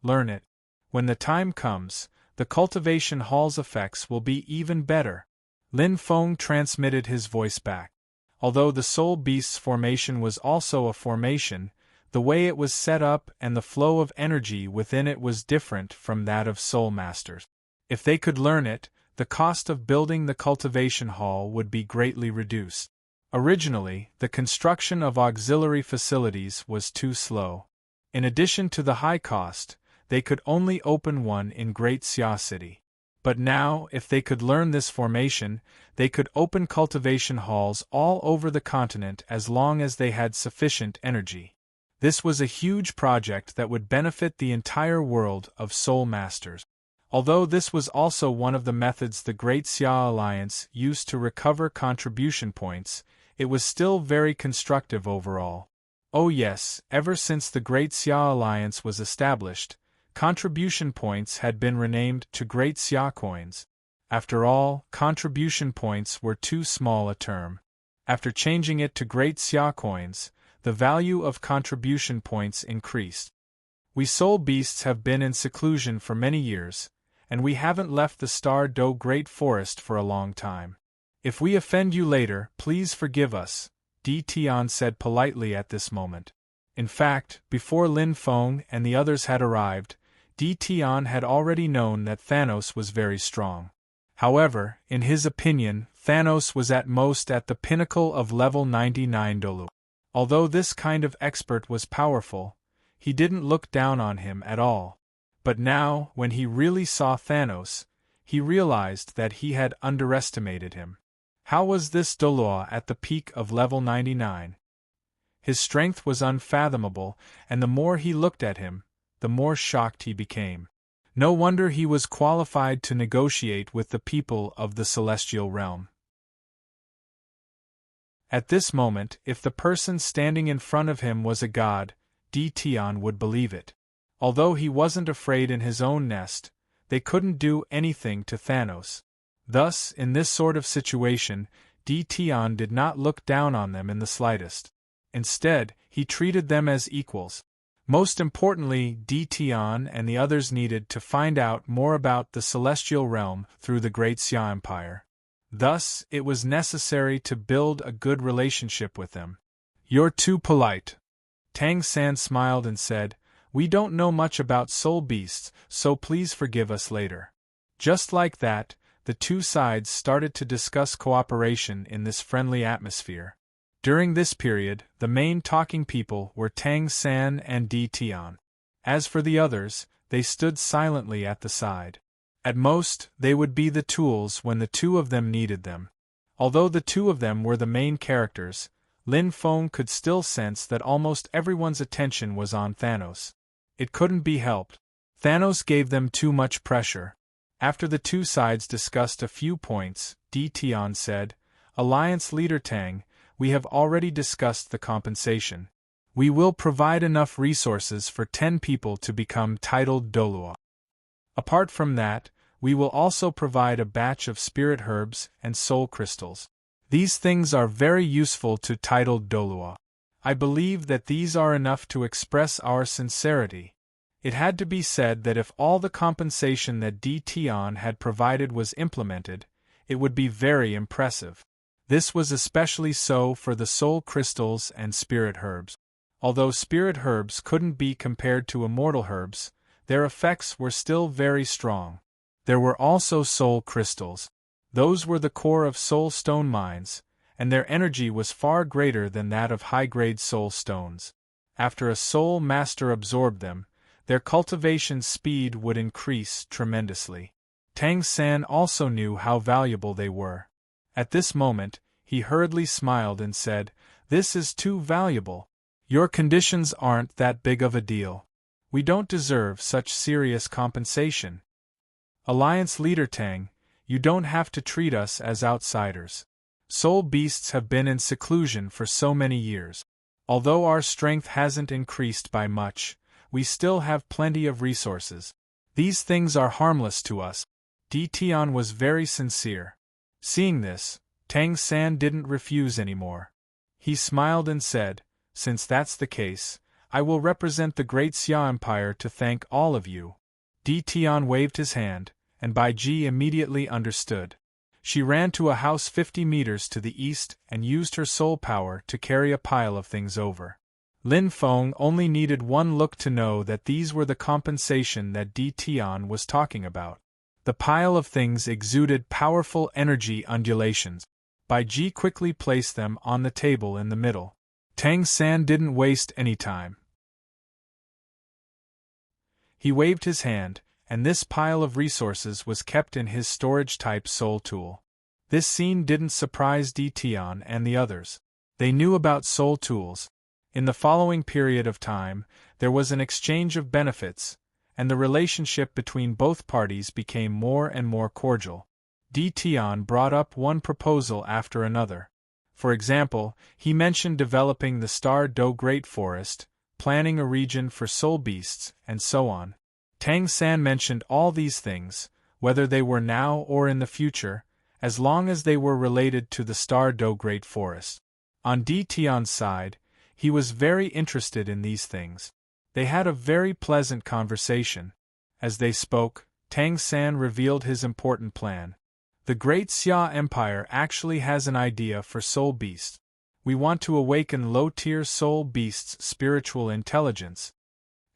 Learn it. When the time comes, the cultivation hall's effects will be even better. Lin Feng transmitted his voice back. Although the Soul Beast's formation was also a formation, the way it was set up and the flow of energy within it was different from that of Soul Masters. If they could learn it, the cost of building the cultivation hall would be greatly reduced. Originally, the construction of auxiliary facilities was too slow. In addition to the high cost, they could only open one in Great Xia City. But now, if they could learn this formation, they could open cultivation halls all over the continent as long as they had sufficient energy. This was a huge project that would benefit the entire world of Soul Masters. Although this was also one of the methods the Great Xia Alliance used to recover contribution points, it was still very constructive overall. Oh yes, ever since the Great Xia Alliance was established, contribution points had been renamed to Great Xia coins. After all, contribution points were too small a term. After changing it to Great Xia coins, the value of contribution points increased. We soul beasts have been in seclusion for many years, and we haven't left the Star Do Great Forest for a long time. If we offend you later, please forgive us, Di Tian said politely at this moment. In fact, before Lin Feng and the others had arrived, Di Tian had already known that Thanos was very strong. However, in his opinion, Thanos was at most at the pinnacle of level 99 Dolu. Although this kind of expert was powerful, he didn't look down on him at all. But now, when he really saw Thanos, he realized that he had underestimated him. How was this Dolua at the peak of level 99? His strength was unfathomable, and the more he looked at him, the more shocked he became. No wonder he was qualified to negotiate with the people of the Celestial Realm. At this moment, if the person standing in front of him was a god, Di Tian would believe it. Although he wasn't afraid in his own nest, they couldn't do anything to Thanos. Thus, in this sort of situation, Di Tian did not look down on them in the slightest. Instead, he treated them as equals. Most importantly, Di Tian and the others needed to find out more about the Celestial Realm through the Great Xia Empire. Thus, it was necessary to build a good relationship with them. You're too polite. Tang San smiled and said, We don't know much about soul beasts, so please forgive us later. Just like that, the two sides started to discuss cooperation in this friendly atmosphere. During this period, the main talking people were Tang San and Di Tian. As for the others, they stood silently at the side. At most, they would be the tools when the two of them needed them. Although the two of them were the main characters, Lin Feng could still sense that almost everyone's attention was on Thanos. It couldn't be helped. Thanos gave them too much pressure. After the two sides discussed a few points, Di Tian said, Alliance Leader Tang, we have already discussed the compensation. We will provide enough resources for 10 people to become titled Dolua. Apart from that, we will also provide a batch of spirit herbs and soul crystals. These things are very useful to titled Dolua. I believe that these are enough to express our sincerity. It had to be said that if all the compensation that Di Tian had provided was implemented, it would be very impressive. This was especially so for the soul crystals and spirit herbs. Although spirit herbs couldn't be compared to immortal herbs, their effects were still very strong. There were also soul crystals. Those were the core of soul stone mines, and their energy was far greater than that of high-grade soul stones. After a soul master absorbed them, their cultivation speed would increase tremendously. Tang San also knew how valuable they were. At this moment, he hurriedly smiled and said, This is too valuable. Your conditions aren't that big of a deal. We don't deserve such serious compensation. Alliance Leader Tang, you don't have to treat us as outsiders. Soul beasts have been in seclusion for so many years. Although our strength hasn't increased by much, we still have plenty of resources. These things are harmless to us. Di Tian was very sincere. Seeing this, Tang San didn't refuse anymore. He smiled and said, Since that's the case, I will represent the Great Xia Empire to thank all of you. Di Tian waved his hand, and Bai Ji immediately understood. She ran to a house 50 meters to the east and used her soul power to carry a pile of things over. Lin Feng only needed one look to know that these were the compensation that Di Tian was talking about. The pile of things exuded powerful energy undulations. Bai Ji quickly placed them on the table in the middle. Tang San didn't waste any time. He waved his hand, and this pile of resources was kept in his storage-type soul tool. This scene didn't surprise Di Tian and the others. They knew about soul tools. In the following period of time, there was an exchange of benefits, and the relationship between both parties became more and more cordial. Di Tian brought up one proposal after another. For example, he mentioned developing the Star Do Great Forest, planning a region for soul beasts, and so on. Tang San mentioned all these things, whether they were now or in the future, as long as they were related to the Star Do Great Forest. On Di Tian's side, he was very interested in these things. They had a very pleasant conversation. As they spoke, Tang San revealed his important plan. The Great Xia Empire actually has an idea for soul beasts. We want to awaken low-tier soul beasts' spiritual intelligence.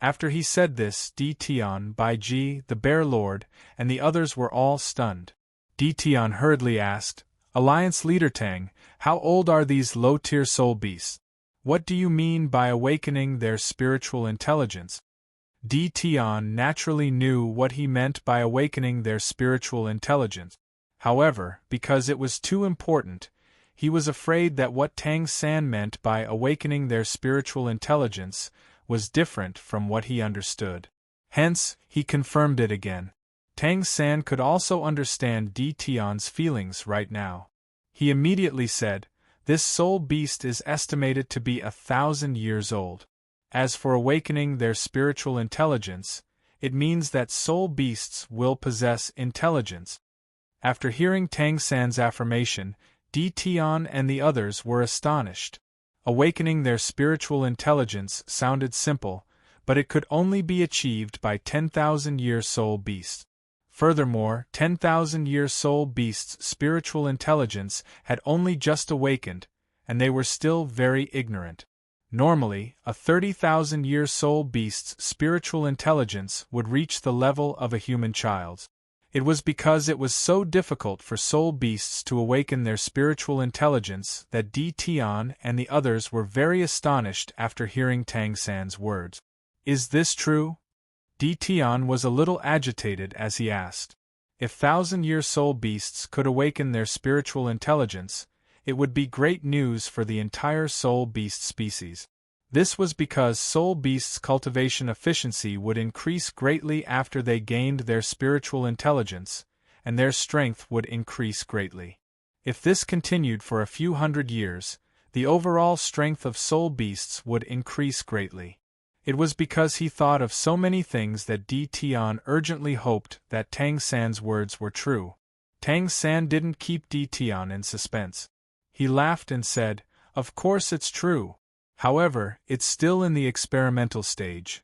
After he said this, Di Tian, Bai Ji, the Bear Lord, and the others were all stunned. Di Tian hurriedly asked, Alliance Leader Tang, how old are these low-tier soul beasts? What do you mean by awakening their spiritual intelligence? Di Tian naturally knew what he meant by awakening their spiritual intelligence. However, because it was too important, he was afraid that what Tang San meant by awakening their spiritual intelligence was different from what he understood. Hence, he confirmed it again. Tang San could also understand Di Tian's feelings right now. He immediately said, This soul beast is estimated to be 1,000 years old. As for awakening their spiritual intelligence, it means that soul beasts will possess intelligence. After hearing Tang San's affirmation, Di Tian and the others were astonished. Awakening their spiritual intelligence sounded simple, but it could only be achieved by 10,000-year soul beasts. Furthermore, 10,000-year soul beasts' spiritual intelligence had only just awakened, and they were still very ignorant. Normally, a 30,000-year soul beast's spiritual intelligence would reach the level of a human child's. It was because it was so difficult for soul beasts to awaken their spiritual intelligence that Di Tian and the others were very astonished after hearing Tang San's words. Is this true? Di Tian was a little agitated as he asked. If 1,000-year soul beasts could awaken their spiritual intelligence, it would be great news for the entire soul beast species. This was because soul beasts' cultivation efficiency would increase greatly after they gained their spiritual intelligence, and their strength would increase greatly. If this continued for a few hundred years, the overall strength of soul beasts would increase greatly. It was because he thought of so many things that Di Tian urgently hoped that Tang San's words were true. Tang San didn't keep Di Tian in suspense. He laughed and said, "Of course it's true. However, it's still in the experimental stage.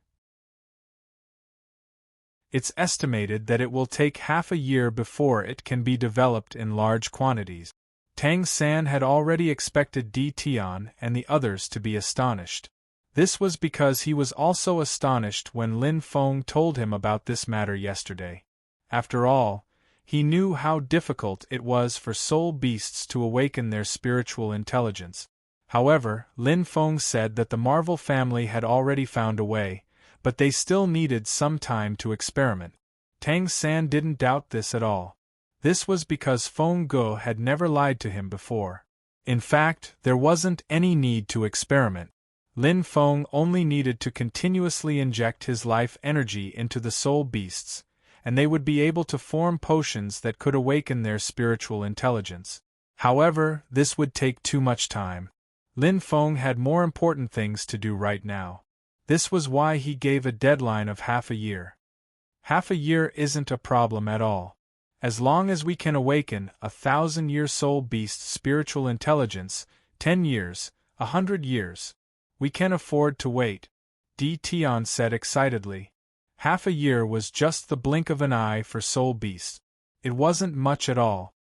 It's estimated that it will take half a year before it can be developed in large quantities." Tang San had already expected Di Tian and the others to be astonished. This was because he was also astonished when Lin Feng told him about this matter yesterday. After all, he knew how difficult it was for soul beasts to awaken their spiritual intelligence. However, Lin Feng said that the Marvel family had already found a way, but they still needed some time to experiment. Tang San didn't doubt this at all. This was because Feng Ge had never lied to him before. In fact, there wasn't any need to experiment. Lin Feng only needed to continuously inject his life energy into the soul beasts, and they would be able to form potions that could awaken their spiritual intelligence. However, this would take too much time. Lin Feng had more important things to do right now. This was why he gave a deadline of half a year. Half a year isn't a problem at all. As long as we can awaken a 1,000-year soul beast's spiritual intelligence, 10 years, 100 years. We can afford to wait, Di Tian said excitedly. Half a year was just the blink of an eye for soul beasts. It wasn't much at all.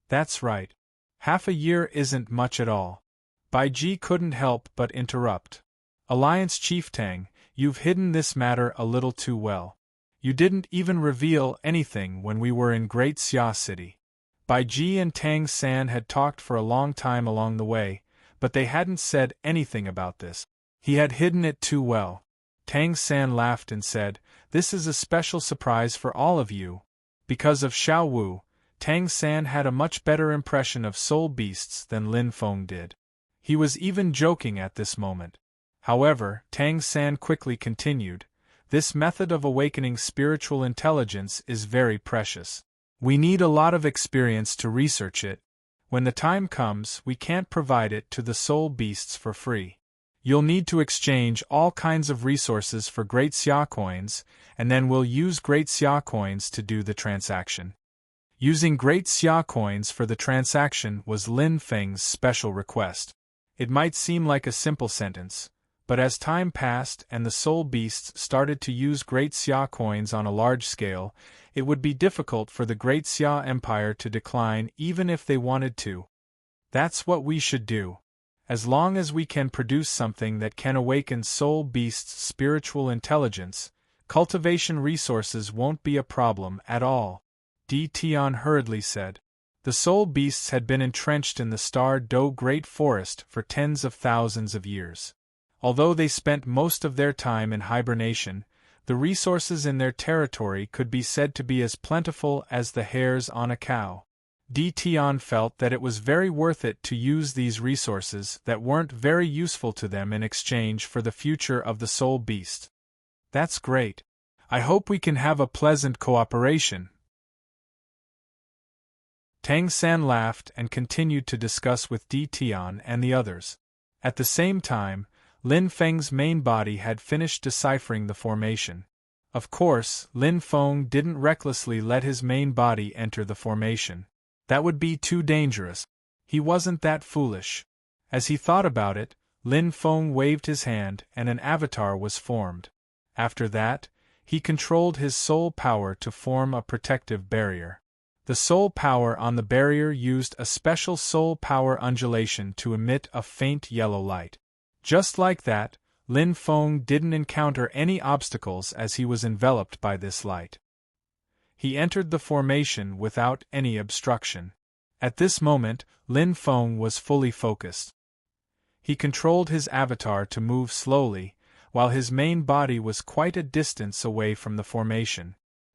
That's right. Half a year isn't much at all. Bai Ji couldn't help but interrupt. Alliance Chief Tang, you've hidden this matter a little too well. You didn't even reveal anything when we were in Great Xia City. Bai Ji and Tang San had talked for a long time along the way, but they hadn't said anything about this. He had hidden it too well. Tang San laughed and said, "This is a special surprise for all of you." Because of Xiao Wu, Tang San had a much better impression of soul beasts than Lin Feng did. He was even joking at this moment. However, Tang San quickly continued, "This method of awakening spiritual intelligence is very precious. We need a lot of experience to research it. When the time comes, we can't provide it to the soul beasts for free. You'll need to exchange all kinds of resources for Great Xia coins, and then we'll use Great Xia coins to do the transaction." Using Great Xia coins for the transaction was Lin Feng's special request. It might seem like a simple sentence, but as time passed and the soul beasts started to use Great Xia coins on a large scale, it would be difficult for the Great Xia Empire to decline even if they wanted to. That's what we should do. As long as we can produce something that can awaken soul beasts' spiritual intelligence, cultivation resources won't be a problem at all, Di Tian hurriedly said. The soul beasts had been entrenched in the Star Do Great Forest for tens of thousands of years. Although they spent most of their time in hibernation, the resources in their territory could be said to be as plentiful as the hairs on a cow. Di Tian felt that it was very worth it to use these resources that weren't very useful to them in exchange for the future of the soul beast. That's great. I hope we can have a pleasant cooperation. Tang San laughed and continued to discuss with Di Tian and the others. At the same time, Lin Feng's main body had finished deciphering the formation. Of course, Lin Feng didn't recklessly let his main body enter the formation. That would be too dangerous. He wasn't that foolish. As he thought about it, Lin Feng waved his hand and an avatar was formed. After that, he controlled his soul power to form a protective barrier. The soul power on the barrier used a special soul power undulation to emit a faint yellow light. Just like that, Lin Feng didn't encounter any obstacles as he was enveloped by this light. He entered the formation without any obstruction. At this moment, Lin Feng was fully focused. He controlled his avatar to move slowly, while his main body was quite a distance away from the formation.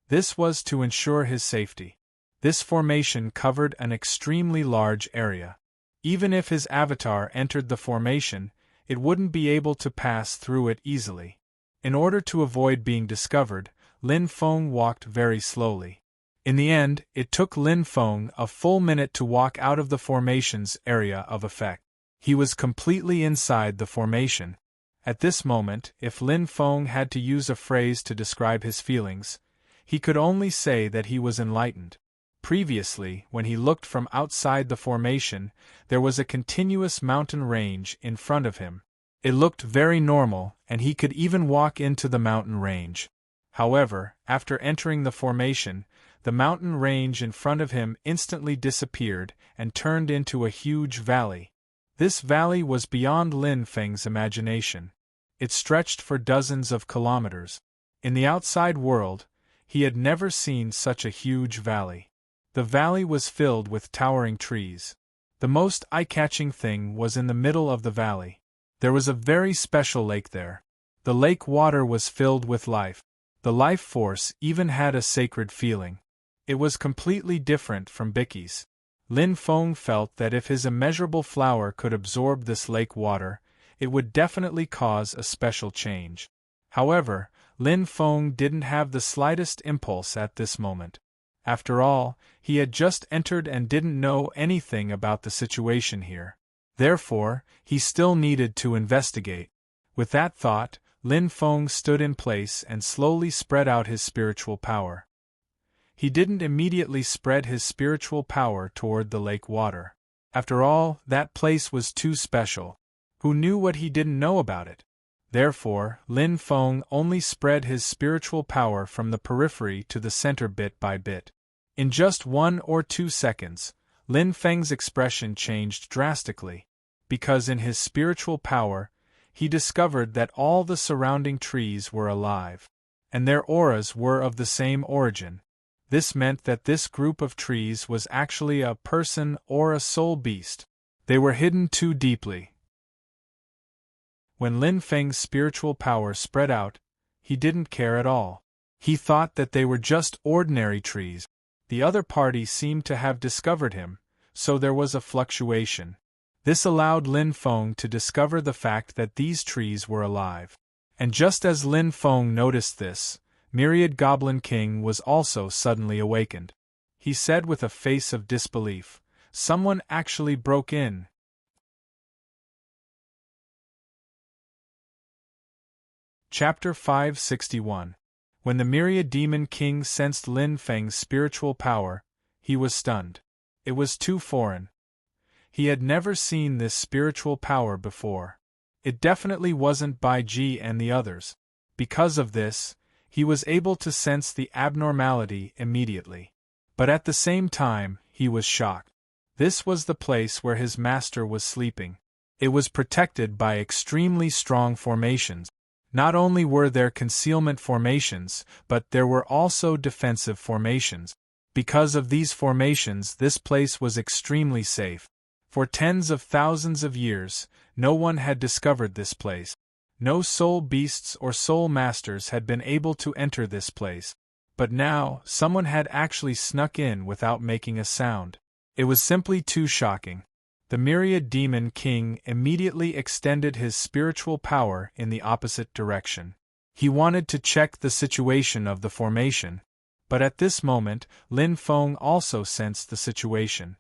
This was to ensure his safety. This formation covered an extremely large area. Even if his avatar entered the formation, it wouldn't be able to pass through it easily. In order to avoid being discovered, Lin Feng walked very slowly. In the end, it took Lin Feng a full minute to walk out of the formation's area of effect. He was completely inside the formation. At this moment, if Lin Feng had to use a phrase to describe his feelings, he could only say that he was enlightened. Previously, when he looked from outside the formation, there was a continuous mountain range in front of him. It looked very normal, and he could even walk into the mountain range. However, after entering the formation, the mountain range in front of him instantly disappeared and turned into a huge valley. This valley was beyond Lin Feng's imagination. It stretched for dozens of kilometers. In the outside world, he had never seen such a huge valley. The valley was filled with towering trees. The most eye-catching thing was in the middle of the valley. There was a very special lake there. The lake water was filled with life. The life force even had a sacred feeling. It was completely different from Bicky's. Lin Feng felt that if his immeasurable flower could absorb this lake water, it would definitely cause a special change. However, Lin Feng didn't have the slightest impulse at this moment. After all, he had just entered and didn't know anything about the situation here. Therefore, he still needed to investigate. With that thought, Lin Feng stood in place and slowly spread out his spiritual power. He didn't immediately spread his spiritual power toward the lake water. After all, that place was too special. Who knew what he didn't know about it? Therefore, Lin Feng only spread his spiritual power from the periphery to the center bit by bit. In just 1 or 2 seconds, Lin Feng's expression changed drastically, because in his spiritual power, he discovered that all the surrounding trees were alive, and their auras were of the same origin. This meant that this group of trees was actually a person or a soul beast. They were hidden too deeply. When Lin Feng's spiritual power spread out, he didn't care at all. He thought that they were just ordinary trees. The other party seemed to have discovered him, so there was a fluctuation. This allowed Lin Feng to discover the fact that these trees were alive. And just as Lin Feng noticed this, Myriad Goblin King was also suddenly awakened. He said with a face of disbelief, "Someone actually broke in." Chapter 561. When the Myriad Demon King sensed Lin Feng's spiritual power, he was stunned. It was too foreign. He had never seen this spiritual power before. It definitely wasn't Bai Ji and the others. Because of this, he was able to sense the abnormality immediately. But at the same time, he was shocked. This was the place where his master was sleeping. It was protected by extremely strong formations. Not only were there concealment formations, but there were also defensive formations. Because of these formations, this place was extremely safe. For tens of thousands of years, no one had discovered this place. No soul beasts or soul masters had been able to enter this place. But now, someone had actually snuck in without making a sound. It was simply too shocking. The Myriad Demon King immediately extended his spiritual power in the opposite direction. He wanted to check the situation of the formation. But at this moment, Lin Feng also sensed the situation.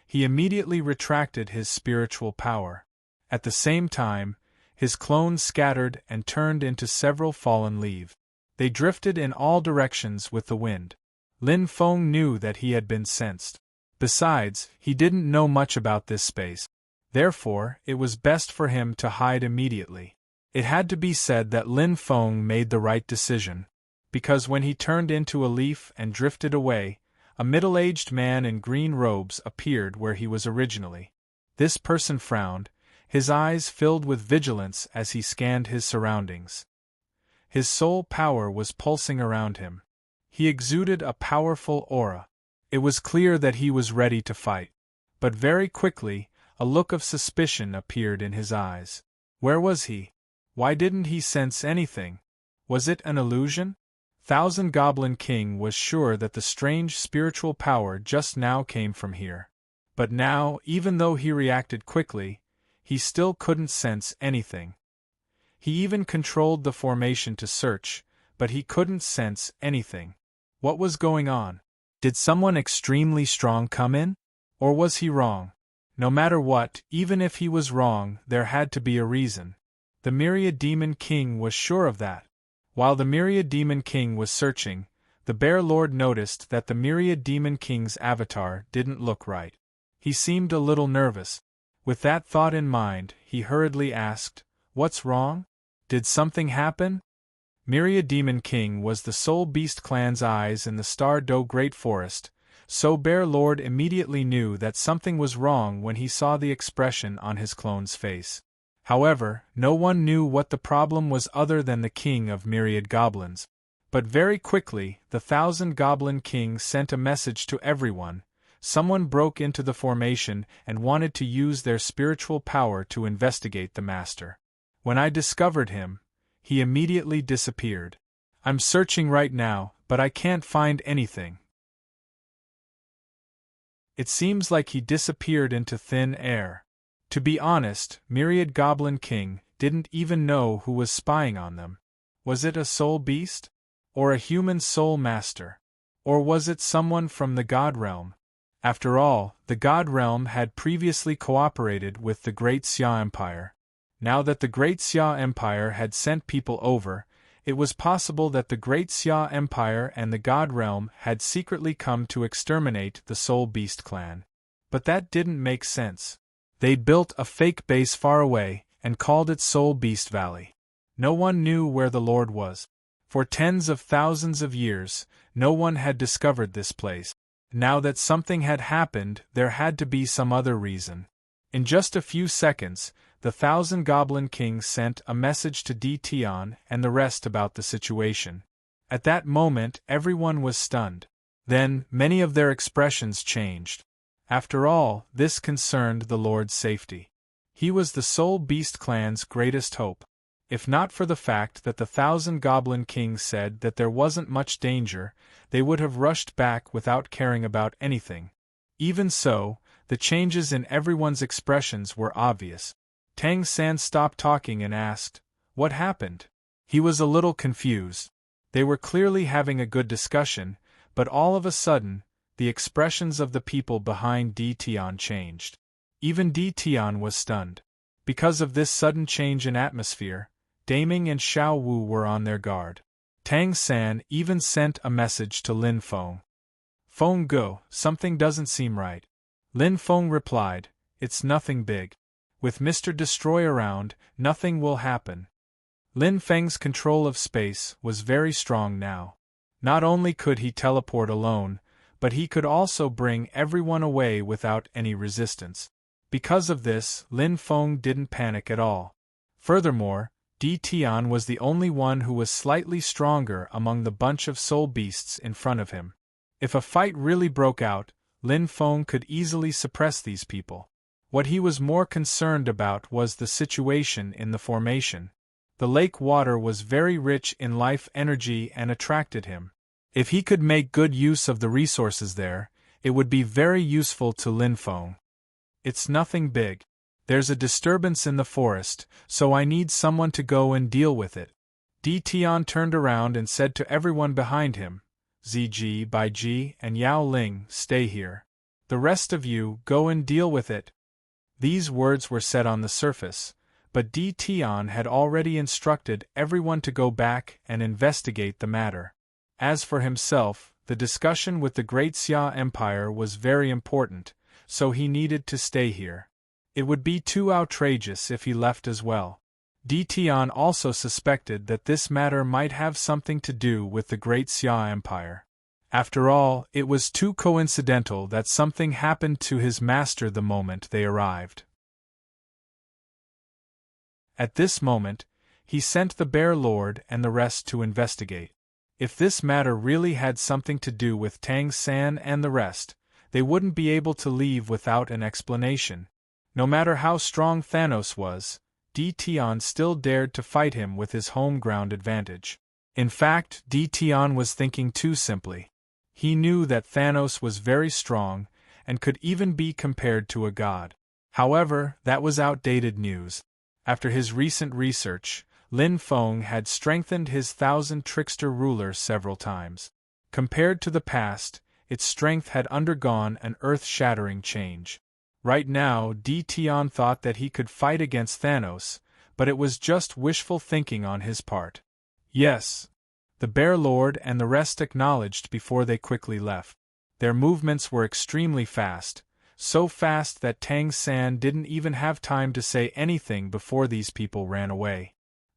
He immediately retracted his spiritual power. At the same time, his clones scattered and turned into several fallen leaves. They drifted in all directions with the wind. Lin Feng knew that he had been sensed. Besides, he didn't know much about this space. Therefore, it was best for him to hide immediately. It had to be said that Lin Feng made the right decision. Because when he turned into a leaf and drifted away, A middle-aged man in green robes appeared where he was originally. This person frowned, his eyes filled with vigilance as he scanned his surroundings. His soul power was pulsing around him. He exuded a powerful aura. It was clear that he was ready to fight. But very quickly, a look of suspicion appeared in his eyes. Where was he? Why didn't he sense anything? Was it an illusion? Thousand Goblin King was sure that the strange spiritual power just now came from here. But now, even though he reacted quickly, he still couldn't sense anything. He even controlled the formation to search, but he couldn't sense anything. What was going on? Did someone extremely strong come in? Or was he wrong? No matter what, even if he was wrong, there had to be a reason. The Myriad Demon King was sure of that. While the Myriad Demon King was searching, the Bear Lord noticed that the Myriad Demon King's avatar didn't look right. He seemed a little nervous. With that thought in mind, he hurriedly asked, "What's wrong? Did something happen?" Myriad Demon King was the Soul Beast clan's eyes in the Star Doe Great Forest, so Bear Lord immediately knew that something was wrong when he saw the expression on his clone's face. However, no one knew what the problem was other than the King of Myriad Goblins. But very quickly, the Thousand Goblin King sent a message to everyone. Someone broke into the formation and wanted to use their spiritual power to investigate the master. When I discovered him, he immediately disappeared. I'm searching right now, but I can't find anything. It seems like he disappeared into thin air. To be honest, Myriad Goblin King didn't even know who was spying on them. Was it a soul beast? Or a human soul master? Or was it someone from the God Realm? After all, the God Realm had previously cooperated with the Great Xia Empire. Now that the Great Xia Empire had sent people over, it was possible that the Great Xia Empire and the God Realm had secretly come to exterminate the Soul Beast clan. But that didn't make sense. They'd built a fake base far away and called it Soul Beast Valley. No one knew where the Lord was. For tens of thousands of years, no one had discovered this place. Now that something had happened, there had to be some other reason. In just a few seconds, the Thousand Goblin King sent a message to Tion and the rest about the situation. At that moment, everyone was stunned. Then, many of their expressions changed. After all, this concerned the Lord's safety. He was the Soul Beast clan's greatest hope. If not for the fact that the Thousand Goblin Kings said that there wasn't much danger, they would have rushed back without caring about anything. Even so, the changes in everyone's expressions were obvious. Tang San stopped talking and asked, "What happened?" He was a little confused. They were clearly having a good discussion, but all of a sudden, the expressions of the people behind Tion changed. Even Tion was stunned. Because of this sudden change in atmosphere, Daming and Xiao Wu were on their guard. Tang San even sent a message to Lin Feng. "Feng Go, something doesn't seem right." Lin Feng replied, "It's nothing big. With Mr. Destroy around, nothing will happen." Lin Feng's control of space was very strong now. Not only could he teleport alone, but he could also bring everyone away without any resistance. Because of this, Lin Feng didn't panic at all. Furthermore, Tion was the only one who was slightly stronger among the bunch of soul beasts in front of him. If a fight really broke out, Lin Feng could easily suppress these people. What he was more concerned about was the situation in the formation. The lake water was very rich in life energy and attracted him. If he could make good use of the resources there, it would be very useful to Lin Feng. "It's nothing big. There's a disturbance in the forest, so I need someone to go and deal with it." Tion turned around and said to everyone behind him, "Ziji, Baiji, and Yao Ling, stay here. The rest of you, go and deal with it." These words were said on the surface, but Tion had already instructed everyone to go back and investigate the matter. As for himself, the discussion with the Great Xia Empire was very important, so he needed to stay here. It would be too outrageous if he left as well. Tion also suspected that this matter might have something to do with the Great Xia Empire. After all, it was too coincidental that something happened to his master the moment they arrived. At this moment, he sent the Bear Lord and the rest to investigate. If this matter really had something to do with Tang San and the rest, they wouldn't be able to leave without an explanation. No matter how strong Thanos was, Di Tian still dared to fight him with his home ground advantage. In fact, Di Tian was thinking too simply. He knew that Thanos was very strong and could even be compared to a god. However, that was outdated news. After his recent research, Lin Feng had strengthened his 1,000 trickster ruler several times. Compared to the past, its strength had undergone an earth-shattering change. Right now, Di Tian thought that he could fight against Thanos, but it was just wishful thinking on his part. Yes, the Bear Lord and the rest acknowledged before they quickly left. Their movements were extremely fast, so fast that Tang San didn't even have time to say anything before these people ran away.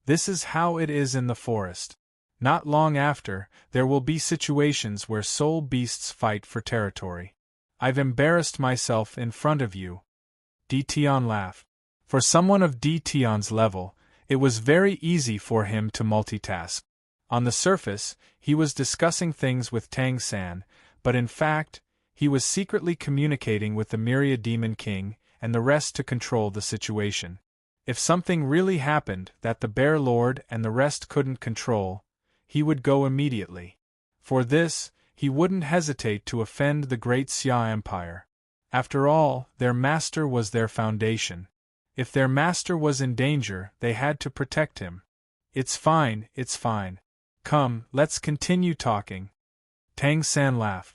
This is how it is in the forest. Not long after, there will be situations where soul beasts fight for territory. I've embarrassed myself in front of you. Di Tian laughed. For someone of Di Tian's level, it was very easy for him to multitask. On the surface, he was discussing things with Tang San, but in fact, he was secretly communicating with the Myriad Demon King and the rest to control the situation. If something really happened that the Bear Lord and the rest couldn't control, he would go immediately. For this, he wouldn't hesitate to offend the great Xia Empire. After all, their master was their foundation. If their master was in danger, they had to protect him. It's fine, it's fine. Come, let's continue talking. Tang San laughed.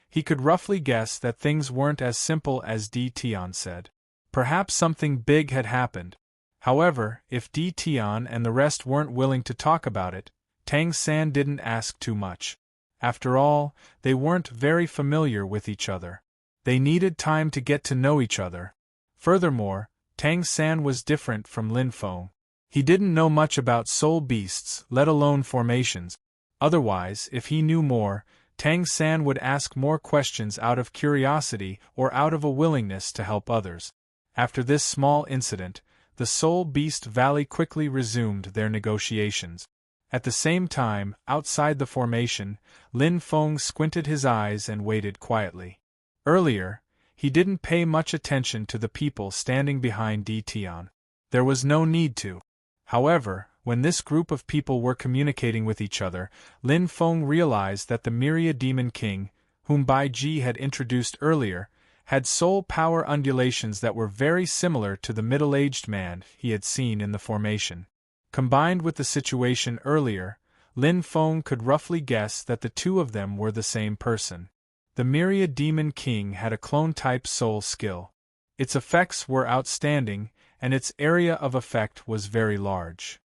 He could roughly guess that things weren't as simple as Di Tian said. Perhaps something big had happened. However, if Di Tian and the rest weren't willing to talk about it, Tang San didn't ask too much. After all, they weren't very familiar with each other. They needed time to get to know each other. Furthermore, Tang San was different from Lin Feng. He didn't know much about soul beasts, let alone formations. Otherwise, if he knew more, Tang San would ask more questions out of curiosity or out of a willingness to help others. After this small incident, the Soul Beast Valley quickly resumed their negotiations. At the same time, outside the formation, Lin Feng squinted his eyes and waited quietly. Earlier, he didn't pay much attention to the people standing behind Di Tian. There was no need to. However, when this group of people were communicating with each other, Lin Feng realized that the Myriad Demon King, whom Bai Ji had introduced earlier, had soul power undulations that were very similar to the middle-aged man he had seen in the formation. Combined with the situation earlier, Lin Feng could roughly guess that the two of them were the same person. The Myriad Demon King had a clone-type soul skill. Its effects were outstanding, and its area of effect was very large.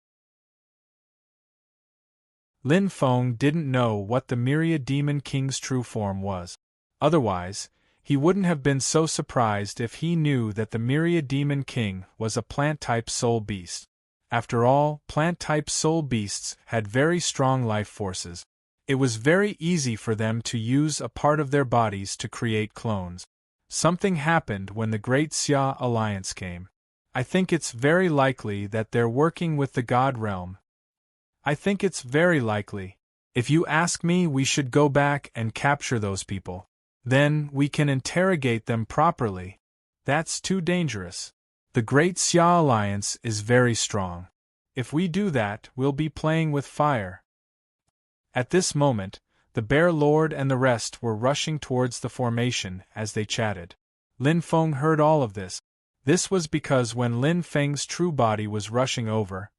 Lin Feng didn't know what the Myriad Demon King's true form was. Otherwise, he wouldn't have been so surprised if he knew that the Myriad Demon King was a plant-type soul beast. After all, plant-type soul beasts had very strong life forces. It was very easy for them to use a part of their bodies to create clones. Something happened when the Great Xia Alliance came. I think it's very likely that they're working with the God Realm. I think it's very likely. If you ask me, we should go back and capture those people. Then, we can interrogate them properly. That's too dangerous. The Great Xia Alliance is very strong. If we do that, we'll be playing with fire. At this moment, the Bear Lord and the rest were rushing towards the formation as they chatted. Lin Feng heard all of this. This was because when Lin Feng's true body was rushing over,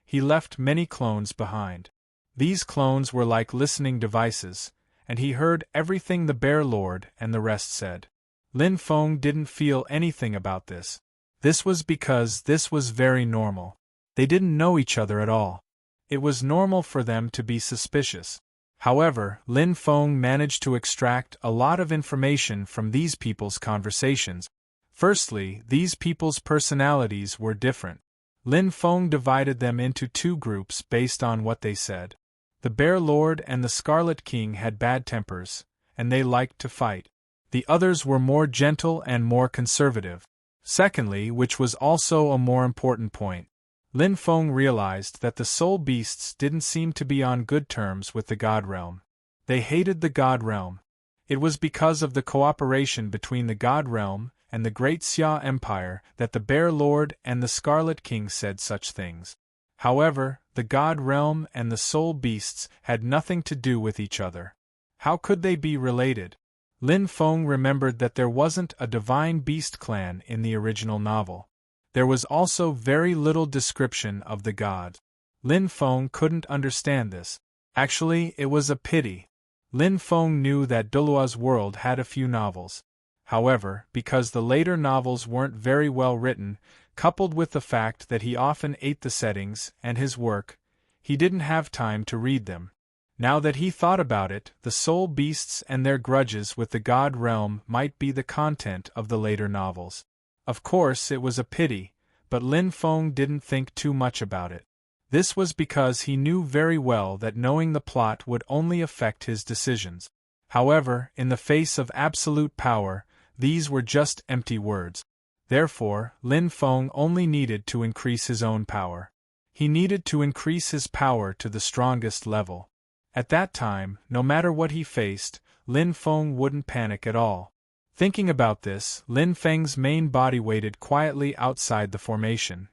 he left many clones behind. These clones were like listening devices, and he heard everything the Bear Lord and the rest said. Lin Feng didn't feel anything about this. This was because this was very normal. They didn't know each other at all. It was normal for them to be suspicious. However, Lin Feng managed to extract a lot of information from these people's conversations. Firstly, these people's personalities were different. Lin Feng divided them into two groups based on what they said. The Bear Lord and the Scarlet King had bad tempers, and they liked to fight. The others were more gentle and more conservative. Secondly, which was also a more important point, Lin Feng realized that the soul beasts didn't seem to be on good terms with the God Realm. They hated the God Realm. It was because of the cooperation between the God Realm and the Great Xia Empire that the Bear Lord and the Scarlet King said such things. However, the God Realm and the soul beasts had nothing to do with each other. How could they be related? Lin Feng remembered that there wasn't a divine beast clan in the original novel. There was also very little description of the gods. Lin Feng couldn't understand this. Actually, it was a pity. Lin Feng knew that Dulua's world had a few novels. However, because the later novels weren't very well written, coupled with the fact that he often ate the settings and his work, he didn't have time to read them. Now that he thought about it, the soul beasts and their grudges with the God Realm might be the content of the later novels. Of course, it was a pity, but Lin Feng didn't think too much about it. This was because he knew very well that knowing the plot would only affect his decisions. However, in the face of absolute power, these were just empty words. Therefore, Lin Feng only needed to increase his own power. He needed to increase his power to the strongest level. At that time, no matter what he faced, Lin Feng wouldn't panic at all. Thinking about this, Lin Feng's main body waited quietly outside the formation.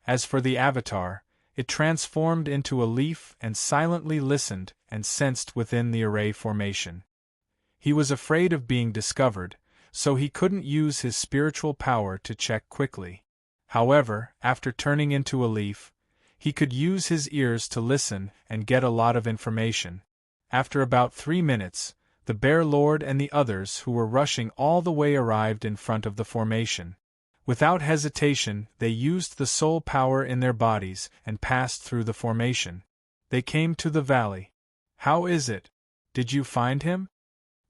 As for the avatar, it transformed into a leaf and silently listened and sensed within the array formation. He was afraid of being discovered, so he couldn't use his spiritual power to check quickly. However, after turning into a leaf, he could use his ears to listen and get a lot of information. After about 3 minutes, the Bear Lord and the others who were rushing all the way arrived in front of the formation. Without hesitation, they used the soul power in their bodies and passed through the formation. They came to the valley. How is it? Did you find him?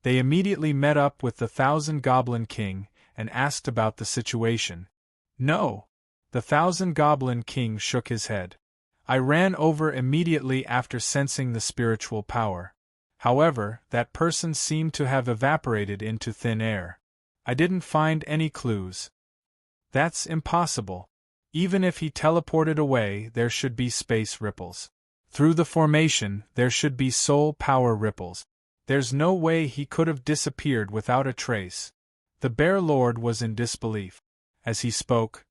They immediately met up with the 1,000 Goblin King and asked about the situation. No. The 1,000 Goblin King shook his head. I ran over immediately after sensing the spiritual power. However, that person seemed to have evaporated into thin air. I didn't find any clues. That's impossible. Even if he teleported away, there should be space ripples. Through the formation, there should be soul power ripples. There's no way he could have disappeared without a trace. The Bear Lord was in disbelief. As he spoke,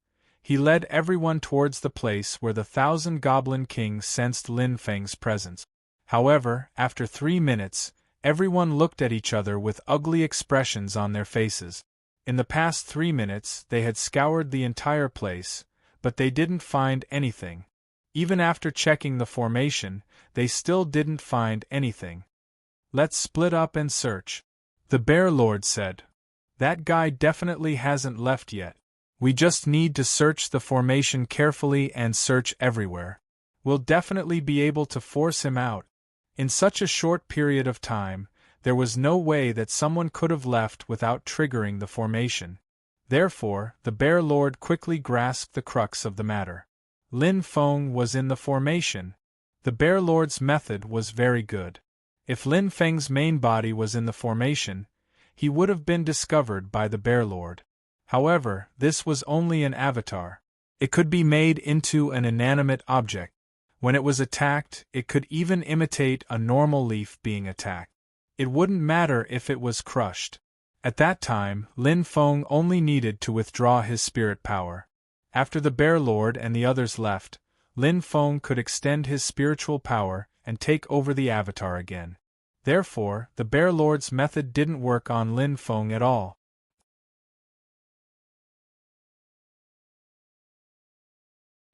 he led everyone towards the place where the 1,000 Goblin King sensed Lin Feng's presence. However, after 3 minutes, everyone looked at each other with ugly expressions on their faces. In the past 3 minutes, they had scoured the entire place, but they didn't find anything. Even after checking the formation, they still didn't find anything. Let's split up and search, the Bear Lord said. That guy definitely hasn't left yet. We just need to search the formation carefully and search everywhere. We'll definitely be able to force him out. In such a short period of time, there was no way that someone could have left without triggering the formation. Therefore, the Bear Lord quickly grasped the crux of the matter. Lin Feng was in the formation. The Bear Lord's method was very good. If Lin Feng's main body was in the formation, he would have been discovered by the Bear Lord. However, this was only an avatar. It could be made into an inanimate object. When it was attacked, it could even imitate a normal leaf being attacked. It wouldn't matter if it was crushed. At that time, Lin Feng only needed to withdraw his spirit power. After the Bear Lord and the others left, Lin Feng could extend his spiritual power and take over the avatar again. Therefore, the Bear Lord's method didn't work on Lin Feng at all.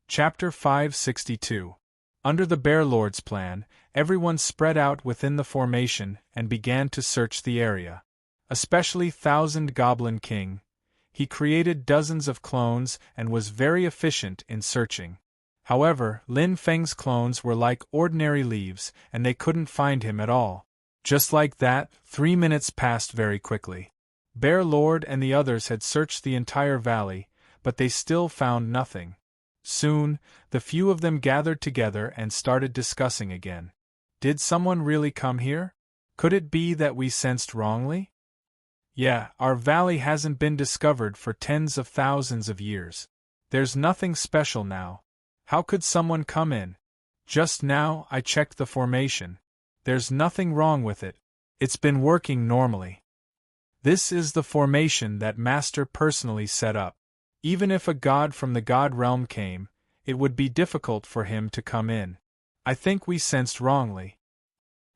Chapter 562. Under the Bear Lord's plan, everyone spread out within the formation and began to search the area. Especially 1,000 Goblin King. He created dozens of clones and was very efficient in searching. However, Lin Feng's clones were like ordinary leaves and they couldn't find him at all. Just like that, 3 minutes passed very quickly. Bear Lord and the others had searched the entire valley, but they still found nothing. Soon, the few of them gathered together and started discussing again. Did someone really come here? Could it be that we sensed wrongly? Yeah, our valley hasn't been discovered for tens of thousands of years. There's nothing special now. How could someone come in? Just now I checked the formation. There's nothing wrong with it. It's been working normally. This is the formation that Master personally set up. Even if a god from the god realm came, it would be difficult for him to come in. I think we sensed wrongly.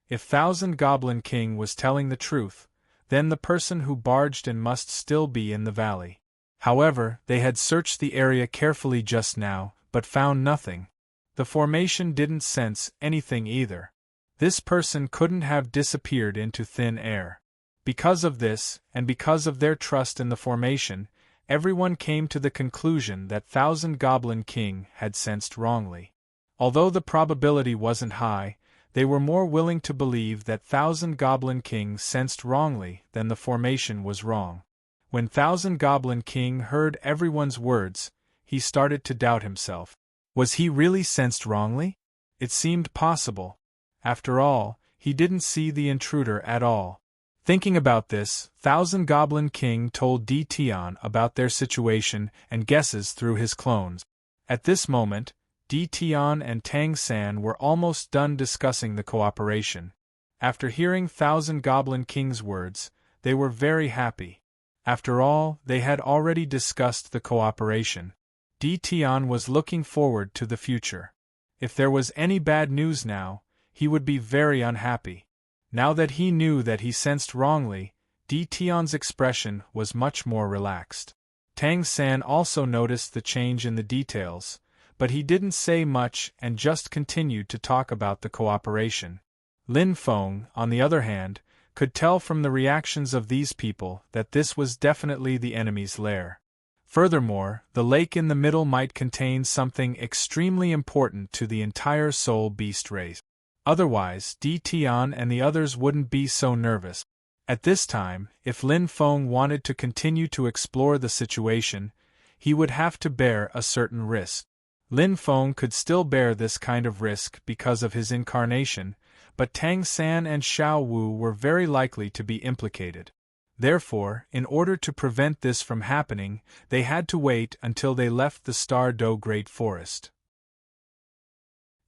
If Thousand Goblin King was telling the truth, then the person who barged in must still be in the valley. However, they had searched the area carefully just now, but found nothing. The formation didn't sense anything either. This person couldn't have disappeared into thin air. Because of this, and because of their trust in the formation, everyone came to the conclusion that Thousand Goblin King had sensed wrongly. Although the probability wasn't high, they were more willing to believe that Thousand Goblin King sensed wrongly than the formation was wrong. When Thousand Goblin King heard everyone's words, he started to doubt himself. Was he really sensed wrongly? It seemed possible. After all, he didn't see the intruder at all. Thinking about this, Thousand Goblin King told Tian about their situation and guesses through his clones. At this moment, Tian and Tang San were almost done discussing the cooperation. After hearing Thousand Goblin King's words, they were very happy. After all, they had already discussed the cooperation. Tian was looking forward to the future. If there was any bad news now, he would be very unhappy. Now that he knew that he sensed wrongly, Tian's expression was much more relaxed. Tang San also noticed the change in the details, but he didn't say much and just continued to talk about the cooperation. Lin Feng, on the other hand, could tell from the reactions of these people that this was definitely the enemy's lair. Furthermore, the lake in the middle might contain something extremely important to the entire soul beast race. Otherwise, Tian and the others wouldn't be so nervous. At this time, if Lin Feng wanted to continue to explore the situation, he would have to bear a certain risk. Lin Feng could still bear this kind of risk because of his incarnation, but Tang San and Xiao Wu were very likely to be implicated. Therefore, in order to prevent this from happening, they had to wait until they left the Star Do Great Forest.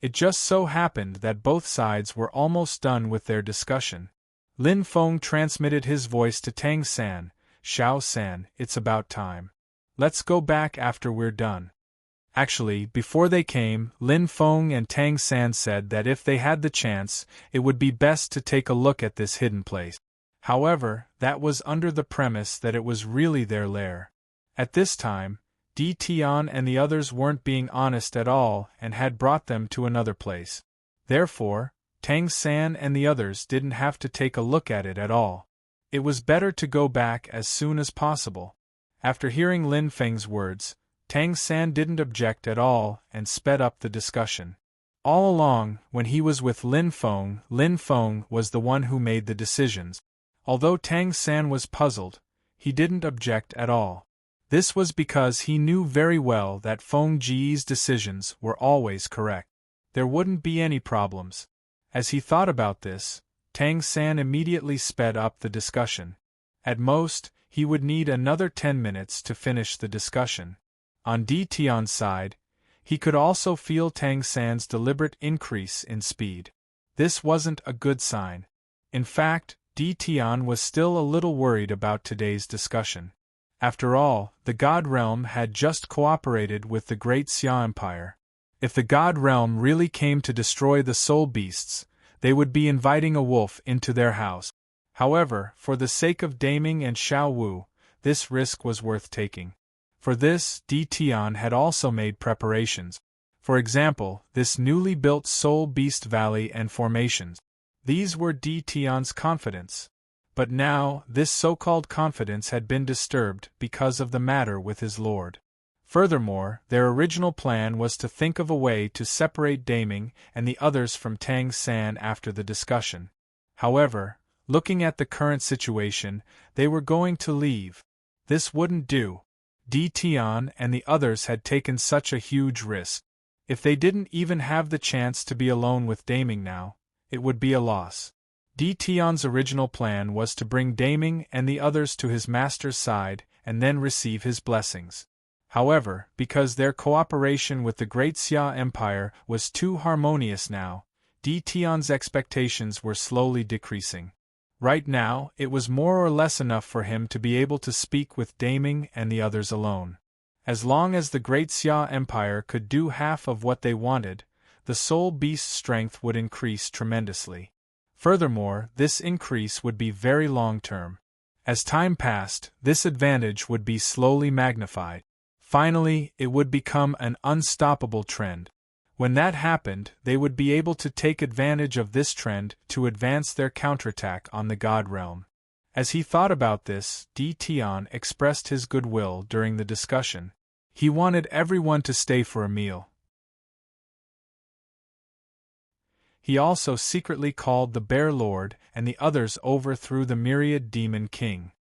It just so happened that both sides were almost done with their discussion. Lin Feng transmitted his voice to Tang San, "Xiao San, it's about time. Let's go back after we're done." Actually, before they came, Lin Feng and Tang San said that if they had the chance, it would be best to take a look at this hidden place. However, that was under the premise that it was really their lair. At this time, Tian and the others weren't being honest at all and had brought them to another place. Therefore, Tang San and the others didn't have to take a look at it at all. It was better to go back as soon as possible. After hearing Lin Feng's words, Tang San didn't object at all and sped up the discussion. All along, when he was with Lin Feng was the one who made the decisions. Although Tang San was puzzled, he didn't object at all. This was because he knew very well that Feng Ji's decisions were always correct. There wouldn't be any problems. As he thought about this, Tang San immediately sped up the discussion. At most, he would need another 10 minutes to finish the discussion. On Tian's side, he could also feel Tang San's deliberate increase in speed. This wasn't a good sign. In fact, Tian was still a little worried about today's discussion. After all, the God Realm had just cooperated with the Great Xia Empire. If the God Realm really came to destroy the soul beasts, they would be inviting a wolf into their house. However, for the sake of Daming and Xiao Wu, this risk was worth taking. For this, Tian had also made preparations. For example, this newly built Soul Beast Valley and formations. These were Tian's confidence. But now, this so-called confidence had been disturbed because of the matter with his lord. Furthermore, their original plan was to think of a way to separate Daming and the others from Tang San after the discussion. However, looking at the current situation, they were going to leave. This wouldn't do. Di Tian and the others had taken such a huge risk. If they didn't even have the chance to be alone with Daming now, it would be a loss. Di Tian's original plan was to bring Daming and the others to his master's side and then receive his blessings. However, because their cooperation with the Great Xia Empire was too harmonious now, Di Tian's expectations were slowly decreasing. Right now, it was more or less enough for him to be able to speak with Daming and the others alone. As long as the Great Xia Empire could do half of what they wanted, the soul beast's strength would increase tremendously. Furthermore, this increase would be very long-term. As time passed, this advantage would be slowly magnified. Finally, it would become an unstoppable trend. When that happened, they would be able to take advantage of this trend to advance their counterattack on the God realm. As he thought about this, Di Tian expressed his goodwill during the discussion. He wanted everyone to stay for a meal. He also secretly called the Bear Lord and the others over through the Myriad Demon King.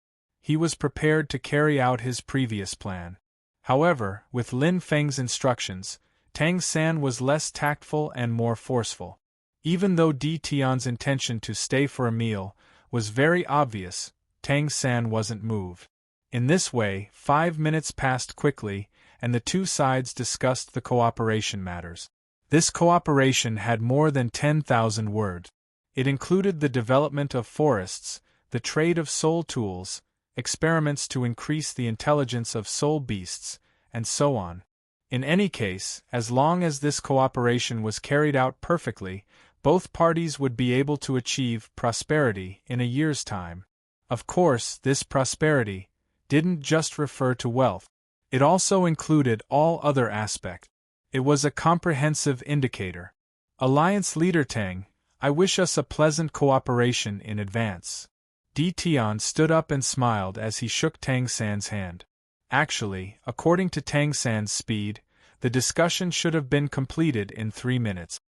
He was prepared to carry out his previous plan. However, with Lin Feng's instructions, Tang San was less tactful and more forceful. Even though Di Tian's intention to stay for a meal was very obvious, Tang San wasn't moved. In this way, 5 minutes passed quickly, and the two sides discussed the cooperation matters. This cooperation had more than 10,000 words. It included the development of forests, the trade of soul tools, experiments to increase the intelligence of soul beasts, and so on. In any case, as long as this cooperation was carried out perfectly, both parties would be able to achieve prosperity in a year's time. Of course, this prosperity didn't just refer to wealth. It also included all other aspects. It was a comprehensive indicator. Alliance Leader Tang, I wish us a pleasant cooperation in advance. Di Tian stood up and smiled as he shook Tang San's hand. Actually, according to Tang San's speed, the discussion should have been completed in 3 minutes.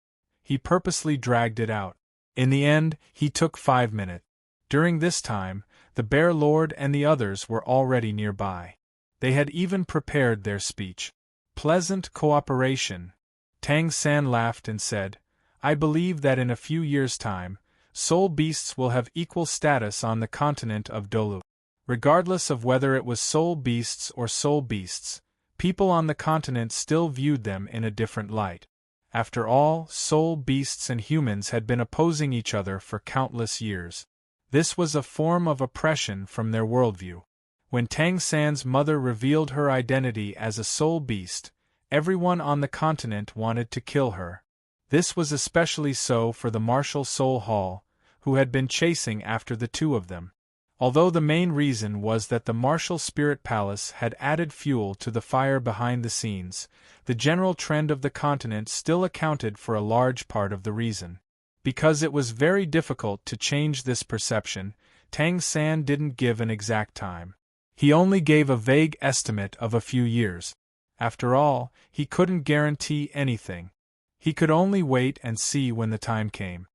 He purposely dragged it out. In the end, he took 5 minutes. During this time, the Bear Lord and the others were already nearby. They had even prepared their speech. Pleasant cooperation. Tang San laughed and said, I believe that in a few years' time, soul beasts will have equal status on the continent of Dolu. Regardless of whether it was soul beasts or soul beasts, people on the continent still viewed them in a different light. After all, soul beasts and humans had been opposing each other for countless years. This was a form of oppression from their worldview. When Tang San's mother revealed her identity as a soul beast, everyone on the continent wanted to kill her. This was especially so for the Martial Soul Hall, who had been chasing after the two of them. Although the main reason was that the Martial Spirit Palace had added fuel to the fire behind the scenes, the general trend of the continent still accounted for a large part of the reason. Because it was very difficult to change this perception, Tang San didn't give an exact time. He only gave a vague estimate of a few years. After all, he couldn't guarantee anything. He could only wait and see when the time came.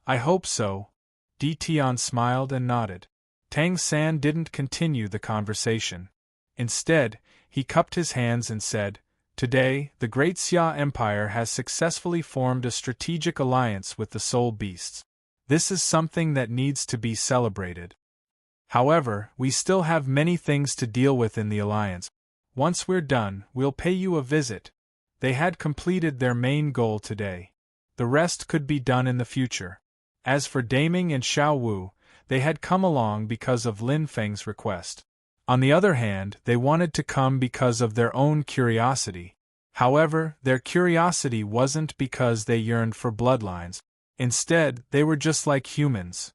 I hope so. Di Tian smiled and nodded. Tang San didn't continue the conversation. Instead, he cupped his hands and said, Today, the Great Xia Empire has successfully formed a strategic alliance with the soul beasts. This is something that needs to be celebrated. However, we still have many things to deal with in the alliance. Once we're done, we'll pay you a visit. They had completed their main goal today. The rest could be done in the future. As for Daming and Xiao Wu, they had come along because of Lin Feng's request. On the other hand, they wanted to come because of their own curiosity. However, their curiosity wasn't because they yearned for bloodlines. Instead, they were just like humans.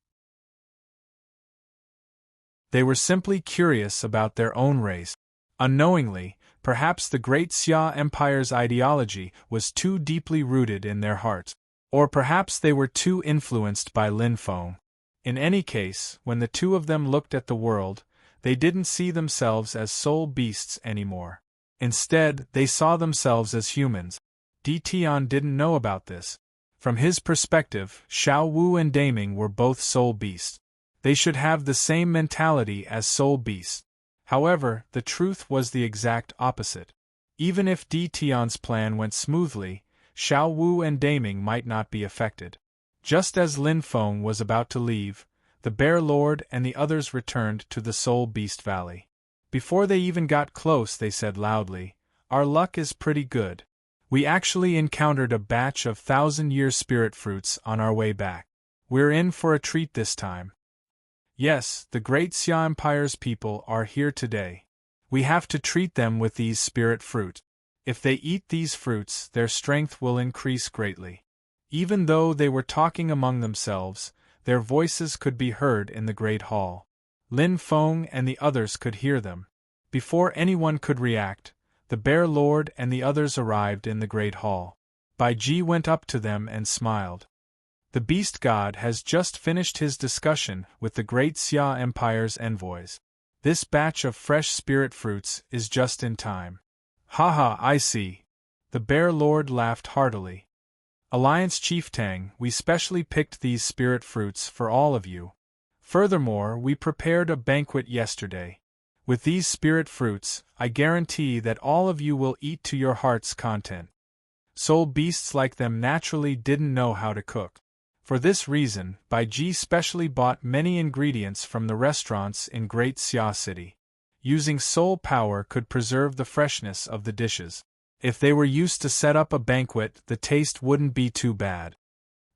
They were simply curious about their own race. Unknowingly, perhaps the Great Xia Empire's ideology was too deeply rooted in their hearts. Or perhaps they were too influenced by Lin Feng. In any case, when the two of them looked at the world, they didn't see themselves as soul beasts anymore. Instead, they saw themselves as humans. Di Tian didn't know about this. From his perspective, Xiao Wu and Daming were both soul beasts. They should have the same mentality as soul beasts. However, the truth was the exact opposite. Even if Di Tian's plan went smoothly, Xiao Wu and Daming might not be affected. Just as Lin Feng was about to leave, the Bear Lord and the others returned to the Soul Beast Valley. Before they even got close, they said loudly, "Our luck is pretty good. We actually encountered a batch of 1,000-year spirit fruits on our way back. We're in for a treat this time. Yes, the great Xia Empire's people are here today. We have to treat them with these spirit fruit. If they eat these fruits, their strength will increase greatly." Even though they were talking among themselves, their voices could be heard in the Great Hall. Lin Feng and the others could hear them. Before anyone could react, the Bear Lord and the others arrived in the Great Hall. Bai Ji went up to them and smiled. "The Beast God has just finished his discussion with the great Xia Empire's envoys. This batch of fresh spirit fruits is just in time." "Haha, I see." The Bear Lord laughed heartily. "Alliance Chief Tang, we specially picked these spirit fruits for all of you. Furthermore, we prepared a banquet yesterday. With these spirit fruits, I guarantee that all of you will eat to your heart's content." Soul beasts like them naturally didn't know how to cook. For this reason, Bai Ji specially bought many ingredients from the restaurants in Great Xia City. Using soul power could preserve the freshness of the dishes. If they were used to set up a banquet, the taste wouldn't be too bad.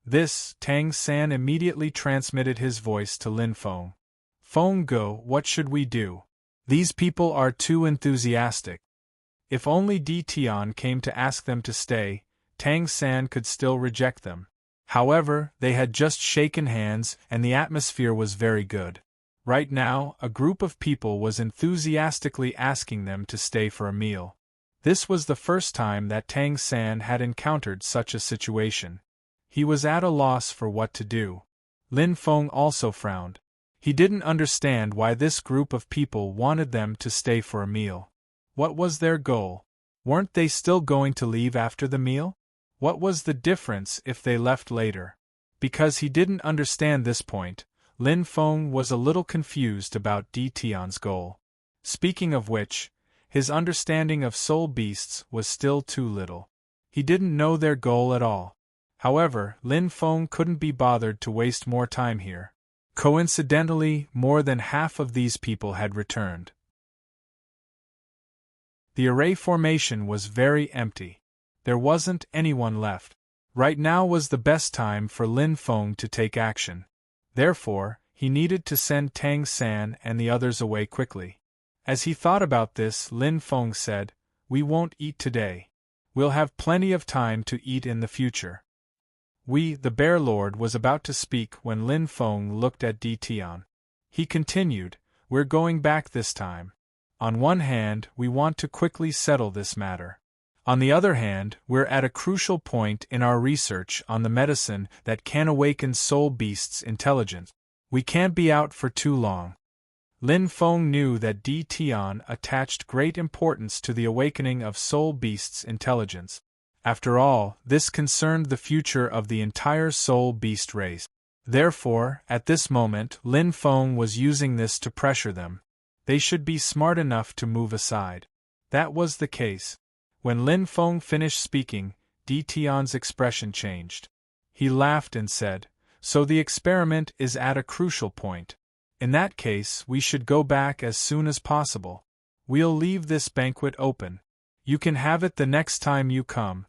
This, Tang San immediately transmitted his voice to Lin Feng. "Feng Go, what should we do? These people are too enthusiastic." If only Di Tian came to ask them to stay, Tang San could still reject them. However, they had just shaken hands and the atmosphere was very good. Right now, a group of people was enthusiastically asking them to stay for a meal. This was the first time that Tang San had encountered such a situation. He was at a loss for what to do. Lin Feng also frowned. He didn't understand why this group of people wanted them to stay for a meal. What was their goal? Weren't they still going to leave after the meal? What was the difference if they left later? Because he didn't understand this point, Lin Feng was a little confused about Di Tian's goal. Speaking of which, his understanding of soul beasts was still too little. He didn't know their goal at all. However, Lin Feng couldn't be bothered to waste more time here. Coincidentally, more than half of these people had returned. The array formation was very empty. There wasn't anyone left. Right now was the best time for Lin Feng to take action. Therefore, he needed to send Tang San and the others away quickly. As he thought about this, Lin Feng said, "We won't eat today. We'll have plenty of time to eat in the future." The Bear Lord was about to speak when Lin Feng looked at Di Tian. He continued, "We're going back this time. On one hand, we want to quickly settle this matter. On the other hand, we're at a crucial point in our research on the medicine that can awaken soul beasts' intelligence. We can't be out for too long." Lin Feng knew that Di Tian attached great importance to the awakening of soul beasts' intelligence. After all, this concerned the future of the entire soul beast race. Therefore, at this moment, Lin Feng was using this to pressure them. They should be smart enough to move aside. That was the case. When Lin Feng finished speaking, Di Tian's expression changed. He laughed and said, "So the experiment is at a crucial point. In that case, we should go back as soon as possible. We'll leave this banquet open. You can have it the next time you come."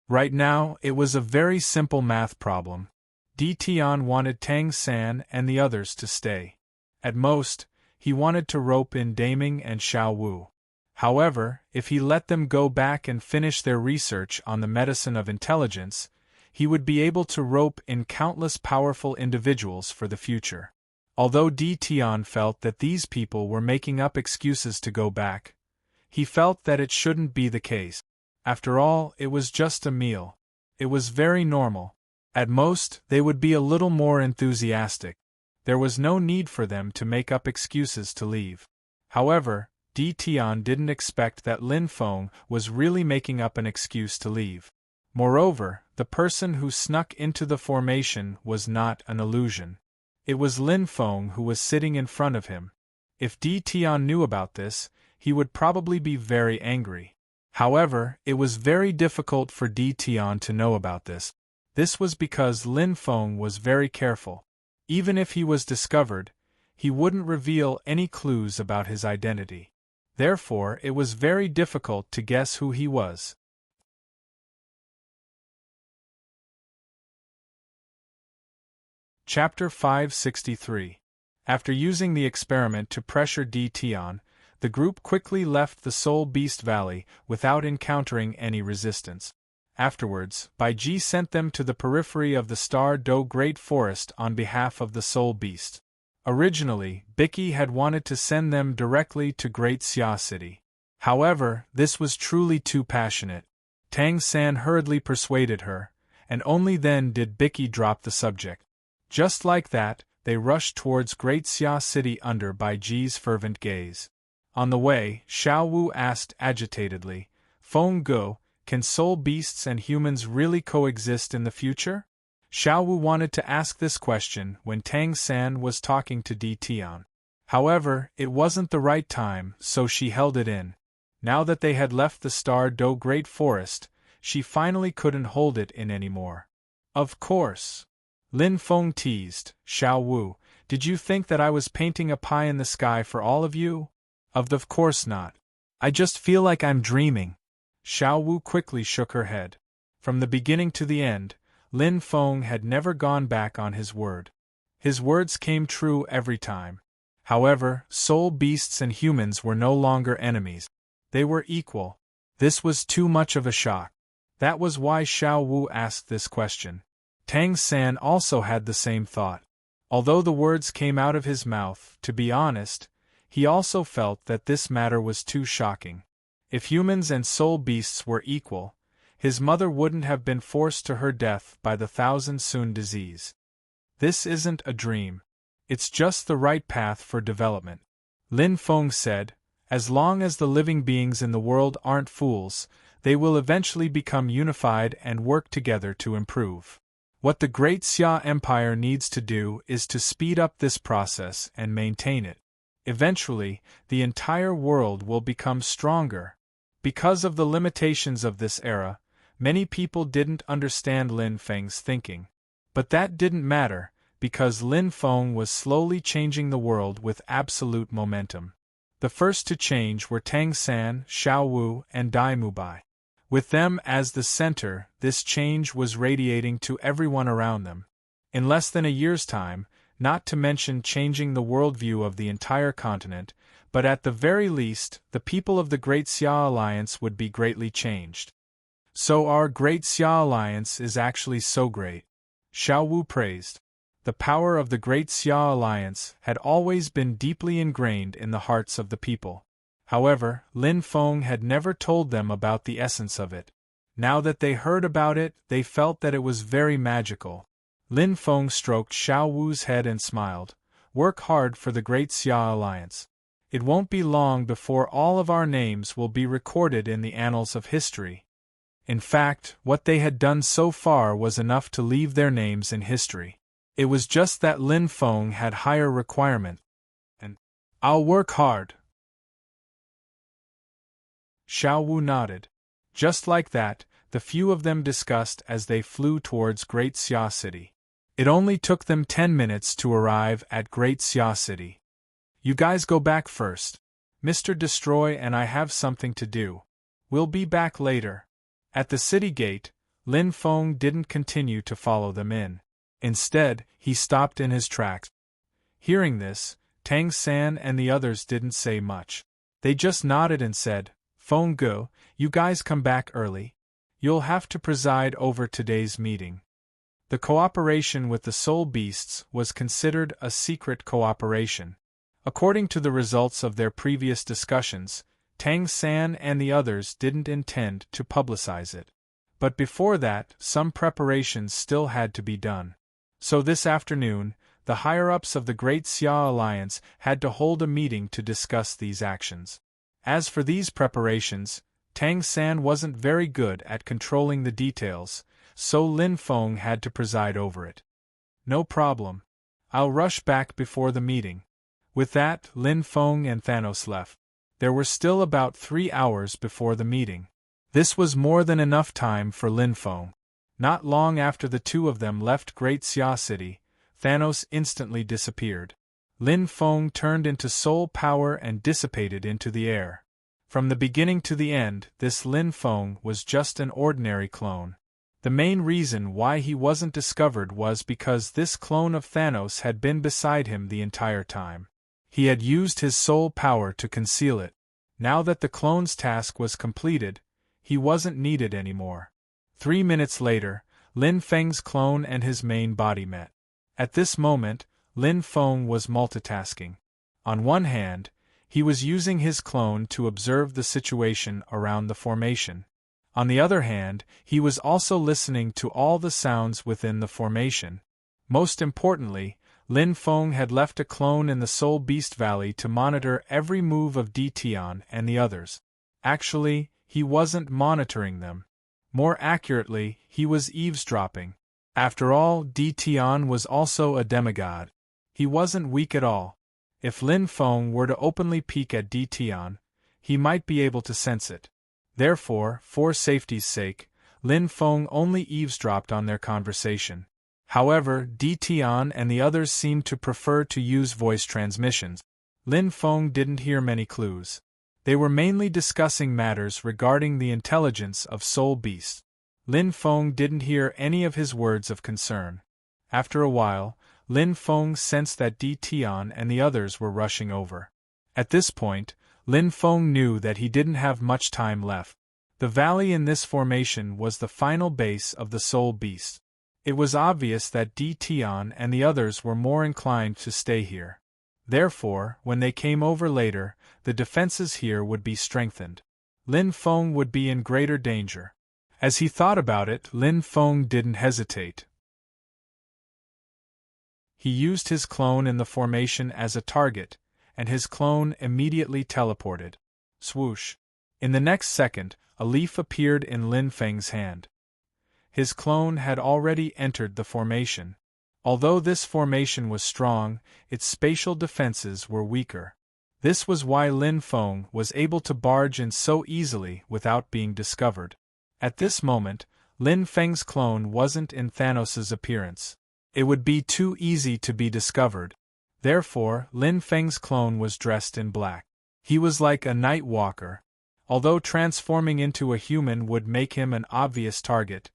Right now, it was a very simple math problem. Di Tian wanted Tang San and the others to stay. At most, he wanted to rope in Daming and Xiao Wu. However, if he let them go back and finish their research on the medicine of intelligence, he would be able to rope in countless powerful individuals for the future. Although Di Tian felt that these people were making up excuses to go back, he felt that it shouldn't be the case. After all, it was just a meal. It was very normal. At most, they would be a little more enthusiastic. There was no need for them to make up excuses to leave. However, Di Tian didn't expect that Lin Feng was really making up an excuse to leave. Moreover, the person who snuck into the formation was not an illusion. It was Lin Feng who was sitting in front of him. If Di Tian knew about this, he would probably be very angry. However, it was very difficult for Di Tian to know about this. This was because Lin Feng was very careful. Even if he was discovered, he wouldn't reveal any clues about his identity. Therefore, it was very difficult to guess who he was. Chapter 563. After using the experiment to pressure Di Tian, the group quickly left the Soul Beast Valley without encountering any resistance. Afterwards, Bai Ji sent them to the periphery of the Star Do Great Forest on behalf of the Soul Beast. Originally, Bicky had wanted to send them directly to Great Xia City. However, this was truly too passionate. Tang San hurriedly persuaded her, and only then did Bicky drop the subject. Just like that, they rushed towards Great Xia City under Bai Ji's fervent gaze. On the way, Xiao Wu asked agitatedly, "Feng Ge, can soul beasts and humans really coexist in the future?" Xiao Wu wanted to ask this question when Tang San was talking to Di Tian. However, it wasn't the right time, so she held it in. Now that they had left the Star Do Great Forest, she finally couldn't hold it in anymore. "Of course," Lin Feng teased, "Xiao Wu, did you think that I was painting a pie in the sky for all of you?" Of course not. I just feel like I'm dreaming." Xiao Wu quickly shook her head. From the beginning to the end, Lin Feng had never gone back on his word. His words came true every time. However, soul beasts and humans were no longer enemies. They were equal. This was too much of a shock. That was why Xiao Wu asked this question. Tang San also had the same thought. Although the words came out of his mouth, to be honest, he also felt that this matter was too shocking. If humans and soul beasts were equal, his mother wouldn't have been forced to her death by the Thousand Sun disease. This isn't a dream. It's just the right path for development. Lin Feng said, as long as the living beings in the world aren't fools, they will eventually become unified and work together to improve. What the Great Xia Empire needs to do is to speed up this process and maintain it. Eventually, the entire world will become stronger. Because of the limitations of this era, many people didn't understand Lin Feng's thinking. But that didn't matter, because Lin Feng was slowly changing the world with absolute momentum. The first to change were Tang San, Xiao Wu, and Dai Mubai. With them as the center, this change was radiating to everyone around them. In less than a year's time, not to mention changing the worldview of the entire continent, but at the very least, the people of the Great Xia Alliance would be greatly changed. So our Great Xia Alliance is actually so great. Xiao Wu praised. The power of the Great Xia Alliance had always been deeply ingrained in the hearts of the people. However, Lin Feng had never told them about the essence of it. Now that they heard about it, they felt that it was very magical. Lin Feng stroked Xiao Wu's head and smiled. "Work hard for the Great Xia Alliance. It won't be long before all of our names will be recorded in the annals of history." In fact, what they had done so far was enough to leave their names in history. It was just that Lin Feng had higher requirements. And "I'll work hard." Xiao Wu nodded. Just like that, the few of them discussed as they flew towards Great Xia City. It only took them 10 minutes to arrive at Great Xia City. "You guys go back first. Mr. Destroy and I have something to do. We'll be back later." At the city gate, Lin Feng didn't continue to follow them in. Instead, he stopped in his tracks. Hearing this, Tang San and the others didn't say much. They just nodded and said, "Feng Ge, you guys come back early. You'll have to preside over today's meeting." The cooperation with the soul beasts was considered a secret cooperation. According to the results of their previous discussions, Tang San and the others didn't intend to publicize it. But before that, some preparations still had to be done. So this afternoon, the higher-ups of the Great Xia Alliance had to hold a meeting to discuss these actions. As for these preparations, Tang San wasn't very good at controlling the details, so Lin Feng had to preside over it. "No problem. I'll rush back before the meeting. With that, Lin Feng and Thanos left. There were still about 3 hours before the meeting. This was more than enough time for Lin Feng. Not long after the two of them left Great Xia City, Thanos instantly disappeared. Lin Feng turned into soul power and dissipated into the air. From the beginning to the end, this Lin Feng was just an ordinary clone. The main reason why he wasn't discovered was because this clone of Thanos had been beside him the entire time. He had used his soul power to conceal it. Now that the clone's task was completed, he wasn't needed anymore. 3 minutes later, Lin Feng's clone and his main body met. At this moment, Lin Feng was multitasking. On one hand, he was using his clone to observe the situation around the formation. On the other hand, he was also listening to all the sounds within the formation. Most importantly, Lin Feng had left a clone in the Soul Beast Valley to monitor every move of Tian and the others. Actually, he wasn't monitoring them. More accurately, he was eavesdropping. After all, Tian was also a demigod. He wasn't weak at all. If Lin Feng were to openly peek at Tian, he might be able to sense it. Therefore, for safety's sake, Lin Feng only eavesdropped on their conversation. However, Tian and the others seemed to prefer to use voice transmissions. Lin Feng didn't hear many clues. They were mainly discussing matters regarding the intelligence of soul beasts. Lin Feng didn't hear any of his words of concern. After a while, Lin Feng sensed that Tian and the others were rushing over. At this point, Lin Feng knew that he didn't have much time left. The valley in this formation was the final base of the soul beast. It was obvious that Tian and the others were more inclined to stay here. Therefore, when they came over later, the defenses here would be strengthened. Lin Feng would be in greater danger. As he thought about it, Lin Feng didn't hesitate. He used his clone in the formation as a target, and his clone immediately teleported. Swoosh! In the next second, a leaf appeared in Lin Feng's hand. His clone had already entered the formation. Although this formation was strong, its spatial defenses were weaker. This was why Lin Feng was able to barge in so easily without being discovered. At this moment, Lin Feng's clone wasn't in Thanos' appearance. It would be too easy to be discovered. Therefore, Lin Feng's clone was dressed in black. He was like a night walker. Although transforming into a human would make him an obvious target,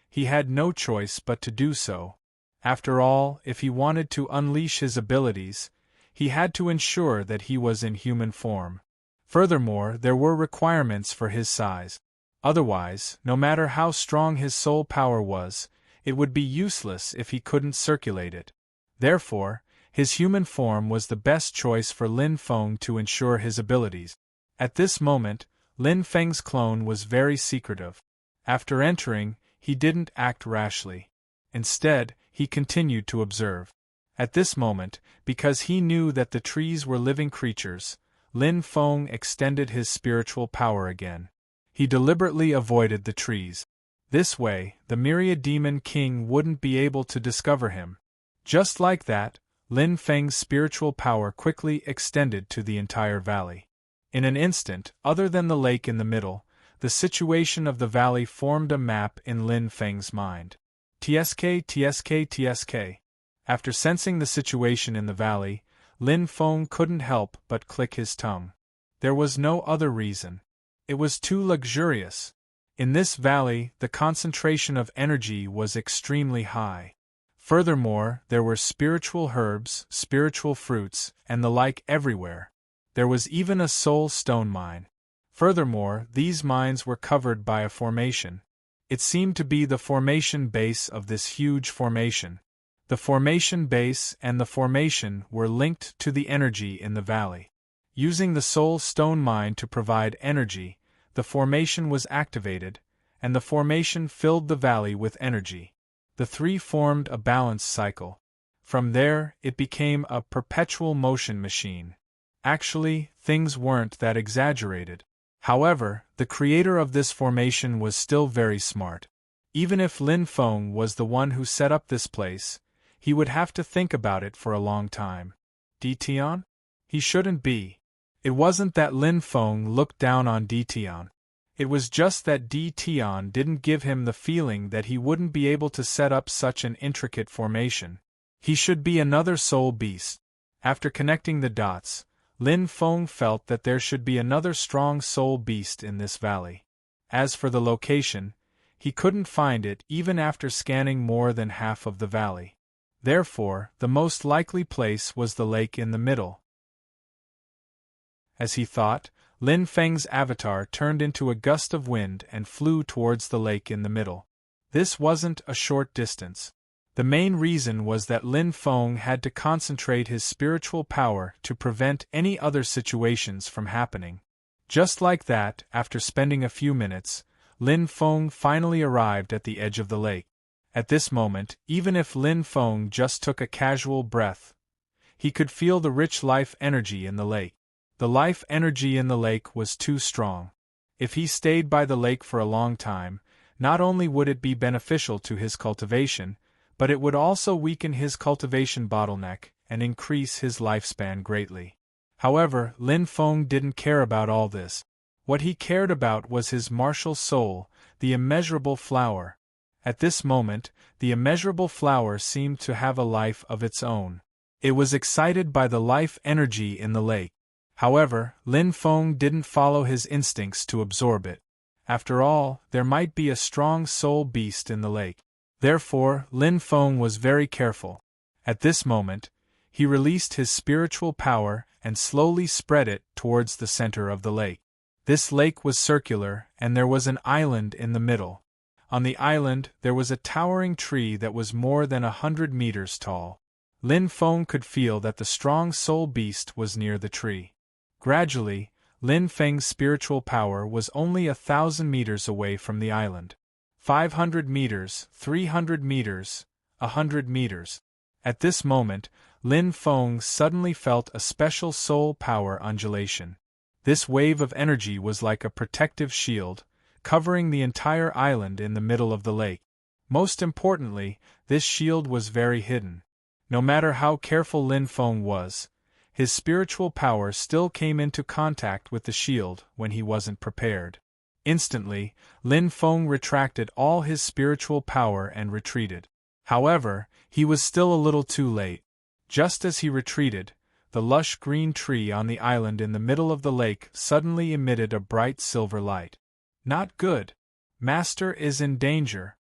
he had no choice but to do so. After all, if he wanted to unleash his abilities, he had to ensure that he was in human form. Furthermore, there were requirements for his size. Otherwise, no matter how strong his soul power was, it would be useless if he couldn't circulate it. Therefore, his human form was the best choice for Lin Feng to ensure his abilities. At this moment, Lin Feng's clone was very secretive. After entering, he didn't act rashly. Instead, he continued to observe. At this moment, because he knew that the trees were living creatures, Lin Feng extended his spiritual power again. He deliberately avoided the trees. This way, the Myriad Demon King wouldn't be able to discover him. Just like that, Lin Feng's spiritual power quickly extended to the entire valley. In an instant, other than the lake in the middle, the situation of the valley formed a map in Lin Feng's mind. TSK. After sensing the situation in the valley, Lin Feng couldn't help but click his tongue. There was no other reason. It was too luxurious. In this valley, the concentration of energy was extremely high. Furthermore, there were spiritual herbs, spiritual fruits, and the like everywhere. There was even a soul stone mine. Furthermore, these mines were covered by a formation. It seemed to be the formation base of this huge formation. The formation base and the formation were linked to the energy in the valley. Using the soul stone mine to provide energy, the formation was activated, and the formation filled the valley with energy. The three formed a balanced cycle. From there, it became a perpetual motion machine. Actually, things weren't that exaggerated. However, the creator of this formation was still very smart. Even if Lin Feng was the one who set up this place, he would have to think about it for a long time. Tian? He shouldn't be. It wasn't that Lin Feng looked down on Tian. It was just that Tian didn't give him the feeling that he wouldn't be able to set up such an intricate formation. He should be another soul beast. After connecting the dots, Lin Feng felt that there should be another strong soul beast in this valley. As for the location, he couldn't find it even after scanning more than half of the valley. Therefore, the most likely place was the lake in the middle. As he thought, Lin Feng's avatar turned into a gust of wind and flew towards the lake in the middle. This wasn't a short distance. The main reason was that Lin Feng had to concentrate his spiritual power to prevent any other situations from happening. Just like that, after spending a few minutes, Lin Feng finally arrived at the edge of the lake. At this moment, even if Lin Feng just took a casual breath, he could feel the rich life energy in the lake. The life energy in the lake was too strong. If he stayed by the lake for a long time, not only would it be beneficial to his cultivation, but it would also weaken his cultivation bottleneck and increase his lifespan greatly. However, Lin Feng didn't care about all this. What he cared about was his martial soul, the immeasurable flower. At this moment, the immeasurable flower seemed to have a life of its own. It was excited by the life energy in the lake. However, Lin Feng didn't follow his instincts to absorb it. After all, there might be a strong soul beast in the lake. Therefore, Lin Feng was very careful. At this moment, he released his spiritual power and slowly spread it towards the center of the lake. This lake was circular, and there was an island in the middle. On the island, there was a towering tree that was more than 100 meters tall. Lin Feng could feel that the strong soul beast was near the tree. Gradually, Lin Feng's spiritual power was only 1,000 meters away from the island. 500 meters, 300 meters, 100 meters. At this moment, Lin Feng suddenly felt a special soul power undulation. This wave of energy was like a protective shield, covering the entire island in the middle of the lake. Most importantly, this shield was very hidden. No matter how careful Lin Feng was, his spiritual power still came into contact with the shield when he wasn't prepared. Instantly, Lin Feng retracted all his spiritual power and retreated. However, he was still a little too late. Just as he retreated, the lush green tree on the island in the middle of the lake suddenly emitted a bright silver light. Not good. Master is in danger.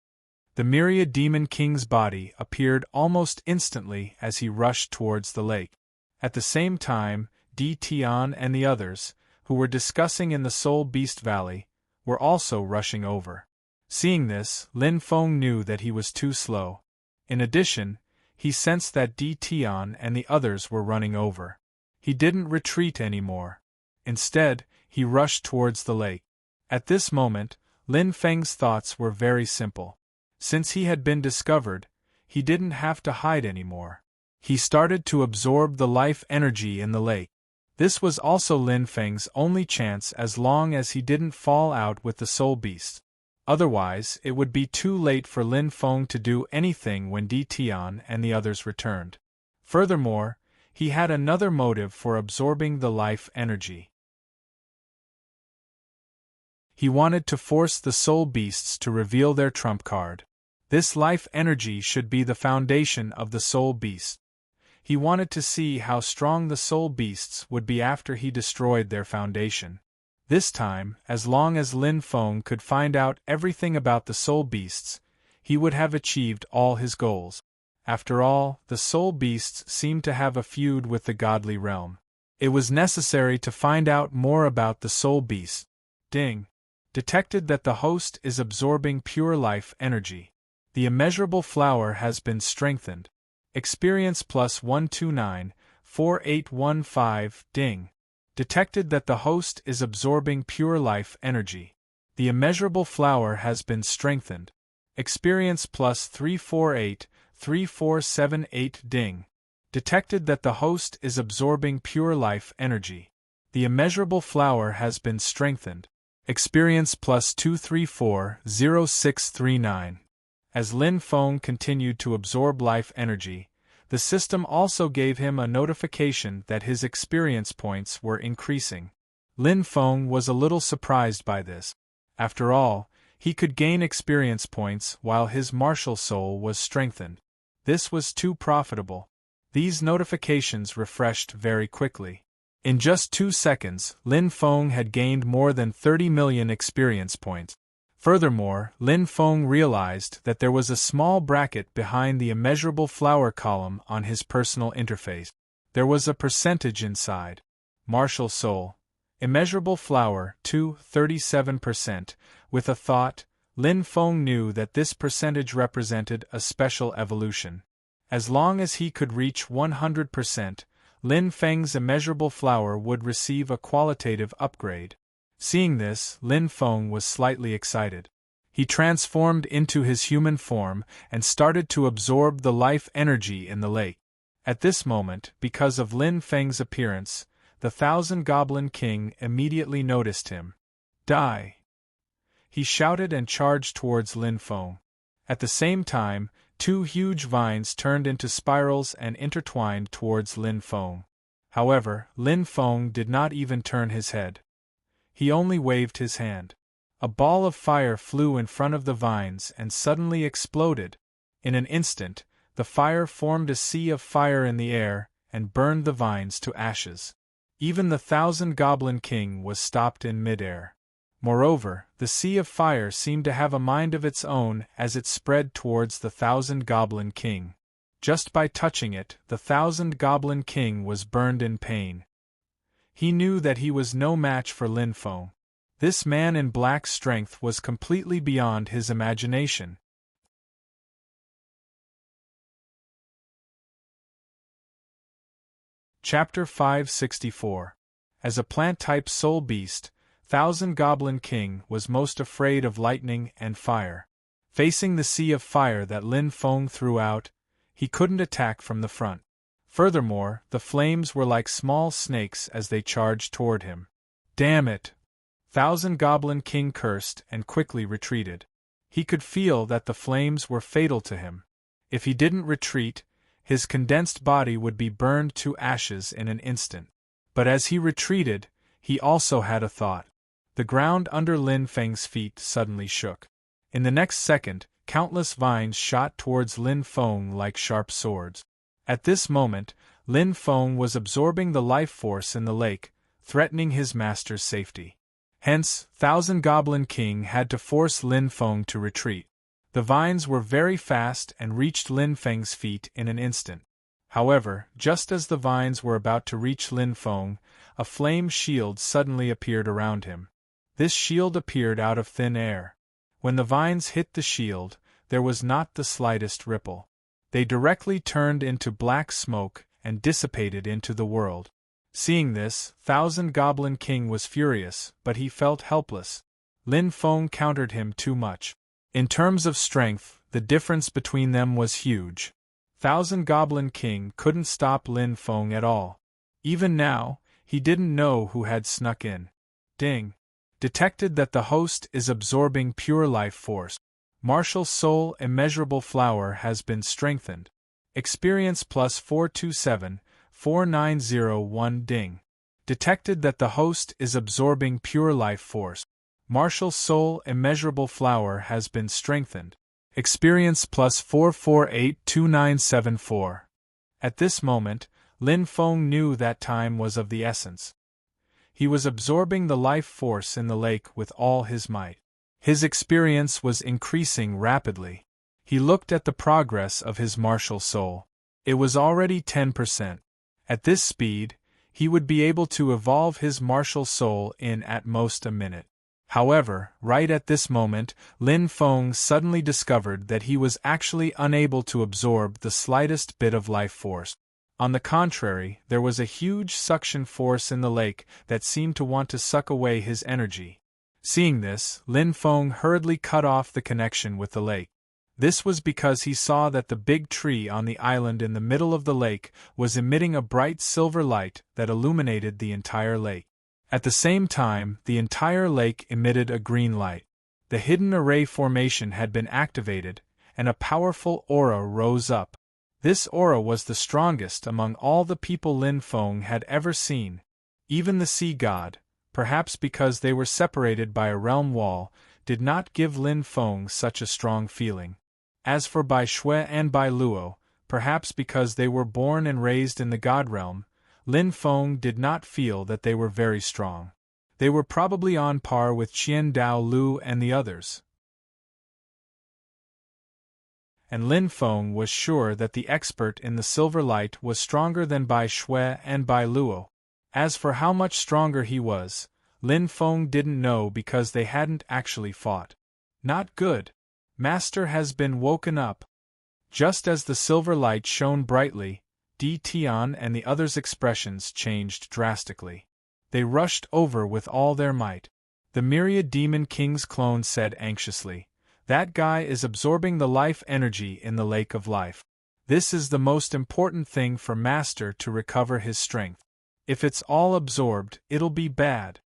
The Myriad Demon King's body appeared almost instantly as he rushed towards the lake. At the same time, Tian and the others, who were discussing in the Soul Beast Valley, were also rushing over. Seeing this, Lin Feng knew that he was too slow. In addition, he sensed that Tian and the others were running over. He didn't retreat anymore. Instead, he rushed towards the lake. At this moment, Lin Feng's thoughts were very simple. Since he had been discovered, he didn't have to hide anymore. He started to absorb the life energy in the lake. This was also Lin Feng's only chance as long as he didn't fall out with the soul beast. Otherwise, it would be too late for Lin Feng to do anything when Tian and the others returned. Furthermore, he had another motive for absorbing the life energy. He wanted to force the soul beasts to reveal their trump card. This life energy should be the foundation of the soul beast. He wanted to see how strong the soul beasts would be after he destroyed their foundation. This time, as long as Lin Feng could find out everything about the soul beasts, he would have achieved all his goals. After all, the soul beasts seemed to have a feud with the godly realm. It was necessary to find out more about the soul beasts. Ding! Detected that the host is absorbing pure life energy. The immeasurable flower has been strengthened. Experience plus 1294815. Ding! Detected that the host is absorbing pure life energy. The immeasurable flower has been strengthened. Experience plus 348348. Ding! Detected that the host is absorbing pure life energy. The immeasurable flower has been strengthened. Experience plus 2340639. As Lin Feng continued to absorb life energy, the system also gave him a notification that his experience points were increasing. Lin Feng was a little surprised by this. After all, he could gain experience points while his martial soul was strengthened. This was too profitable. These notifications refreshed very quickly. In just 2 seconds, Lin Feng had gained more than 30 million experience points. Furthermore, Lin Feng realized that there was a small bracket behind the immeasurable flower column on his personal interface. There was a percentage inside. Martial soul. Immeasurable flower, 37%. With a thought, Lin Feng knew that this percentage represented a special evolution. As long as he could reach 100%, Lin Feng's immeasurable flower would receive a qualitative upgrade. Seeing this, Lin Feng was slightly excited. He transformed into his human form and started to absorb the life energy in the lake. At this moment, because of Lin Feng's appearance, the Thousand Goblin King immediately noticed him. Die! He shouted and charged towards Lin Feng. At the same time, 2 huge vines turned into spirals and intertwined towards Lin Feng. However, Lin Feng did not even turn his head. He only waved his hand. A ball of fire flew in front of the vines and suddenly exploded. In an instant, the fire formed a sea of fire in the air and burned the vines to ashes. Even the Thousand Goblin King was stopped in midair. Moreover, the sea of fire seemed to have a mind of its own as it spread towards the Thousand Goblin King. Just by touching it, the Thousand Goblin King was burned in pain. He knew that he was no match for Lin Feng. This man in black strength was completely beyond his imagination. Chapter 564. As a plant-type soul beast, Thousand Goblin King was most afraid of lightning and fire. Facing the sea of fire that Lin Feng threw out, he couldn't attack from the front. Furthermore, the flames were like small snakes as they charged toward him. Damn it! Thousand Goblin King cursed and quickly retreated. He could feel that the flames were fatal to him. If he didn't retreat, his condensed body would be burned to ashes in an instant. But as he retreated, he also had a thought. The ground under Lin Feng's feet suddenly shook. In the next second, countless vines shot towards Lin Feng like sharp swords. At this moment, Lin Feng was absorbing the life force in the lake, threatening his master's safety. Hence, Thousand Goblin King had to force Lin Feng to retreat. The vines were very fast and reached Lin Feng's feet in an instant. However, just as the vines were about to reach Lin Feng, a flame shield suddenly appeared around him. This shield appeared out of thin air. When the vines hit the shield, there was not the slightest ripple. They directly turned into black smoke and dissipated into the world. Seeing this, Thousand Goblin King was furious, but he felt helpless. Lin Feng countered him too much. In terms of strength, the difference between them was huge. Thousand Goblin King couldn't stop Lin Feng at all. Even now, he didn't know who had snuck in. Ding! Detected that the host is absorbing pure life force. Martial Soul Immeasurable Flower has been strengthened. Experience plus 427, 4901 Ding. Detected that the host is absorbing pure life force. Martial Soul Immeasurable Flower has been strengthened. Experience plus 4482974. At this moment, Lin Feng knew that time was of the essence. He was absorbing the life force in the lake with all his might. His experience was increasing rapidly. He looked at the progress of his martial soul. It was already 10%. At this speed, he would be able to evolve his martial soul in at most a minute. However, right at this moment, Lin Feng suddenly discovered that he was actually unable to absorb the slightest bit of life force. On the contrary, there was a huge suction force in the lake that seemed to want to suck away his energy. Seeing this, Lin Feng hurriedly cut off the connection with the lake. This was because he saw that the big tree on the island in the middle of the lake was emitting a bright silver light that illuminated the entire lake. At the same time, the entire lake emitted a green light. The hidden array formation had been activated, and a powerful aura rose up. This aura was the strongest among all the people Lin Feng had ever seen. Even the sea god, perhaps because they were separated by a realm wall, did not give Lin Feng such a strong feeling. As for Bai Shui and Bai Luo, perhaps because they were born and raised in the god realm, Lin Feng did not feel that they were very strong. They were probably on par with Qian Dao Lu and the others. And Lin Feng was sure that the expert in the silver light was stronger than Bai Shui and Bai Luo. As for how much stronger he was, Lin Feng didn't know because they hadn't actually fought. Not good. Master has been woken up. Just as the silver light shone brightly, Di Tian and the others' expressions changed drastically. They rushed over with all their might. The myriad demon king's clone said anxiously, "That guy is absorbing the life energy in the lake of life. This is the most important thing for Master to recover his strength. If it's all absorbed, it'll be bad.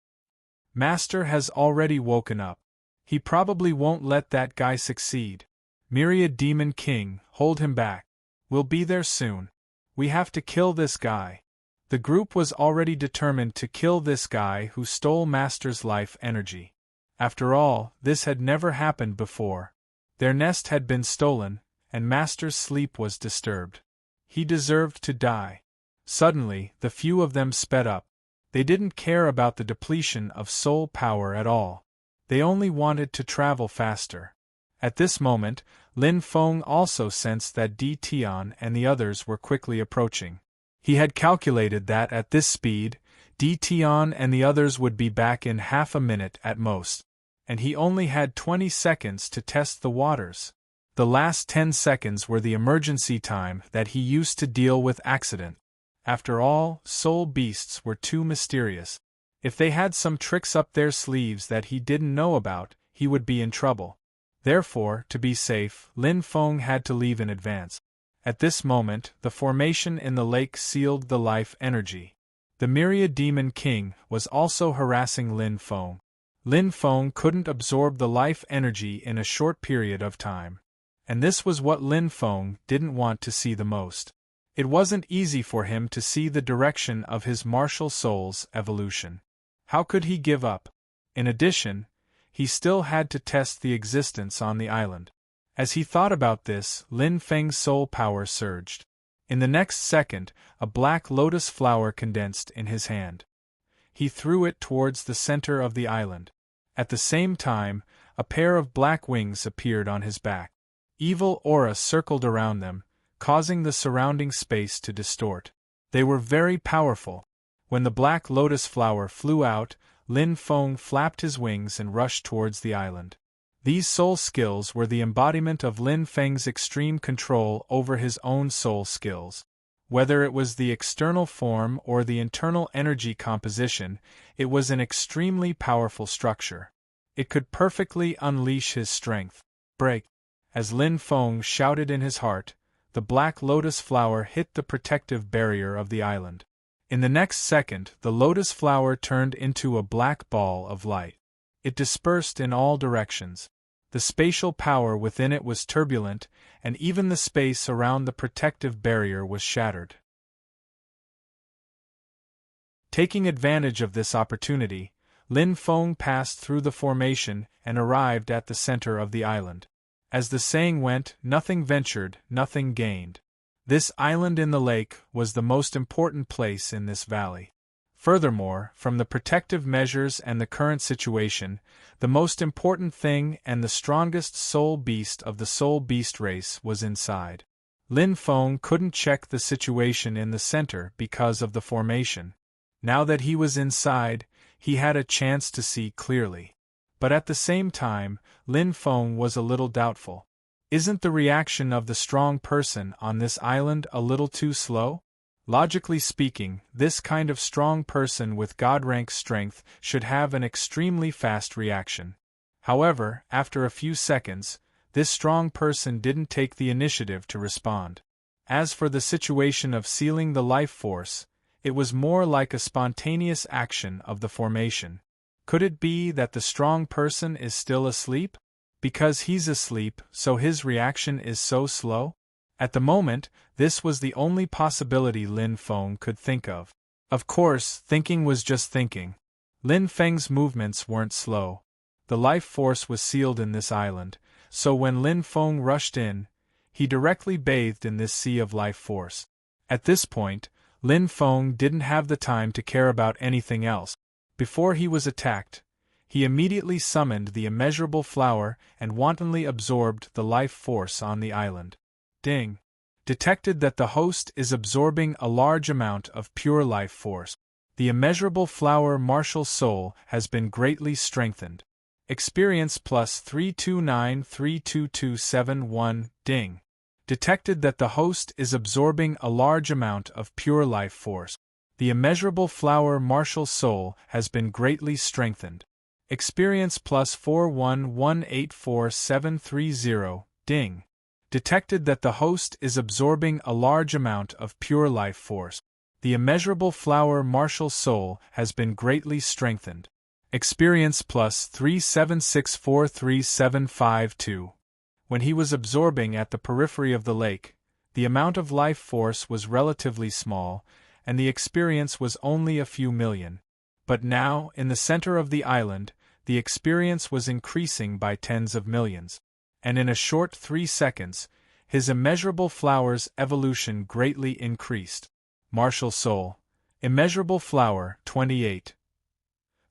Master has already woken up. He probably won't let that guy succeed. Myriad Demon King, hold him back. We'll be there soon. We have to kill this guy." The group was already determined to kill this guy who stole Master's life energy. After all, this had never happened before. Their nest had been stolen, and Master's sleep was disturbed. He deserved to die. Suddenly, the few of them sped up. They didn't care about the depletion of soul power at all. They only wanted to travel faster. At this moment, Lin Feng also sensed that Di Tian and the others were quickly approaching. He had calculated that at this speed, Di Tian and the others would be back in half a minute at most. And he only had 20 seconds to test the waters. The last 10 seconds were the emergency time that he used to deal with accident. After all, soul beasts were too mysterious. If they had some tricks up their sleeves that he didn't know about, he would be in trouble. Therefore, to be safe, Lin Feng had to leave in advance. At this moment, the formation in the lake sealed the life energy. The Myriad Demon King was also harassing Lin Feng. Lin Feng couldn't absorb the life energy in a short period of time. And this was what Lin Feng didn't want to see the most. It wasn't easy for him to see the direction of his martial soul's evolution. How could he give up? In addition, he still had to test the existence on the island. As he thought about this, Lin Feng's soul power surged. In the next second, a black lotus flower condensed in his hand. He threw it towards the center of the island. At the same time, a pair of black wings appeared on his back. Evil aura circled around them, causing the surrounding space to distort. They were very powerful. When the black lotus flower flew out, Lin Feng flapped his wings and rushed towards the island. These soul skills were the embodiment of Lin Feng's extreme control over his own soul skills. Whether it was the external form or the internal energy composition, it was an extremely powerful structure. It could perfectly unleash his strength. Break! As Lin Feng shouted in his heart, the black lotus flower hit the protective barrier of the island. In the next second, the lotus flower turned into a black ball of light. It dispersed in all directions. The spatial power within it was turbulent, and even the space around the protective barrier was shattered. Taking advantage of this opportunity, Lin Feng passed through the formation and arrived at the center of the island. As the saying went, nothing ventured, nothing gained. This island in the lake was the most important place in this valley. Furthermore, from the protective measures and the current situation, the most important thing and the strongest soul beast of the soul beast race was inside. Lin Feng couldn't check the situation in the center because of the formation. Now that he was inside, he had a chance to see clearly. But at the same time, Lin Feng was a little doubtful. Isn't the reaction of the strong person on this island a little too slow? Logically speaking, this kind of strong person with God-rank strength should have an extremely fast reaction. However, after a few seconds, this strong person didn't take the initiative to respond. As for the situation of sealing the life force, it was more like a spontaneous action of the formation. Could it be that the strong person is still asleep? Because he's asleep, so his reaction is so slow? At the moment, this was the only possibility Lin Feng could think of. Of course, thinking was just thinking. Lin Feng's movements weren't slow. The life force was sealed in this island, so when Lin Feng rushed in, he directly bathed in this sea of life force. At this point, Lin Feng didn't have the time to care about anything else. Before he was attacked, he immediately summoned the immeasurable flower and wantonly absorbed the life force on the island. Ding! Detected that the host is absorbing a large amount of pure life force. The immeasurable flower martial soul has been greatly strengthened. Experience plus 329-32271. Ding! Detected that the host is absorbing a large amount of pure life force. The immeasurable flower martial soul has been greatly strengthened. Experience plus 41184-730. Ding! Detected that the host is absorbing a large amount of pure life force. The immeasurable flower martial soul has been greatly strengthened. Experience plus 37643-752. When he was absorbing at the periphery of the lake, the amount of life force was relatively small, and the experience was only a few million. But now, in the center of the island, the experience was increasing by tens of millions. And in a short 3 seconds, his immeasurable flower's evolution greatly increased. Martial soul. Immeasurable flower, 28.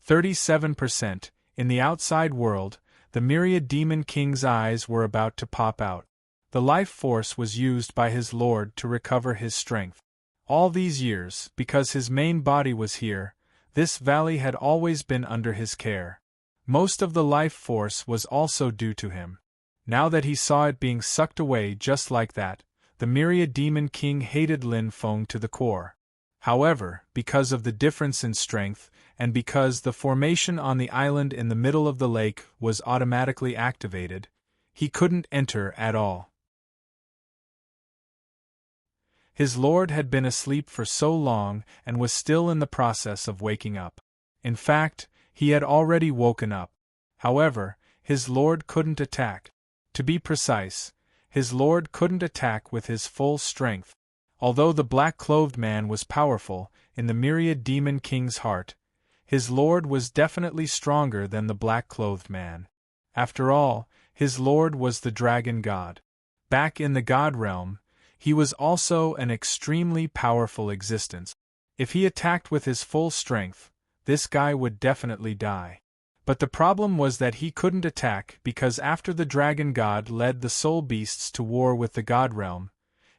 37%. In the outside world, the myriad demon king's eyes were about to pop out. The life force was used by his lord to recover his strength. All these years, because his main body was here, this valley had always been under his care. Most of the life force was also due to him. Now that he saw it being sucked away just like that, the myriad demon king hated Lin Feng to the core. However, because of the difference in strength, and because the formation on the island in the middle of the lake was automatically activated, he couldn't enter at all. His lord had been asleep for so long and was still in the process of waking up. In fact, he had already woken up. However, his lord couldn't attack. To be precise, his lord couldn't attack with his full strength. Although the black-clothed man was powerful, in the myriad demon king's heart, his lord was definitely stronger than the black-clothed man. After all, his lord was the dragon god. Back in the god realm, he was also an extremely powerful existence. If he attacked with his full strength, this guy would definitely die. But the problem was that he couldn't attack because after the dragon god led the soul beasts to war with the god realm,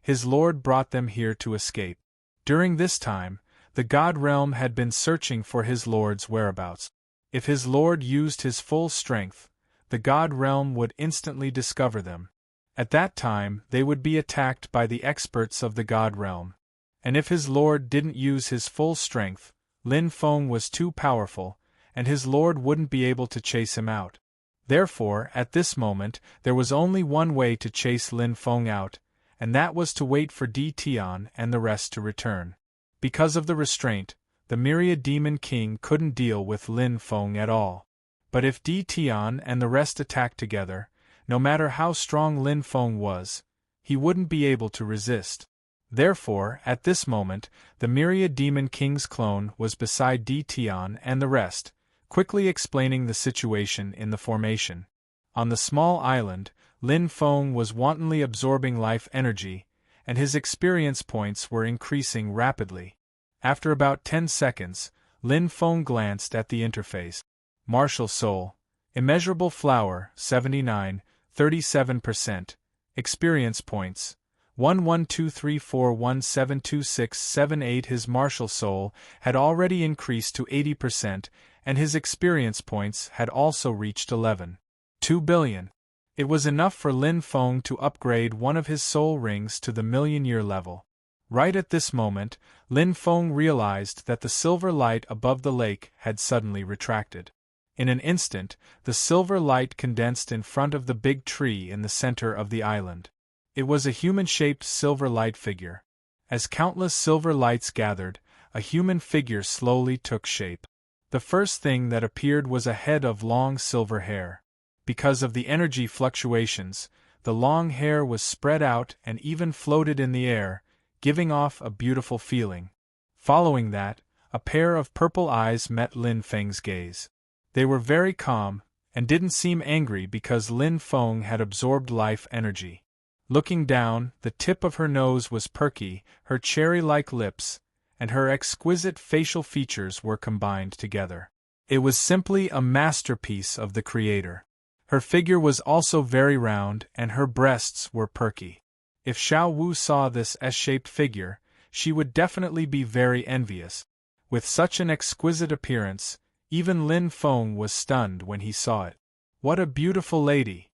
his lord brought them here to escape. During this time, the god realm had been searching for his lord's whereabouts. If his lord used his full strength, the god realm would instantly discover them. At that time, they would be attacked by the experts of the god realm. And if his lord didn't use his full strength, Lin Feng was too powerful, and his lord wouldn't be able to chase him out. Therefore, at this moment, there was only one way to chase Lin Feng out, and that was to wait for Di Tian and the rest to return. Because of the restraint, the myriad demon king couldn't deal with Lin Feng at all. But if Di Tian and the rest attacked together, no matter how strong Lin Feng was, he wouldn't be able to resist. Therefore, at this moment, the myriad demon king's clone was beside Di Tian and the rest, quickly explaining the situation in the formation. On the small island, Lin Feng was wantonly absorbing life energy, and his experience points were increasing rapidly. After about 10 seconds, Lin Feng glanced at the interface. Martial soul. Immeasurable flower, 79, 37%. Experience points. 112341726778. His martial soul had already increased to 80%, and his experience points had also reached 11.2 billion. It was enough for Lin Feng to upgrade one of his soul rings to the million-year level. Right at this moment, Lin Feng realized that the silver light above the lake had suddenly retracted. In an instant, the silver light condensed in front of the big tree in the center of the island. It was a human-shaped silver light figure. As countless silver lights gathered, a human figure slowly took shape. The first thing that appeared was a head of long silver hair. Because of the energy fluctuations, the long hair was spread out and even floated in the air, giving off a beautiful feeling. Following that, a pair of purple eyes met Lin Feng's gaze. They were very calm, and didn't seem angry because Lin Feng had absorbed life energy. Looking down, the tip of her nose was perky, her cherry-like lips, and her exquisite facial features were combined together. It was simply a masterpiece of the creator. Her figure was also very round, and her breasts were perky. If Xiao Wu saw this S-shaped figure, she would definitely be very envious. With such an exquisite appearance, even Lin Feng was stunned when he saw it. What a beautiful lady!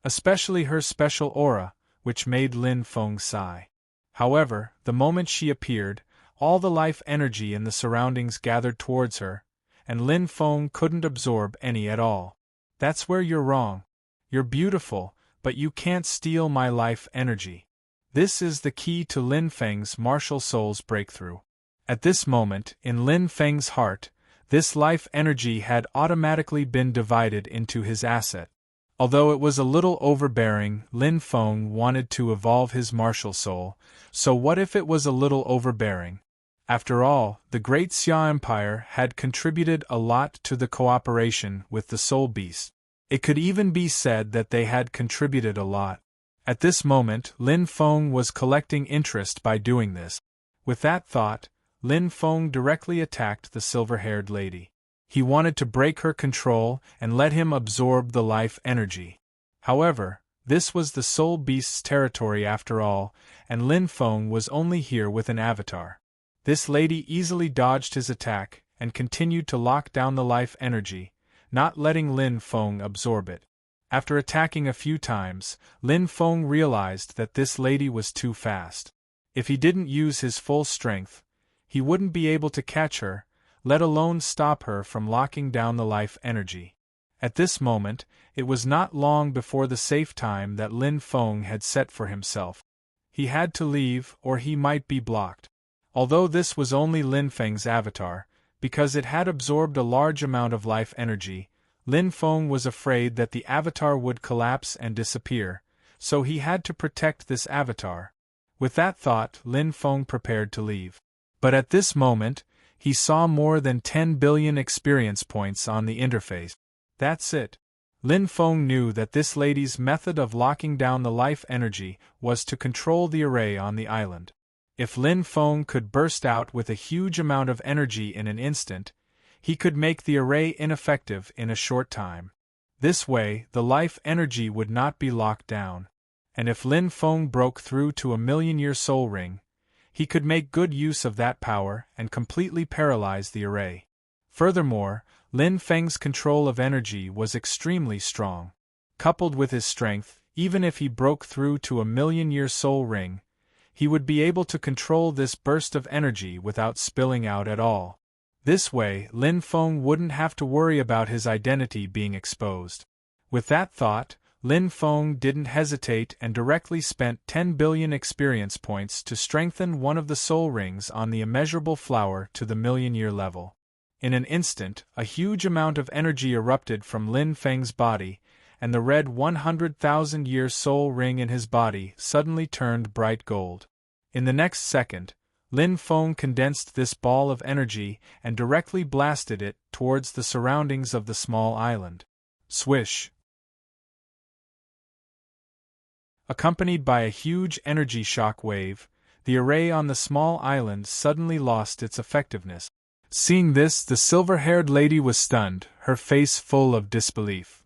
Especially her special aura, which made Lin Feng sigh. However, the moment she appeared, all the life energy in the surroundings gathered towards her, and Lin Feng couldn't absorb any at all. That's where you're wrong. You're beautiful, but you can't steal my life energy. This is the key to Lin Feng's martial soul's breakthrough. At this moment, in Lin Feng's heart, this life energy had automatically been divided into his asset. Although it was a little overbearing, Lin Feng wanted to evolve his martial soul, so what if it was a little overbearing? After all, the Great Xia Empire had contributed a lot to the cooperation with the Soul Beast. It could even be said that they had contributed a lot. At this moment, Lin Feng was collecting interest by doing this. With that thought, Lin Feng directly attacked the silver-haired lady. He wanted to break her control and let him absorb the life energy. However, this was the Soul Beast's territory after all, and Lin Feng was only here with an avatar. This lady easily dodged his attack and continued to lock down the life energy, not letting Lin Feng absorb it. After attacking a few times, Lin Feng realized that this lady was too fast. If he didn't use his full strength, he wouldn't be able to catch her, let alone stop her from locking down the life energy. At this moment, it was not long before the safe time that Lin Feng had set for himself. He had to leave, or he might be blocked. Although this was only Lin Feng's avatar, because it had absorbed a large amount of life energy, Lin Feng was afraid that the avatar would collapse and disappear, so he had to protect this avatar. With that thought, Lin Feng prepared to leave. But at this moment, he saw more than 10 billion experience points on the interface. That's it. Lin Feng knew that this lady's method of locking down the life energy was to control the array on the island. If Lin Feng could burst out with a huge amount of energy in an instant, he could make the array ineffective in a short time. This way, the life energy would not be locked down. And if Lin Feng broke through to a million-year soul ring, he could make good use of that power and completely paralyze the array. Furthermore, Lin Feng's control of energy was extremely strong. Coupled with his strength, even if he broke through to a million-year soul ring, he would be able to control this burst of energy without spilling out at all. This way, Lin Feng wouldn't have to worry about his identity being exposed. With that thought, Lin Feng didn't hesitate and directly spent 10 billion experience points to strengthen one of the soul rings on the immeasurable flower to the million-year level. In an instant, a huge amount of energy erupted from Lin Feng's body, and the red 100,000-year soul ring in his body suddenly turned bright gold. In the next second, Lin Feng condensed this ball of energy and directly blasted it towards the surroundings of the small island. Swish! Accompanied by a huge energy shock wave, the array on the small island suddenly lost its effectiveness. Seeing this, the silver-haired lady was stunned, her face full of disbelief.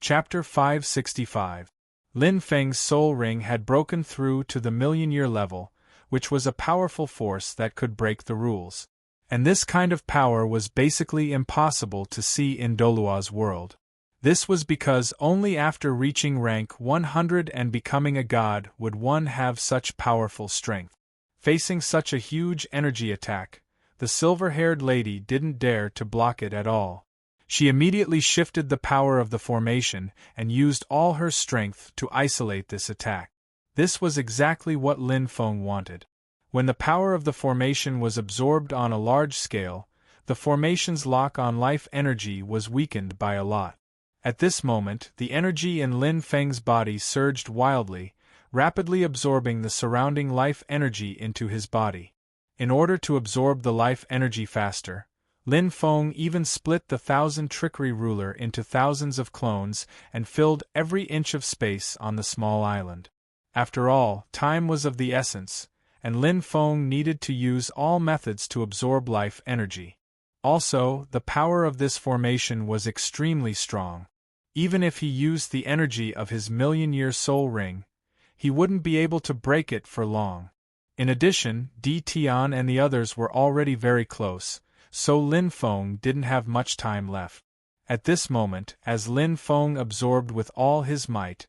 Chapter 565. Lin Feng's soul ring had broken through to the million-year level, which was a powerful force that could break the rules. And this kind of power was basically impossible to see in Dolua's world. This was because only after reaching rank 100 and becoming a god would one have such powerful strength. Facing such a huge energy attack, the silver-haired lady didn't dare to block it at all. She immediately shifted the power of the formation and used all her strength to isolate this attack. This was exactly what Lin Feng wanted. When the power of the formation was absorbed on a large scale, the formation's lock on life energy was weakened by a lot. At this moment, the energy in Lin Feng's body surged wildly, rapidly absorbing the surrounding life energy into his body. In order to absorb the life energy faster, Lin Feng even split the 1,000 trickery ruler into thousands of clones and filled every inch of space on the small island. After all, time was of the essence, and Lin Feng needed to use all methods to absorb life energy. Also, the power of this formation was extremely strong. Even if he used the energy of his million-year soul ring, he wouldn't be able to break it for long. In addition, Di Tian and the others were already very close, so Lin Feng didn't have much time left. At this moment, as Lin Feng absorbed with all his might,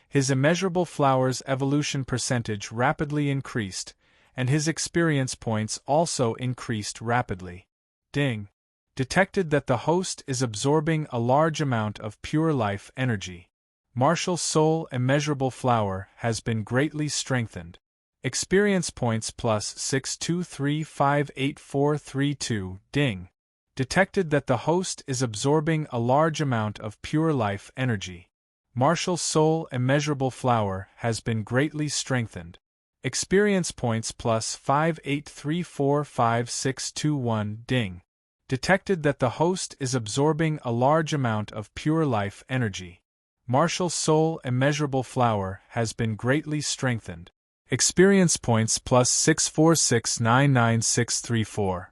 his immeasurable flower's evolution percentage rapidly increased, and his experience points also increased rapidly. Ding! Detected that the host is absorbing a large amount of pure life energy. Martial Soul Immeasurable Flower has been greatly strengthened. Experience points plus 623584432. Ding! Detected that the host is absorbing a large amount of pure life energy. Martial Soul Immeasurable Flower has been greatly strengthened. Experience points plus 58345621. Ding! Detected that the host is absorbing a large amount of pure life energy. Martial Soul Immeasurable Flower has been greatly strengthened. Experience points plus 646999634.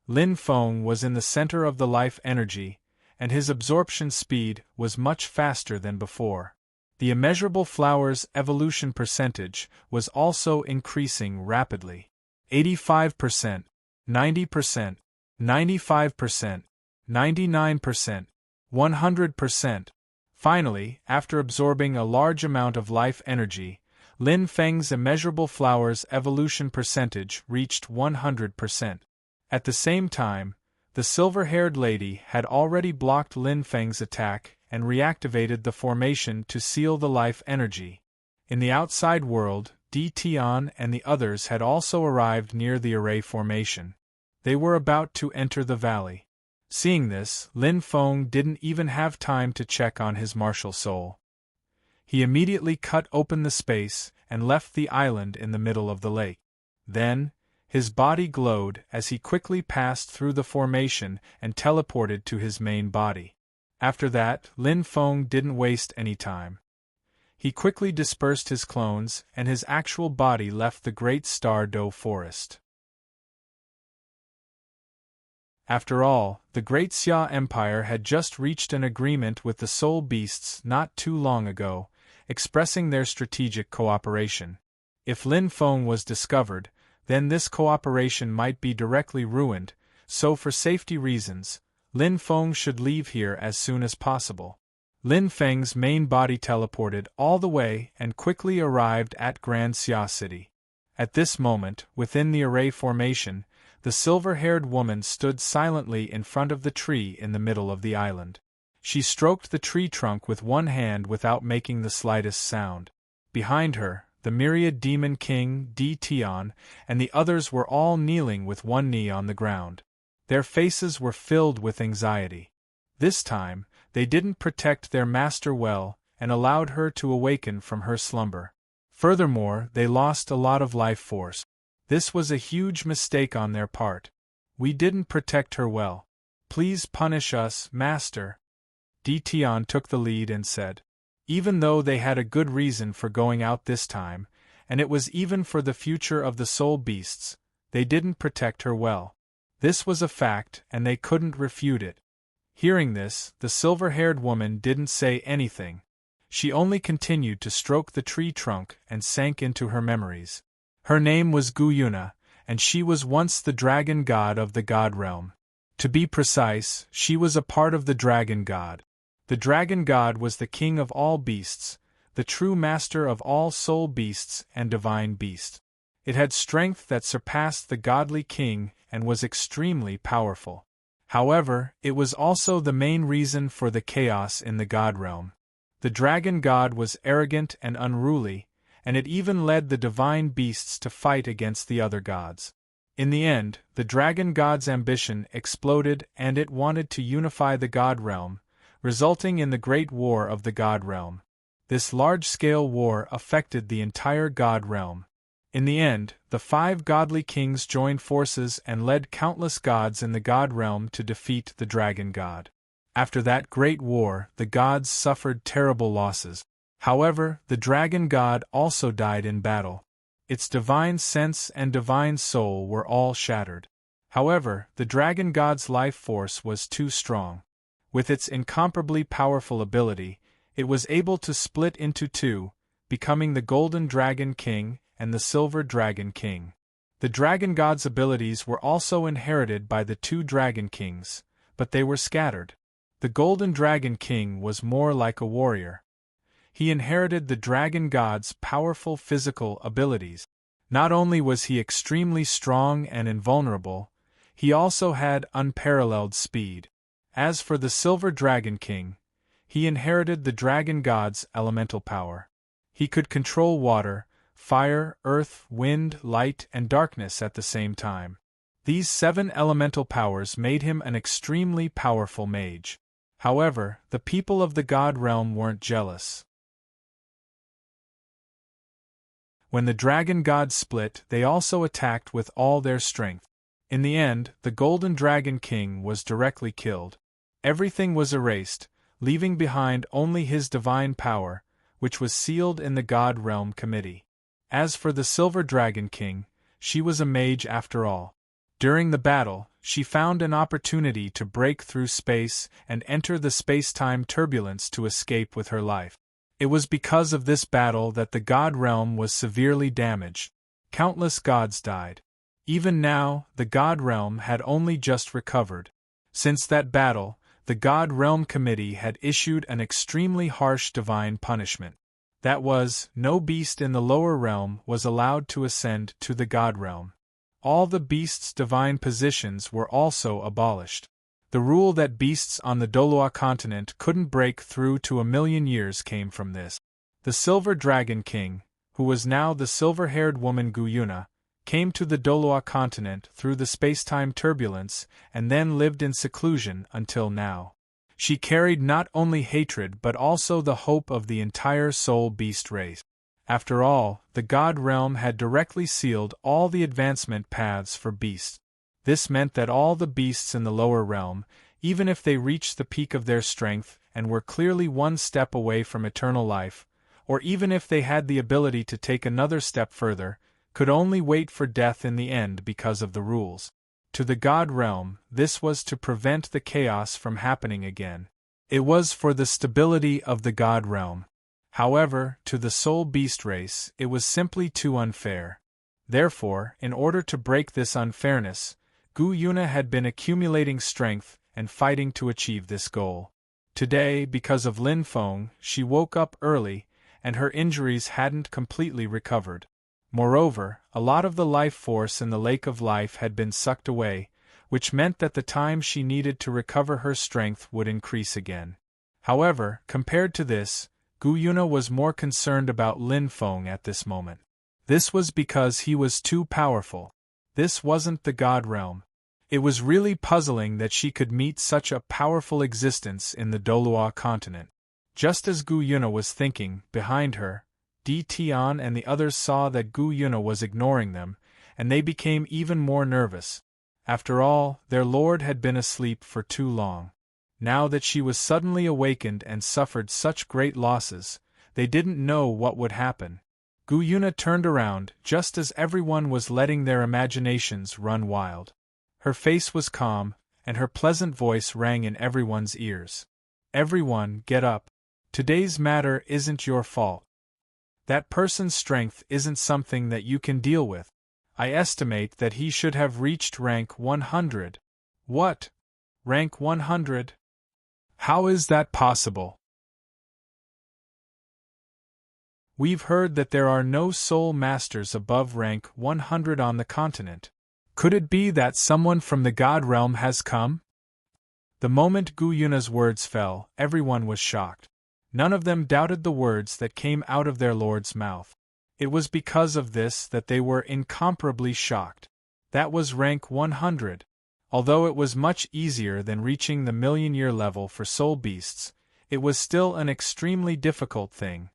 Lin Feng was in the center of the life energy, and his absorption speed was much faster than before. The immeasurable flower's evolution percentage was also increasing rapidly. 85%, 90%, 95%, 99%, 100%. Finally, after absorbing a large amount of life energy, Lin Feng's immeasurable flower's evolution percentage reached 100%. At the same time, the silver-haired lady had already blocked Lin Feng's attack and reactivated the formation to seal the life energy. In the outside world, Di Tian and the others had also arrived near the array formation. They were about to enter the valley. Seeing this, Lin Feng didn't even have time to check on his martial soul. He immediately cut open the space and left the island in the middle of the lake. Then, his body glowed as he quickly passed through the formation and teleported to his main body. After that, Lin Feng didn't waste any time. He quickly dispersed his clones, and his actual body left the Great Star Doe Forest. After all, the Great Xia Empire had just reached an agreement with the Soul Beasts not too long ago, expressing their strategic cooperation. If Lin Feng was discovered, then this cooperation might be directly ruined, so for safety reasons, Lin Feng should leave here as soon as possible. Lin Feng's main body teleported all the way and quickly arrived at Grand Xia City. At this moment, within the array formation, the silver-haired woman stood silently in front of the tree in the middle of the island. She stroked the tree trunk with one hand without making the slightest sound. Behind her, the myriad demon king, Di Tian, and the others were all kneeling with one knee on the ground. Their faces were filled with anxiety. This time, they didn't protect their master well and allowed her to awaken from her slumber. Furthermore, they lost a lot of life force. This was a huge mistake on their part. We didn't protect her well. Please punish us, Master. Di Tian took the lead and said. Even though they had a good reason for going out this time, and it was even for the future of the soul beasts, they didn't protect her well. This was a fact, and they couldn't refute it. Hearing this, the silver-haired woman didn't say anything. She only continued to stroke the tree trunk and sank into her memories. Her name was Guyuna, and she was once the dragon god of the god realm. To be precise, she was a part of the dragon god. The dragon god was the king of all beasts, the true master of all soul beasts and divine beasts. It had strength that surpassed the godly king and was extremely powerful. However, it was also the main reason for the chaos in the god realm. The dragon god was arrogant and unruly, and it even led the divine beasts to fight against the other gods. In the end, the dragon god's ambition exploded and it wanted to unify the god realm, resulting in the Great War of the God Realm. This large-scale war affected the entire god realm. In the end, the 5 godly kings joined forces and led countless gods in the god realm to defeat the dragon god. After that great war, the gods suffered terrible losses. However, the dragon god also died in battle. Its divine sense and divine soul were all shattered. However, the dragon god's life force was too strong. With its incomparably powerful ability, it was able to split into 2, becoming the Golden Dragon King and the Silver Dragon King. The dragon god's abilities were also inherited by the 2 dragon kings, but they were scattered. The Golden Dragon King was more like a warrior. He inherited the dragon god's powerful physical abilities. Not only was he extremely strong and invulnerable, he also had unparalleled speed. As for the Silver Dragon King, he inherited the dragon god's elemental power. He could control water, fire, earth, wind, light, and darkness at the same time. These 7 elemental powers made him an extremely powerful mage. However, the people of the god realm weren't jealous. When the dragon gods split, they also attacked with all their strength. In the end, the Golden Dragon King was directly killed. Everything was erased, leaving behind only his divine power, which was sealed in the God Realm Committee. As for the Silver Dragon King, she was a mage after all. During the battle, she found an opportunity to break through space and enter the space-time turbulence to escape with her life. It was because of this battle that the God Realm was severely damaged. Countless gods died. Even now, the God Realm had only just recovered. Since that battle, the God Realm Committee had issued an extremely harsh divine punishment. That was, no beast in the lower realm was allowed to ascend to the God Realm. All the beasts' divine positions were also abolished. The rule that beasts on the Doloa continent couldn't break through to 1,000,000 years came from this. The Silver Dragon King, who was now the silver-haired woman Guyuna, came to the Doloa continent through the space-time turbulence and then lived in seclusion until now. She carried not only hatred but also the hope of the entire soul beast race. After all, the God Realm had directly sealed all the advancement paths for beasts. This meant that all the beasts in the lower realm, even if they reached the peak of their strength and were clearly one step away from eternal life, or even if they had the ability to take another step further, could only wait for death in the end because of the rules. To the God Realm, this was to prevent the chaos from happening again. It was for the stability of the God Realm. However, to the soul beast race, it was simply too unfair. Therefore, in order to break this unfairness, Guyuna had been accumulating strength and fighting to achieve this goal. Today, because of Lin Feng, she woke up early, and her injuries hadn't completely recovered. Moreover, a lot of the life force in the Lake of Life had been sucked away, which meant that the time she needed to recover her strength would increase again. However, compared to this, Guyuna was more concerned about Lin Feng at this moment. This was because he was too powerful. This wasn't the God Realm. It was really puzzling that she could meet such a powerful existence in the Doloa continent. Just as Guyuna was thinking, behind her, Di Tian and the others saw that Guyuna was ignoring them, and they became even more nervous. After all, their lord had been asleep for too long. Now that she was suddenly awakened and suffered such great losses, they didn't know what would happen. Guyuna turned around just as everyone was letting their imaginations run wild. Her face was calm, and her pleasant voice rang in everyone's ears. Everyone, get up. Today's matter isn't your fault. That person's strength isn't something that you can deal with. I estimate that he should have reached rank 100. What? Rank 100? How is that possible? We've heard that there are no soul masters above rank 100 on the continent. Could it be that someone from the God Realm has come? The moment Guyuna's words fell, everyone was shocked. None of them doubted the words that came out of their lord's mouth. It was because of this that they were incomparably shocked. That was rank 100. Although it was much easier than reaching the million-year level for soul beasts, it was still an extremely difficult thing.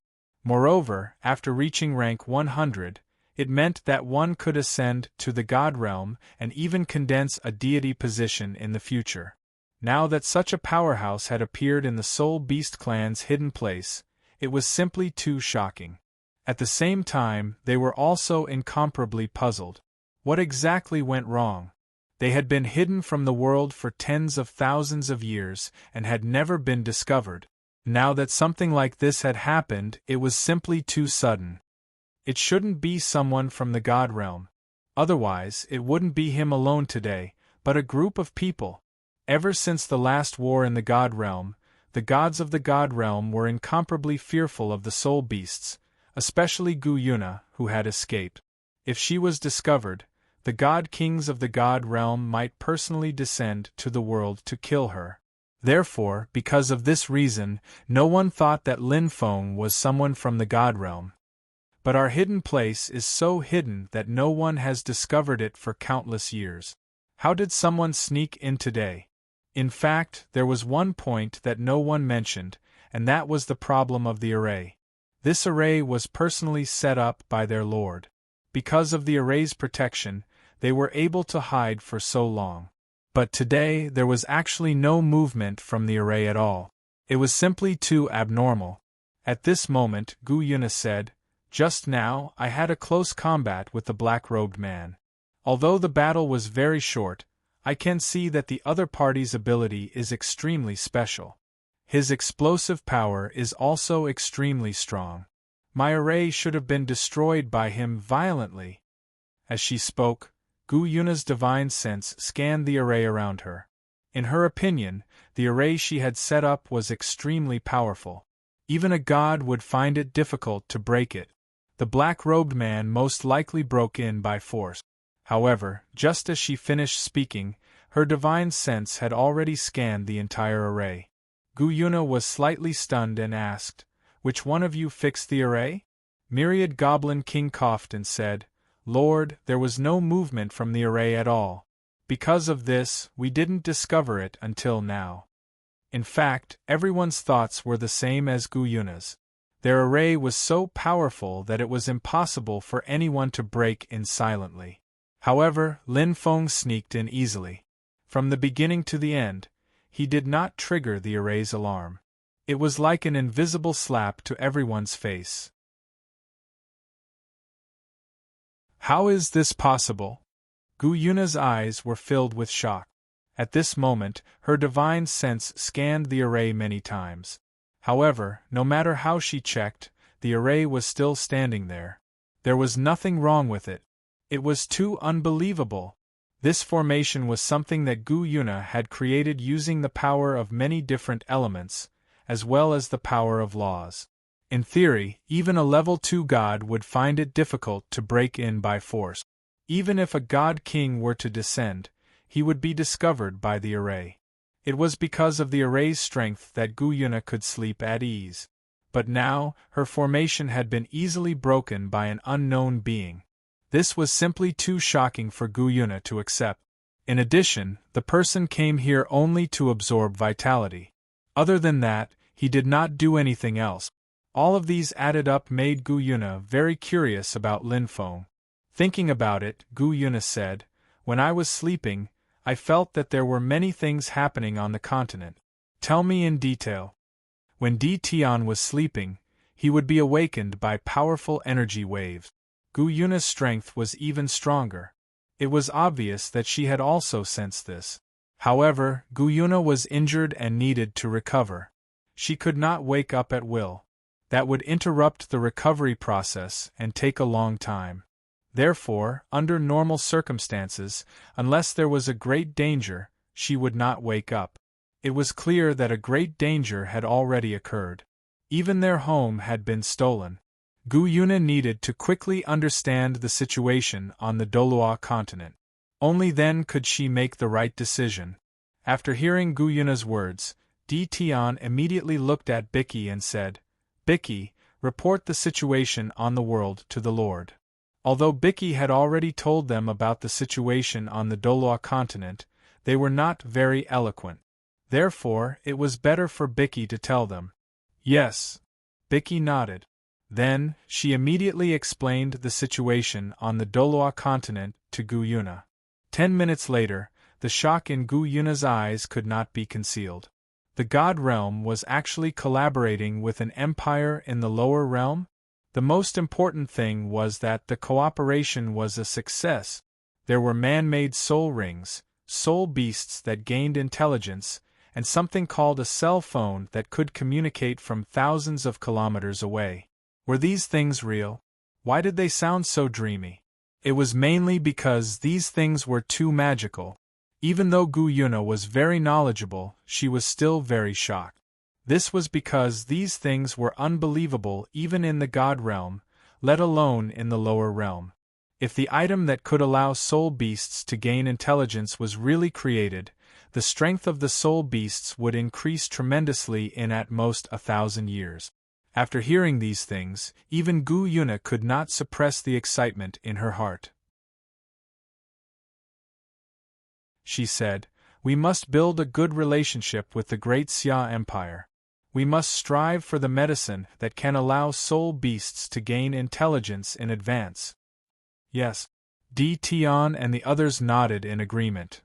Moreover, after reaching rank 100, it meant that one could ascend to the God realm and even condense a deity position in the future. Now that such a powerhouse had appeared in the Soul Beast clan's hidden place, it was simply too shocking. At the same time, they were also incomparably puzzled. What exactly went wrong? They had been hidden from the world for tens of thousands of years and had never been discovered. Now that something like this had happened, it was simply too sudden. It shouldn't be someone from the God realm. Otherwise, it wouldn't be him alone today, but a group of people. Ever since the last war in the God realm, the gods of the God realm were incomparably fearful of the soul beasts, especially Gu Yuna, who had escaped. If she was discovered, the god kings of the God realm might personally descend to the world to kill her. Therefore, because of this reason, no one thought that Lin Feng was someone from the God realm. But our hidden place is so hidden that no one has discovered it for countless years. How did someone sneak in today? In fact, there was one point that no one mentioned, and that was the problem of the array. This array was personally set up by their lord. Because of the array's protection, they were able to hide for so long. But today there was actually no movement from the array at all. It was simply too abnormal. At this moment, Gu Yuna said, "Just now, I had a close combat with the black-robed man. Although the battle was very short, I can see that the other party's ability is extremely special. His explosive power is also extremely strong. My array should have been destroyed by him violently." As she spoke, Gu Yuna's divine sense scanned the array around her. In her opinion, the array she had set up was extremely powerful. Even a god would find it difficult to break it. The black-robed man most likely broke in by force. However, just as she finished speaking, her divine sense had already scanned the entire array. Gu Yuna was slightly stunned and asked, "Which one of you fixed the array?" Myriad Goblin King coughed and said, "Lord, there was no movement from the array at all. Because of this, we didn't discover it until now." In fact, everyone's thoughts were the same as Gu Yuna's. Their array was so powerful that it was impossible for anyone to break in silently. However, Lin Feng sneaked in easily. From the beginning to the end, he did not trigger the array's alarm. It was like an invisible slap to everyone's face. How is this possible? Gu Yuna's eyes were filled with shock. At this moment, her divine sense scanned the array many times. However, no matter how she checked, the array was still standing there. There was nothing wrong with it. It was too unbelievable. This formation was something that Gu Yuna had created using the power of many different elements, as well as the power of laws. In theory, even a level 2 god would find it difficult to break in by force. Even if a god king were to descend, he would be discovered by the array. It was because of the array's strength that Gu Yuna could sleep at ease. But now, her formation had been easily broken by an unknown being. This was simply too shocking for Gu Yuna to accept. In addition, the person came here only to absorb vitality. Other than that, he did not do anything else. All of these added up made Gu Yuna very curious about Lin Feng. Thinking about it, Gu Yuna said, "When I was sleeping, I felt that there were many things happening on the continent. Tell me in detail." When Di Tian was sleeping, he would be awakened by powerful energy waves. Gu Yuna's strength was even stronger. It was obvious that she had also sensed this. However, Gu Yuna was injured and needed to recover. She could not wake up at will. That would interrupt the recovery process and take a long time. Therefore, under normal circumstances, unless there was a great danger, she would not wake up. It was clear that a great danger had already occurred. Even their home had been stolen. Gu Yuna needed to quickly understand the situation on the Dolua continent. Only then could she make the right decision. After hearing Gu Yuna's words, Di Tian immediately looked at Bicky and said, "Bicky, report the situation on the world to the Lord. Although Bicky had already told them about the situation on the Doloa continent, they were not very eloquent. Therefore, it was better for Bicky to tell them. Yes. Bicky nodded. Then, she immediately explained the situation on the Doloa continent to Gu Yuna. 10 minutes later, the shock in Gu Yuna's eyes could not be concealed. The God realm was actually collaborating with an empire in the lower realm? The most important thing was that the cooperation was a success. There were man-made soul rings, soul beasts that gained intelligence, and something called a cell phone that could communicate from thousands of kilometers away. Were these things real? Why did they sound so dreamy? It was mainly because these things were too magical. Even though Gu Yuna was very knowledgeable, she was still very shocked. This was because these things were unbelievable even in the God realm, let alone in the lower realm. If the item that could allow soul beasts to gain intelligence was really created, the strength of the soul beasts would increase tremendously in at most 1,000 years. After hearing these things, even Gu Yuna could not suppress the excitement in her heart. She said, "We must build a good relationship with the great Xia Empire. We must strive for the medicine that can allow soul beasts to gain intelligence in advance." Yes. Di Tian and the others nodded in agreement.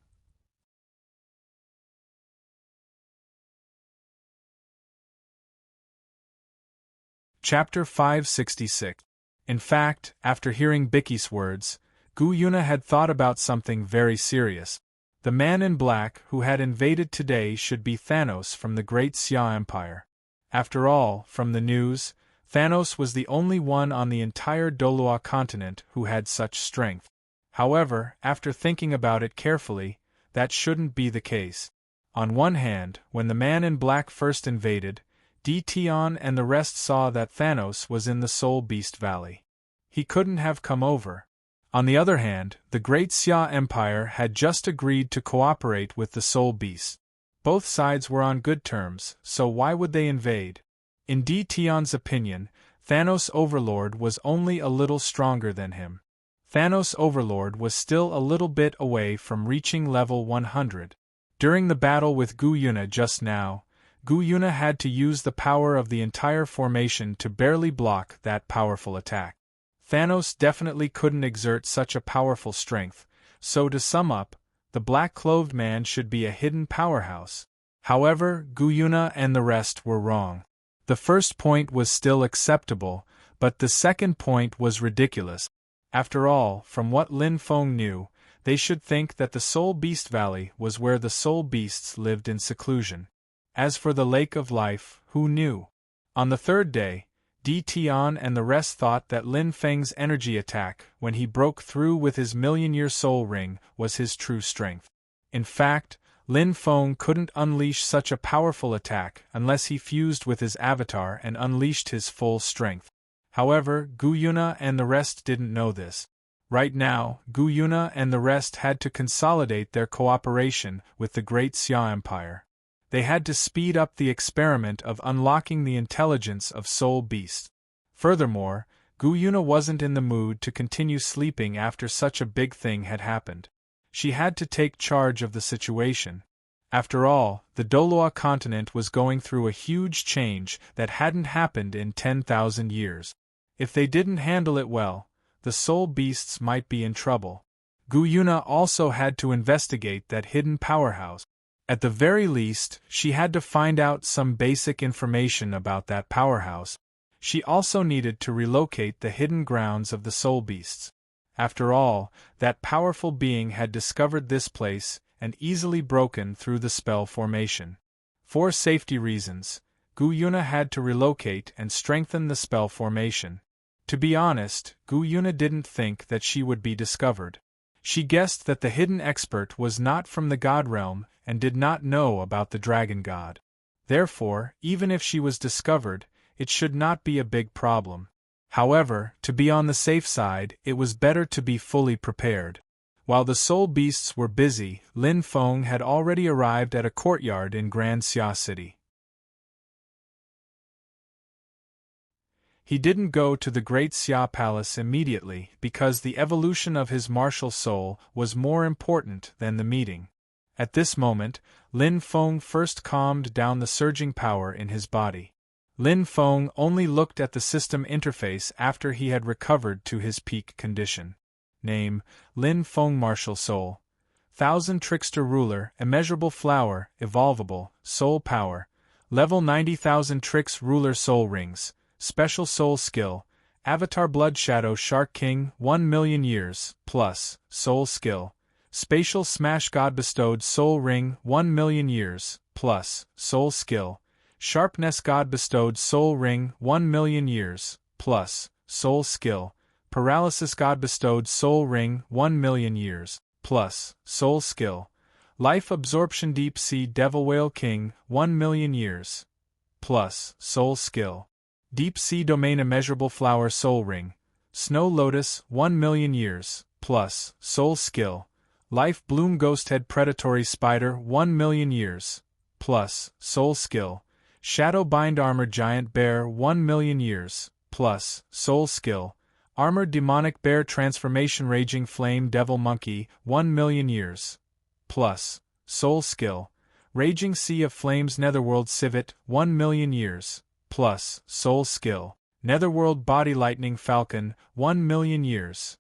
Chapter 566. In fact, after hearing Bicky's words, Gu Yuna had thought about something very serious. The man in black who had invaded today should be Thanos from the great Xia Empire. After all, from the news, Thanos was the only one on the entire Doloa continent who had such strength. However, after thinking about it carefully, that shouldn't be the case. On one hand, when the man in black first invaded, Di Tian and the rest saw that Thanos was in the Soul Beast Valley. He couldn't have come over. On the other hand, the great Xia Empire had just agreed to cooperate with the Soul Beast. Both sides were on good terms, so why would they invade? In Di Tian's opinion, Thanos Overlord was only a little stronger than him. Thanos Overlord was still a little bit away from reaching level 100. During the battle with Gu Yuna just now, Gu Yuna had to use the power of the entire formation to barely block that powerful attack. Thanos definitely couldn't exert such a powerful strength, so to sum up, the black-clothed man should be a hidden powerhouse. However, Gu Yuna and the rest were wrong. The first point was still acceptable, but the second point was ridiculous. After all, from what Lin Feng knew, they should think that the Soul Beast Valley was where the soul beasts lived in seclusion. As for the Lake of Life, who knew? On the third day, Di Tian and the rest thought that Lin Feng's energy attack, when he broke through with his million-year soul ring, was his true strength. In fact, Lin Feng couldn't unleash such a powerful attack unless he fused with his avatar and unleashed his full strength. However, Gu Yuna and the rest didn't know this. Right now, Gu Yuna and the rest had to consolidate their cooperation with the great Xia Empire. They had to speed up the experiment of unlocking the intelligence of soul beasts. Furthermore, Gu Yuna wasn't in the mood to continue sleeping after such a big thing had happened. She had to take charge of the situation. After all, the Doloa continent was going through a huge change that hadn't happened in 10,000 years. If they didn't handle it well, the soul beasts might be in trouble. Gu Yuna also had to investigate that hidden powerhouse. At the very least, she had to find out some basic information about that powerhouse. She also needed to relocate the hidden grounds of the soul beasts. After all, that powerful being had discovered this place and easily broken through the spell formation. For safety reasons, Gu Yuna had to relocate and strengthen the spell formation. To be honest, Gu Yuna didn't think that she would be discovered. She guessed that the hidden expert was not from the God realm and did not know about the dragon god. Therefore, even if she was discovered, it should not be a big problem. However, to be on the safe side, it was better to be fully prepared. While the soul beasts were busy, Lin Feng had already arrived at a courtyard in Grand Xia City. He didn't go to the Great Xia Palace immediately because the evolution of his martial soul was more important than the meeting. At this moment, Lin Feng first calmed down the surging power in his body. Lin Feng only looked at the system interface after he had recovered to his peak condition. Name: Lin Feng Martial Soul. Thousand Trickster Ruler, Immeasurable Flower, Evolvable, Soul Power. Level 90,000 Tricks Ruler Soul Rings. Special Soul Skill. Avatar Blood Shadow Shark King 1,000,000 years, plus, Soul Skill. Spatial Smash God Bestowed Soul Ring 1,000,000 years, plus, Soul Skill. Sharpness God Bestowed Soul Ring 1,000,000 years, plus, Soul Skill. Paralysis God Bestowed Soul Ring 1,000,000 years, plus, Soul Skill. Life Absorption Deep Sea Devil Whale King 1,000,000 years, plus, Soul Skill. Deep Sea Domain Immeasurable Flower Soul Ring. Snow Lotus 1,000,000 years, plus, Soul Skill. Life Bloom Ghosthead Predatory Spider 1,000,000 years, plus, Soul Skill. Shadow Bind Armored Giant Bear 1,000,000 years, plus, Soul Skill. Armored Demonic Bear Transformation Raging Flame Devil Monkey 1,000,000 years, plus, Soul Skill. Raging Sea of Flames Netherworld Civet 1,000,000 years, plus, Soul Skill. Netherworld Body Lightning Falcon 1,000,000 years,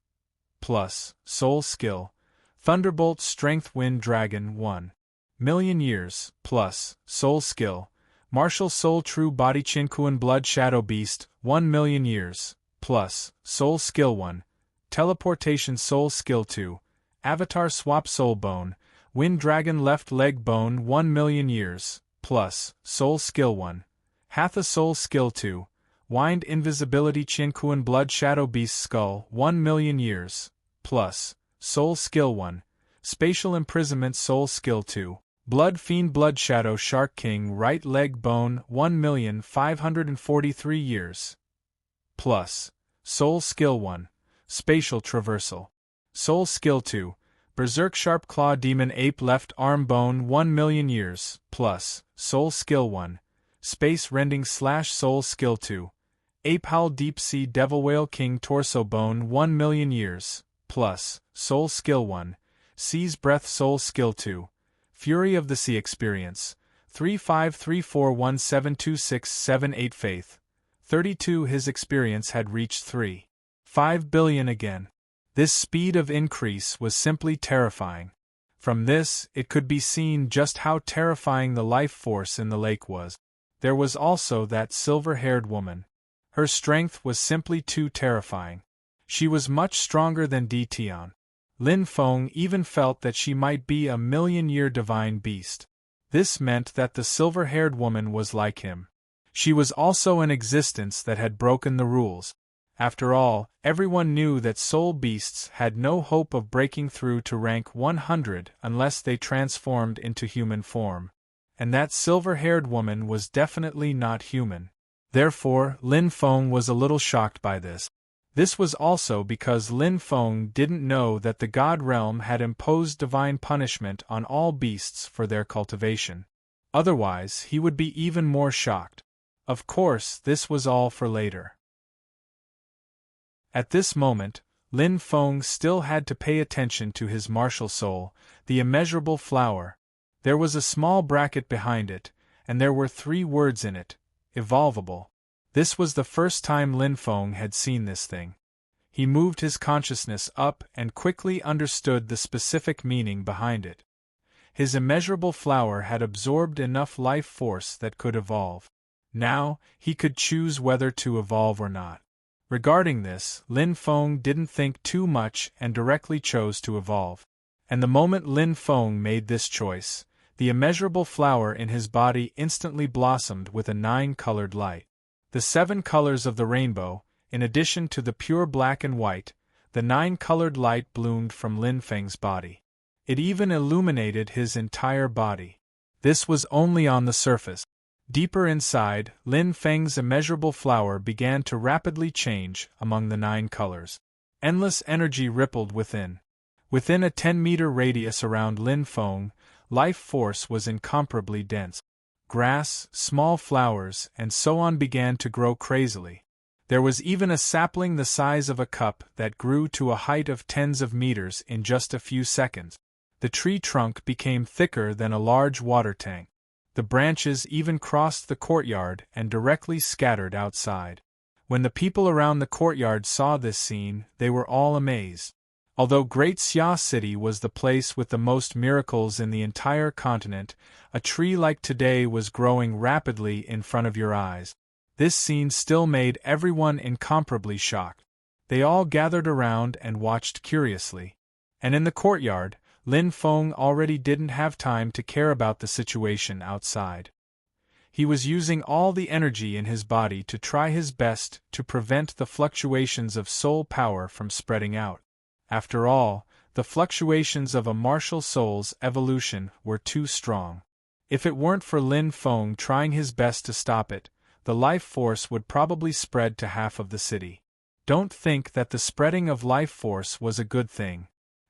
plus, Soul Skill. Thunderbolt Strength Wind Dragon 1,000,000 years, plus, Soul Skill. Martial Soul True Body Chinquan Blood Shadow Beast 1,000,000 years, plus, Soul Skill 1. Teleportation Soul Skill 2. Avatar Swap Soul Bone. Wind Dragon Left Leg Bone 1,000,000 years, plus, Soul Skill 1. Hatha Soul Skill 2. Wind Invisibility Chinquan Blood Shadow Beast Skull 1,000,000 years, plus, Soul Skill 1. Spatial Imprisonment Soul Skill 2. Blood Fiend Blood Shadow Shark King Right Leg Bone 1,543 years, plus, Soul Skill 1. Spatial Traversal. Soul Skill 2. Berserk Sharp Claw Demon Ape Left Arm Bone 1,000,000 years, plus, Soul Skill 1. Space Rending Soul Skill 2. Ape Howl Deep Sea Devil Whale King Torso Bone 1,000,000 years, plus, Soul Skill 1. Sea's Breath Soul Skill 2. Fury of the Sea Experience 3534172678 Faith 32. His experience had reached 3.5 billion again. This speed of increase was simply terrifying. From this, it could be seen just how terrifying the life force in the lake was. There was also that silver-haired woman. Her strength was simply too terrifying. She was much stronger than Tian. Lin Feng even felt that she might be a million-year divine beast. This meant that the silver-haired woman was like him. She was also an existence that had broken the rules. After all, everyone knew that soul beasts had no hope of breaking through to rank 100 unless they transformed into human form. And that silver-haired woman was definitely not human. Therefore, Lin Feng was a little shocked by this. This was also because Lin Feng didn't know that the God Realm had imposed divine punishment on all beasts for their cultivation. Otherwise, he would be even more shocked. Of course, this was all for later. At this moment, Lin Feng still had to pay attention to his martial soul, the immeasurable flower. There was a small bracket behind it, and there were 3 words in it: evolvable. This was the first time Lin Feng had seen this thing. He moved his consciousness up and quickly understood the specific meaning behind it. His immeasurable flower had absorbed enough life force that could evolve. Now, he could choose whether to evolve or not. Regarding this, Lin Feng didn't think too much and directly chose to evolve. And the moment Lin Feng made this choice, the immeasurable flower in his body instantly blossomed with a 9-colored light. The 7 colors of the rainbow, in addition to the pure black and white, the 9-colored light bloomed from Lin Feng's body. It even illuminated his entire body. This was only on the surface. Deeper inside, Lin Feng's immeasurable flower began to rapidly change among the 9 colors. Endless energy rippled within. Within a 10-meter radius around Lin Feng, life force was incomparably dense. Grass, small flowers, and so on began to grow crazily. There was even a sapling the size of a cup that grew to a height of tens of meters in just a few seconds. The tree trunk became thicker than a large water tank. The branches even crossed the courtyard and directly scattered outside. When the people around the courtyard saw this scene, they were all amazed. Although Great Xia City was the place with the most miracles in the entire continent, a tree like today was growing rapidly in front of your eyes. This scene still made everyone incomparably shocked. They all gathered around and watched curiously. And in the courtyard, Lin Feng already didn't have time to care about the situation outside. He was using all the energy in his body to try his best to prevent the fluctuations of soul power from spreading out. After all, the fluctuations of a martial soul's evolution were too strong. If it weren't for Lin Feng trying his best to stop it, the life force would probably spread to half of the city. Don't think that the spreading of life force was a good thing.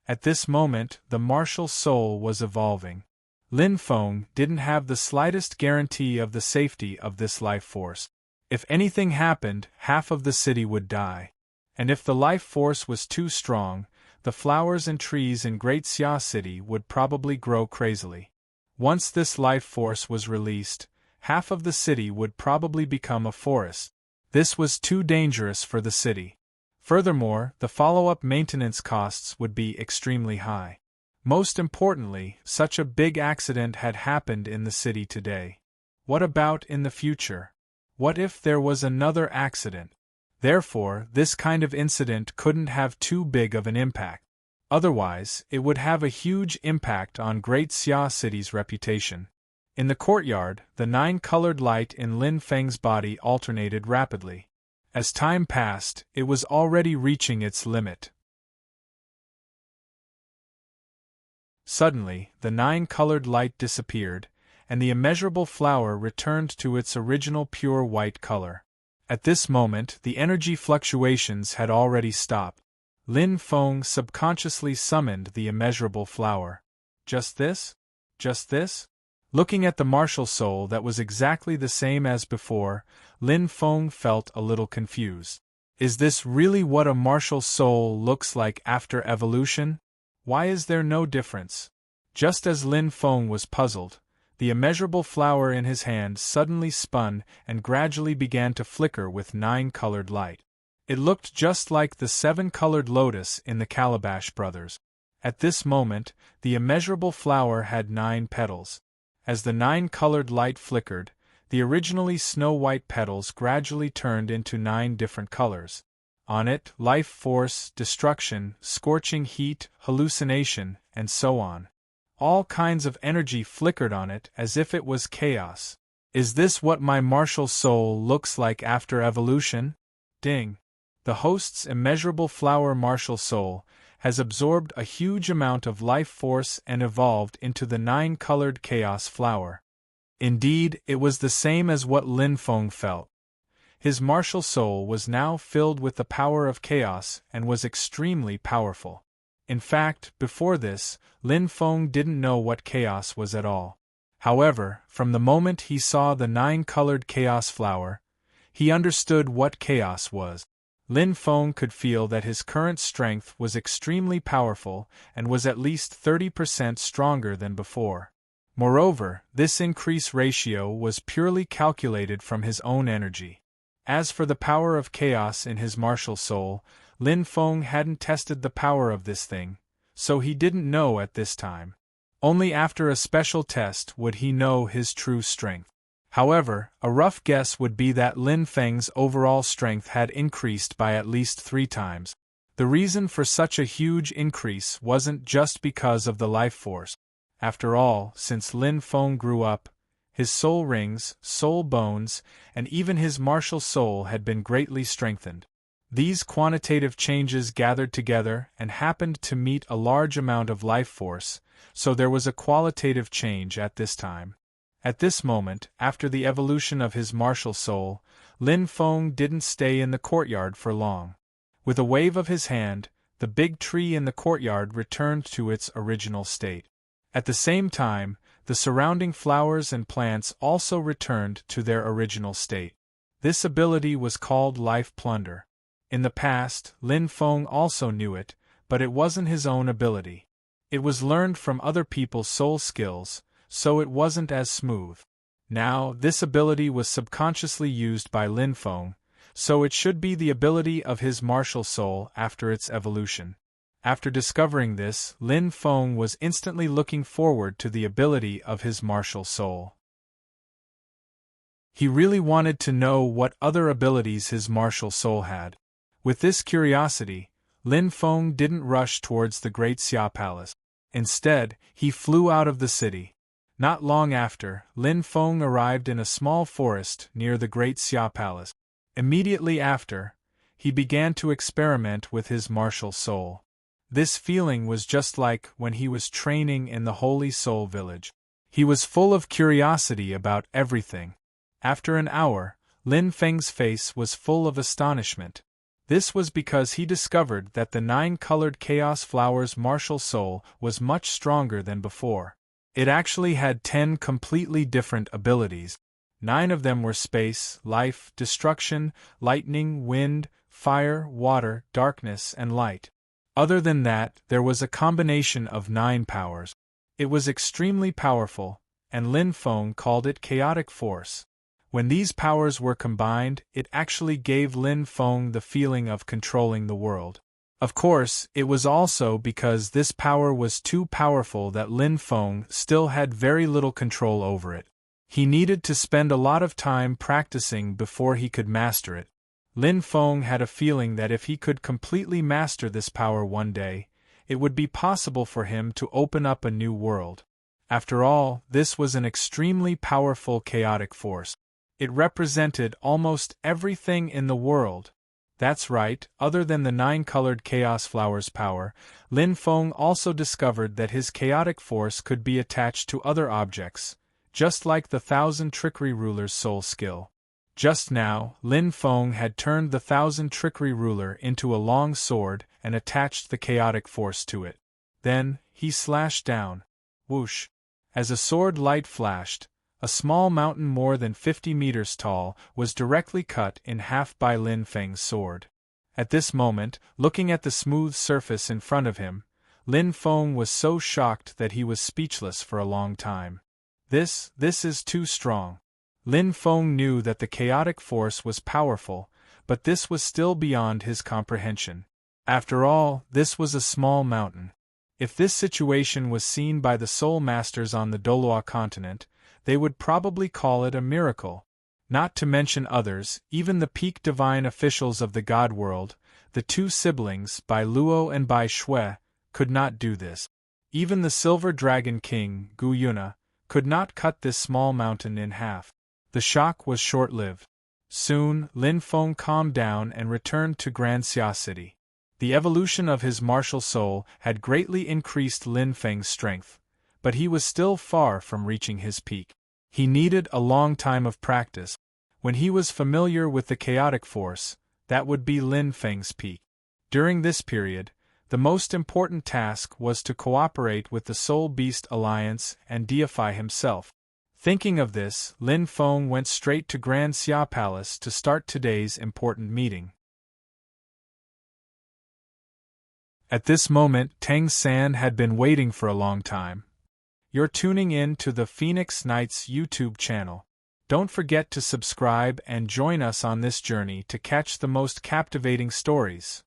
At this moment, the martial soul was evolving. Lin Feng didn't have the slightest guarantee of the safety of this life force. If anything happened, half of the city would die. And if the life force was too strong, the flowers and trees in Great Xia City would probably grow crazily. Once this life force was released, half of the city would probably become a forest. This was too dangerous for the city. Furthermore, the follow-up maintenance costs would be extremely high. Most importantly, such a big accident had happened in the city today. What about in the future? What if there was another accident? Therefore, this kind of incident couldn't have too big of an impact. Otherwise, it would have a huge impact on Great Xia City's reputation. In the courtyard, the 9-colored light in Lin Feng's body alternated rapidly. As time passed, it was already reaching its limit. Suddenly, the 9-colored light disappeared, and the immeasurable flower returned to its original pure white color. At this moment, the energy fluctuations had already stopped. Lin Feng subconsciously summoned the immeasurable flower. Just this? Just this? Looking at the martial soul that was exactly the same as before, Lin Feng felt a little confused. Is this really what a martial soul looks like after evolution? Why is there no difference? Just as Lin Feng was puzzled, the immeasurable flower in his hand suddenly spun and gradually began to flicker with 9-colored light. It looked just like the 7-colored lotus in the Calabash Brothers. At this moment, the immeasurable flower had 9 petals. As the 9-colored light flickered, the originally snow-white petals gradually turned into 9 different colors. On it, life force, destruction, scorching heat, hallucination, and so on. All kinds of energy flickered on it as if it was chaos. Is this what my martial soul looks like after evolution? Ding! The host's immeasurable flower martial soul has absorbed a huge amount of life force and evolved into the 9-colored chaos flower. Indeed, it was the same as what Lin Feng felt. His martial soul was now filled with the power of chaos and was extremely powerful. In fact, before this, Lin Feng didn't know what chaos was at all. However, from the moment he saw the 9-colored chaos flower, he understood what chaos was. Lin Feng could feel that his current strength was extremely powerful and was at least 30% stronger than before. Moreover, this increase ratio was purely calculated from his own energy. As for the power of chaos in his martial soul, Lin Feng hadn't tested the power of this thing, so he didn't know at this time. Only after a special test would he know his true strength. However, a rough guess would be that Lin Feng's overall strength had increased by at least 3 times. The reason for such a huge increase wasn't just because of the life force. After all, since Lin Feng grew up, his soul rings, soul bones, and even his martial soul had been greatly strengthened. These quantitative changes gathered together and happened to meet a large amount of life force, so there was a qualitative change at this time. At this moment, after the evolution of his martial soul, Lin Feng didn't stay in the courtyard for long. With a wave of his hand, the big tree in the courtyard returned to its original state. At the same time, the surrounding flowers and plants also returned to their original state. This ability was called Life Plunder. In the past, Lin Feng also knew it, but it wasn't his own ability. It was learned from other people's soul skills, so it wasn't as smooth. Now, this ability was subconsciously used by Lin Feng, so it should be the ability of his martial soul after its evolution. After discovering this, Lin Feng was instantly looking forward to the ability of his martial soul. He really wanted to know what other abilities his martial soul had. With this curiosity, Lin Feng didn't rush towards the Great Xia Palace. Instead, he flew out of the city. Not long after, Lin Feng arrived in a small forest near the Great Xia Palace. Immediately after, he began to experiment with his martial soul. This feeling was just like when he was training in the Holy Soul Village. He was full of curiosity about everything. After an hour, Lin Feng's face was full of astonishment. This was because he discovered that the 9-colored Chaos Flower's martial soul was much stronger than before. It actually had 10 completely different abilities. 9 of them were space, life, destruction, lightning, wind, fire, water, darkness, and light. Other than that, there was a combination of 9 powers. It was extremely powerful, and Lin Feng called it chaotic force. When these powers were combined, it actually gave Lin Feng the feeling of controlling the world. Of course, it was also because this power was too powerful that Lin Feng still had very little control over it. He needed to spend a lot of time practicing before he could master it. Lin Feng had a feeling that if he could completely master this power one day, it would be possible for him to open up a new world. After all, this was an extremely powerful chaotic force. It represented almost everything in the world. That's right, other than the 9-colored Chaos Flower's power, Lin Feng also discovered that his chaotic force could be attached to other objects, just like the 1,000 Trickery Ruler's soul skill. Just now, Lin Feng had turned the 1,000 Trickery Ruler into a long sword and attached the chaotic force to it. Then, he slashed down. Whoosh! As a sword light flashed, a small mountain more than 50 meters tall was directly cut in half by Lin Feng's sword. At this moment, looking at the smooth surface in front of him, Lin Feng was so shocked that he was speechless for a long time. This is too strong. Lin Feng knew that the chaotic force was powerful, but this was still beyond his comprehension. After all, this was a small mountain. If this situation was seen by the Soul Masters on the Doloa continent, they would probably call it a miracle. Not to mention others, even the peak divine officials of the God world, the 2 siblings, Bai Luo and Bai Shui, could not do this. Even the Silver Dragon King, Gu Yuna, could not cut this small mountain in half. The shock was short-lived. Soon, Lin Feng calmed down and returned to Grand Xia City. The evolution of his martial soul had greatly increased Lin Feng's strength, but he was still far from reaching his peak. He needed a long time of practice. When he was familiar with the chaotic force, that would be Lin Feng's peak. During this period, the most important task was to cooperate with the Soul Beast Alliance and deify himself. Thinking of this, Lin Feng went straight to Grand Xia Palace to start today's important meeting. At this moment, Tang San had been waiting for a long time. You're tuning in to the Phoenix Knights YouTube channel. Don't forget to subscribe and join us on this journey to catch the most captivating stories.